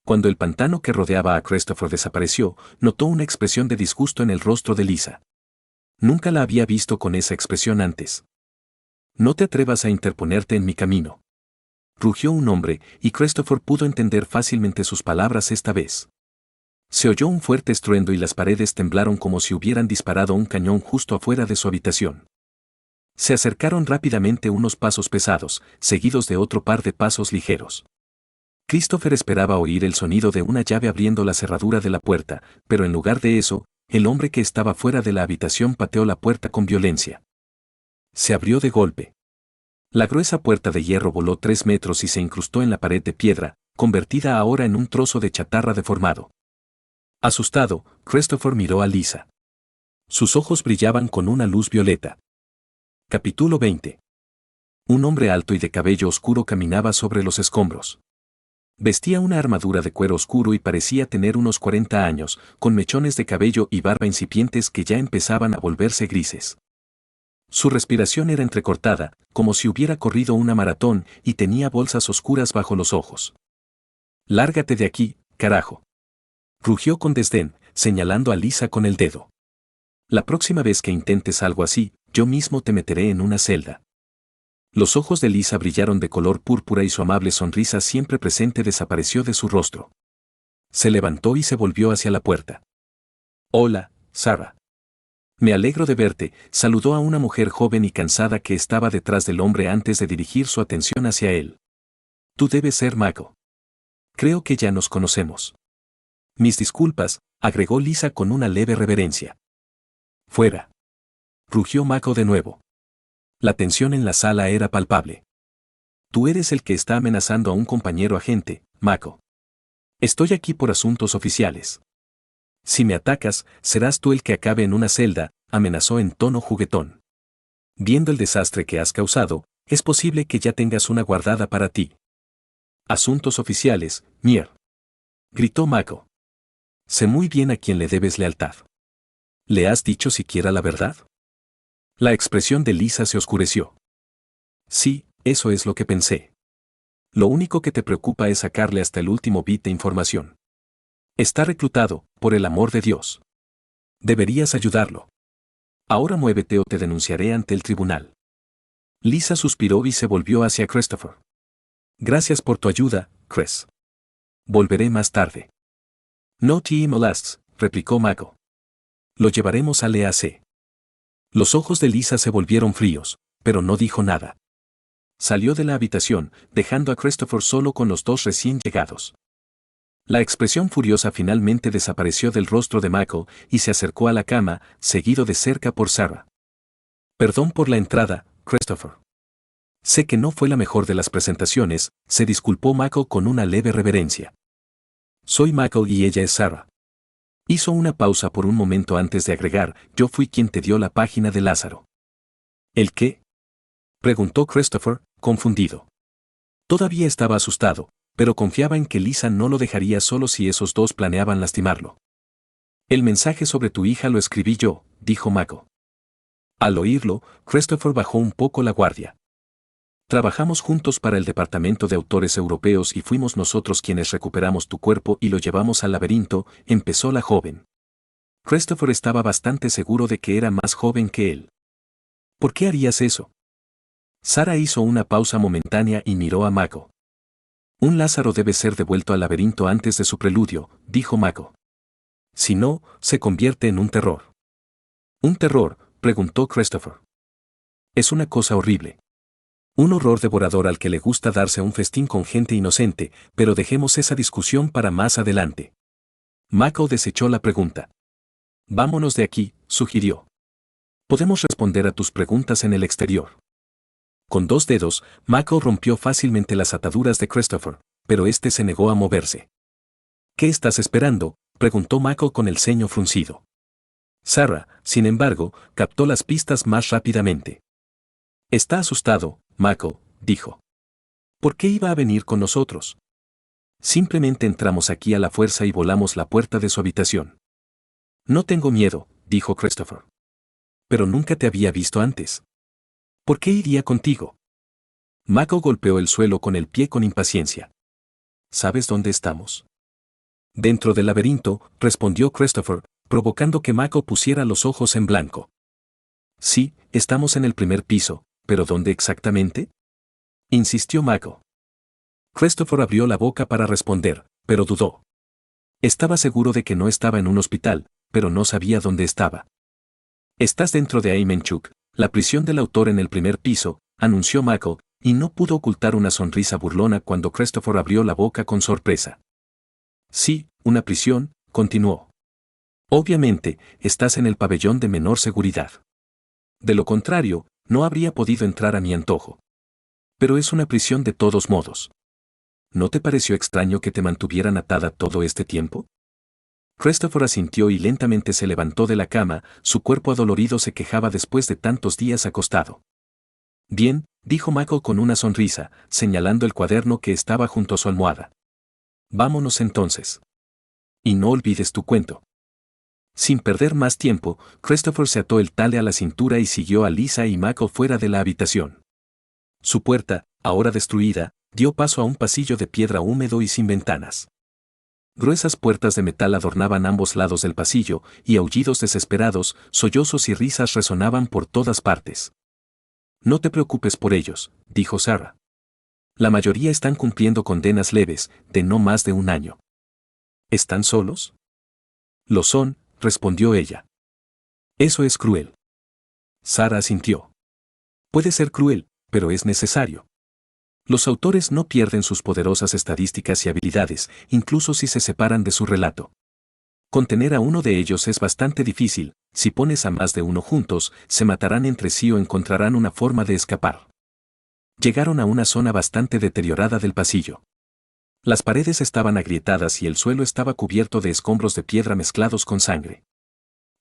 S1: Cuando el pantano que rodeaba a Christopher desapareció, notó una expresión de disgusto en el rostro de Lisa. Nunca la había visto con esa expresión antes. No te atrevas a interponerte en mi camino. Rugió un hombre, y Christopher pudo entender fácilmente sus palabras esta vez. Se oyó un fuerte estruendo y las paredes temblaron como si hubieran disparado un cañón justo afuera de su habitación. Se acercaron rápidamente unos pasos pesados, seguidos de otro par de pasos ligeros. Christopher esperaba oír el sonido de una llave abriendo la cerradura de la puerta, pero en lugar de eso, el hombre que estaba fuera de la habitación pateó la puerta con violencia. Se abrió de golpe. La gruesa puerta de hierro voló 3 metros y se incrustó en la pared de piedra, convertida ahora en un trozo de chatarra deformado. Asustado, Christopher miró a Lisa. Sus ojos brillaban con una luz violeta. Capítulo 20. Un hombre alto y de cabello oscuro caminaba sobre los escombros. Vestía una armadura de cuero oscuro y parecía tener unos 40 años, con mechones de cabello y barba incipientes que ya empezaban a volverse grises. Su respiración era entrecortada, como si hubiera corrido una maratón, y tenía bolsas oscuras bajo los ojos. «Lárgate de aquí, carajo», rugió con desdén, señalando a Lisa con el dedo. «La próxima vez que intentes algo así, yo mismo te meteré en una celda». Los ojos de Lisa brillaron de color púrpura y su amable sonrisa siempre presente desapareció de su rostro. Se levantó y se volvió hacia la puerta. «Hola, Sarah. Me alegro de verte», saludó a una mujer joven y cansada que estaba detrás del hombre antes de dirigir su atención hacia él. «Tú debes ser Mako. Creo que ya nos conocemos». «Mis disculpas», agregó Lisa con una leve reverencia. «Fuera», rugió Mako de nuevo. La tensión en la sala era palpable. «Tú eres el que está amenazando a un compañero agente, Mako. Estoy aquí por asuntos oficiales. Si me atacas, serás tú el que acabe en una celda», amenazó en tono juguetón. «Viendo el desastre que has causado, es posible que ya tengas una guardada para ti». «Asuntos oficiales, Mier», gritó Mako. «Sé muy bien a quién le debes lealtad. ¿Le has dicho siquiera la verdad?». La expresión de Lisa se oscureció. «Sí, eso es lo que pensé. Lo único que te preocupa es sacarle hasta el último bit de información. Está reclutado, por el amor de Dios. Deberías ayudarlo. Ahora muévete o te denunciaré ante el tribunal». Lisa suspiró y se volvió hacia Christopher. «Gracias por tu ayuda, Chris. Volveré más tarde». «No te molestes», replicó Mako. «Lo llevaremos al EAC». Los ojos de Lisa se volvieron fríos, pero no dijo nada. Salió de la habitación, dejando a Christopher solo con los dos recién llegados. La expresión furiosa finalmente desapareció del rostro de Michael y se acercó a la cama, seguido de cerca por Sarah. Perdón por la entrada, Christopher. Sé que no fue la mejor de las presentaciones, se disculpó Michael con una leve reverencia. Soy Michael y ella es Sarah. Hizo una pausa por un momento antes de agregar, yo fui quien te dio la página de Lázaro. ¿El qué? Preguntó Christopher, confundido. Todavía estaba asustado, pero confiaba en que Lisa no lo dejaría solo si esos dos planeaban lastimarlo. El mensaje sobre tu hija lo escribí yo, dijo Michael. Al oírlo, Christopher bajó un poco la guardia. Trabajamos juntos para el Departamento de Autores Europeos y fuimos nosotros quienes recuperamos tu cuerpo y lo llevamos al laberinto, empezó la joven. Christopher estaba bastante seguro de que era más joven que él. ¿Por qué harías eso? Sarah hizo una pausa momentánea y miró a Michael. Un Lázaro debe ser devuelto al laberinto antes de su preludio, dijo Michael. Si no, se convierte en un terror. ¿Un terror?, preguntó Christopher. Es una cosa horrible. Un horror devorador al que le gusta darse un festín con gente inocente, pero dejemos esa discusión para más adelante. Michael desechó la pregunta. Vámonos de aquí, sugirió. Podemos responder a tus preguntas en el exterior. Con dos dedos, Michael rompió fácilmente las ataduras de Christopher, pero este se negó a moverse. ¿Qué estás esperando?, preguntó Michael con el ceño fruncido. Sarah, sin embargo, captó las pistas más rápidamente. Está asustado, Michael, dijo. ¿Por qué iba a venir con nosotros? Simplemente entramos aquí a la fuerza y volamos la puerta de su habitación. No tengo miedo, dijo Christopher. Pero nunca te había visto antes. ¿Por qué iría contigo? Michael golpeó el suelo con el pie con impaciencia. ¿Sabes dónde estamos? Dentro del laberinto, respondió Christopher, provocando que Michael pusiera los ojos en blanco. Sí, estamos en el primer piso, pero ¿dónde exactamente? Insistió Michael. Christopher abrió la boca para responder, pero dudó. Estaba seguro de que no estaba en un hospital, pero no sabía dónde estaba. Estás dentro de Aimenchuk, la prisión del autor en el primer piso, anunció Michael, y no pudo ocultar una sonrisa burlona cuando Christopher abrió la boca con sorpresa. Sí, una prisión, continuó. Obviamente, estás en el pabellón de menor seguridad. De lo contrario, no habría podido entrar a mi antojo. Pero es una prisión de todos modos. ¿No te pareció extraño que te mantuvieran atada todo este tiempo? Christopher asintió y lentamente se levantó de la cama, su cuerpo adolorido se quejaba después de tantos días acostado. Bien, dijo Michael con una sonrisa, señalando el cuaderno que estaba junto a su almohada. Vámonos entonces. Y no olvides tu cuento. Sin perder más tiempo, Christopher se ató el tale a la cintura y siguió a Lisa y Michael fuera de la habitación. Su puerta, ahora destruida, dio paso a un pasillo de piedra húmedo y sin ventanas. Gruesas puertas de metal adornaban ambos lados del pasillo, y aullidos desesperados, sollozos y risas resonaban por todas partes. No te preocupes por ellos, dijo Sarah. La mayoría están cumpliendo condenas leves, de no más de 1 año. ¿Están solos? Lo son, respondió ella. Eso es cruel. Sarah asintió. Puede ser cruel, pero es necesario. Los autores no pierden sus poderosas estadísticas y habilidades, incluso si se separan de su relato. Contener a uno de ellos es bastante difícil, si pones a más de uno juntos, se matarán entre sí o encontrarán una forma de escapar. Llegaron a una zona bastante deteriorada del pasillo. Las paredes estaban agrietadas y el suelo estaba cubierto de escombros de piedra mezclados con sangre.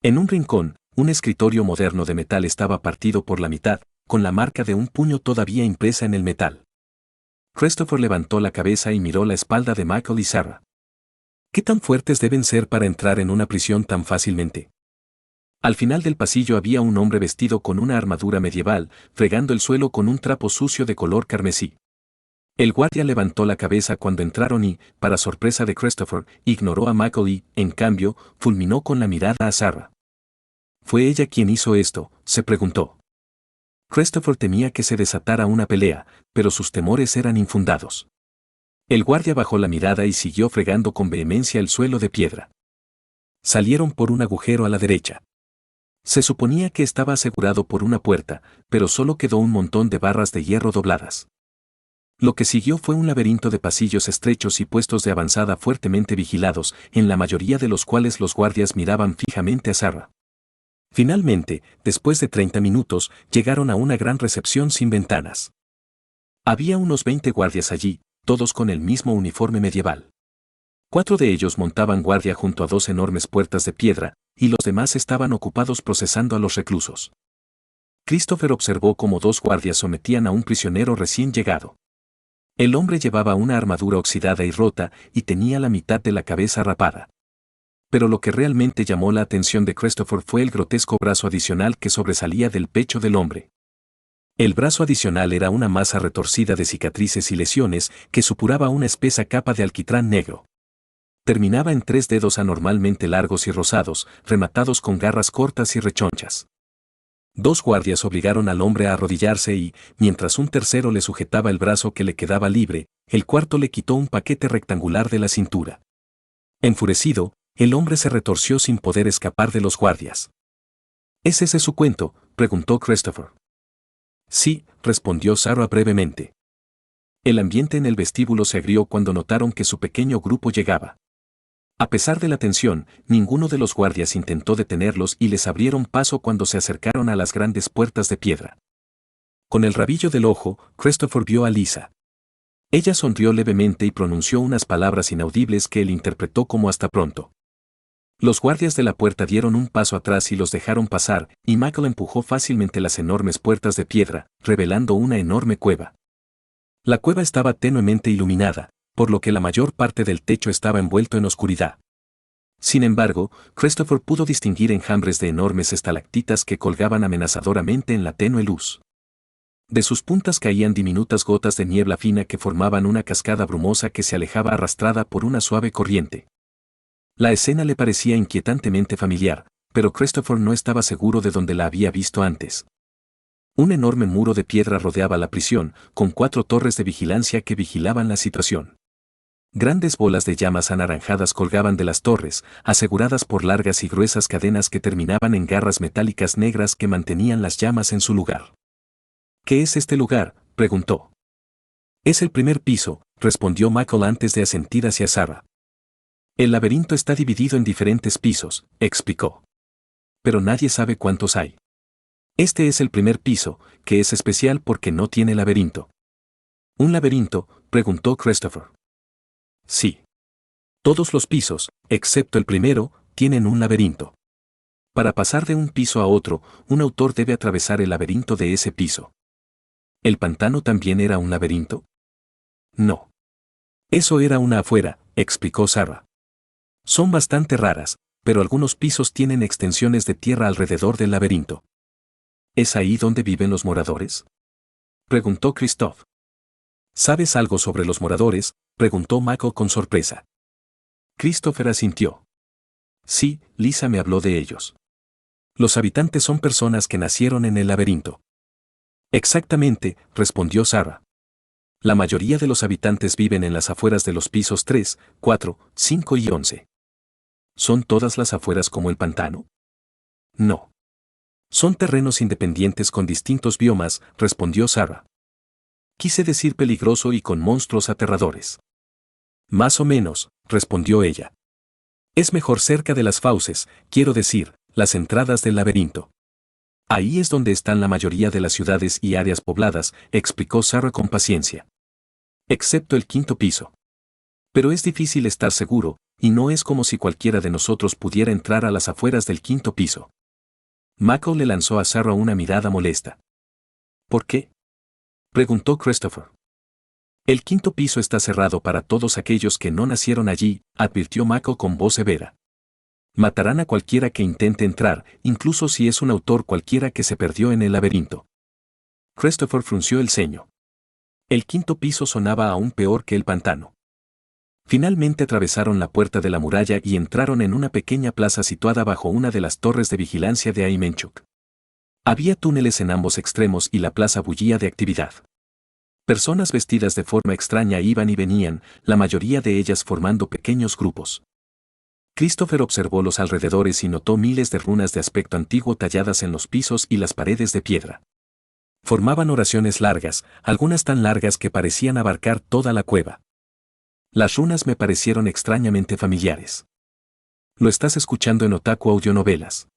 S1: En un rincón, un escritorio moderno de metal estaba partido por la mitad, con la marca de un puño todavía impresa en el metal. Christopher levantó la cabeza y miró la espalda de Michael y Sarah. ¿Qué tan fuertes deben ser para entrar en una prisión tan fácilmente? Al final del pasillo había un hombre vestido con una armadura medieval, fregando el suelo con un trapo sucio de color carmesí. El guardia levantó la cabeza cuando entraron y, para sorpresa de Christopher, ignoró a Michael y, en cambio, fulminó con la mirada a Sarah. ¿Fue ella quien hizo esto?, se preguntó. Christopher temía que se desatara una pelea, pero sus temores eran infundados. El guardia bajó la mirada y siguió fregando con vehemencia el suelo de piedra. Salieron por un agujero a la derecha. Se suponía que estaba asegurado por una puerta, pero solo quedó un montón de barras de hierro dobladas. Lo que siguió fue un laberinto de pasillos estrechos y puestos de avanzada fuertemente vigilados, en la mayoría de los cuales los guardias miraban fijamente a Sarah. Finalmente, después de 30 minutos, llegaron a una gran recepción sin ventanas. Había unos 20 guardias allí, todos con el mismo uniforme medieval. 4 de ellos montaban guardia junto a 2 enormes puertas de piedra, y los demás estaban ocupados procesando a los reclusos. Christopher observó cómo 2 guardias sometían a un prisionero recién llegado. El hombre llevaba una armadura oxidada y rota y tenía la mitad de la cabeza rapada. Pero lo que realmente llamó la atención de Christopher fue el grotesco brazo adicional que sobresalía del pecho del hombre. El brazo adicional era una masa retorcida de cicatrices y lesiones que supuraba una espesa capa de alquitrán negro. Terminaba en 3 dedos anormalmente largos y rosados, rematados con garras cortas y rechonchas. 2 guardias obligaron al hombre a arrodillarse y, mientras un tercero le sujetaba el brazo que le quedaba libre, el cuarto le quitó un paquete rectangular de la cintura. Enfurecido, el hombre se retorció sin poder escapar de los guardias. ¿Es ese su cuento?, preguntó Christopher. Sí, respondió Sarah brevemente. El ambiente en el vestíbulo se agrió cuando notaron que su pequeño grupo llegaba. A pesar de la tensión, ninguno de los guardias intentó detenerlos y les abrieron paso cuando se acercaron a las grandes puertas de piedra. Con el rabillo del ojo, Christopher vio a Lisa. Ella sonrió levemente y pronunció unas palabras inaudibles que él interpretó como hasta pronto. Los guardias de la puerta dieron un paso atrás y los dejaron pasar, y Michael empujó fácilmente las enormes puertas de piedra, revelando una enorme cueva. La cueva estaba tenuemente iluminada, por lo que la mayor parte del techo estaba envuelto en oscuridad. Sin embargo, Christopher pudo distinguir enjambres de enormes estalactitas que colgaban amenazadoramente en la tenue luz. De sus puntas caían diminutas gotas de niebla fina que formaban una cascada brumosa que se alejaba arrastrada por una suave corriente. La escena le parecía inquietantemente familiar, pero Christopher no estaba seguro de dónde la había visto antes. Un enorme muro de piedra rodeaba la prisión, con 4 torres de vigilancia que vigilaban la situación. Grandes bolas de llamas anaranjadas colgaban de las torres, aseguradas por largas y gruesas cadenas que terminaban en garras metálicas negras que mantenían las llamas en su lugar. ¿Qué es este lugar?, preguntó. Es el primer piso, respondió Michael antes de asentir hacia Sarah. El laberinto está dividido en diferentes pisos, explicó. Pero nadie sabe cuántos hay. Este es el primer piso, que es especial porque no tiene laberinto. ¿Un laberinto?, preguntó Christopher. Sí. Todos los pisos, excepto el primero, tienen un laberinto. Para pasar de un piso a otro, un autor debe atravesar el laberinto de ese piso. ¿El pantano también era un laberinto? No. Eso era una afuera, explicó Sarah. Son bastante raras, pero algunos pisos tienen extensiones de tierra alrededor del laberinto. ¿Es ahí donde viven los moradores?, preguntó Christophe. ¿Sabes algo sobre los moradores?, preguntó Michael con sorpresa. Christopher asintió. Sí, Lisa me habló de ellos. Los habitantes son personas que nacieron en el laberinto. Exactamente, respondió Sarah. La mayoría de los habitantes viven en las afueras de los pisos 3, 4, 5 y 11. ¿Son todas las afueras como el pantano? No. Son terrenos independientes con distintos biomas, respondió Sarah. Quise decir peligroso y con monstruos aterradores. Más o menos, respondió ella. Es mejor cerca de las fauces, quiero decir, las entradas del laberinto. Ahí es donde están la mayoría de las ciudades y áreas pobladas, explicó Sarah con paciencia. Excepto el 5.º piso. Pero es difícil estar seguro, y no es como si cualquiera de nosotros pudiera entrar a las afueras del 5.º piso. Michael le lanzó a Sarah una mirada molesta. ¿Por qué?, preguntó Christopher. El 5.º piso está cerrado para todos aquellos que no nacieron allí, advirtió Michael con voz severa. Matarán a cualquiera que intente entrar, incluso si es un autor cualquiera que se perdió en el laberinto. Christopher frunció el ceño. El 5.º piso sonaba aún peor que el pantano. Finalmente atravesaron la puerta de la muralla y entraron en una pequeña plaza situada bajo una de las torres de vigilancia de Aimenchuk. Había túneles en ambos extremos y la plaza bullía de actividad. Personas vestidas de forma extraña iban y venían, la mayoría de ellas formando pequeños grupos. Christopher observó los alrededores y notó miles de runas de aspecto antiguo talladas en los pisos y las paredes de piedra. Formaban oraciones largas, algunas tan largas que parecían abarcar toda la cueva. Las runas me parecieron extrañamente familiares. Lo estás escuchando en Otaku Audionovelas.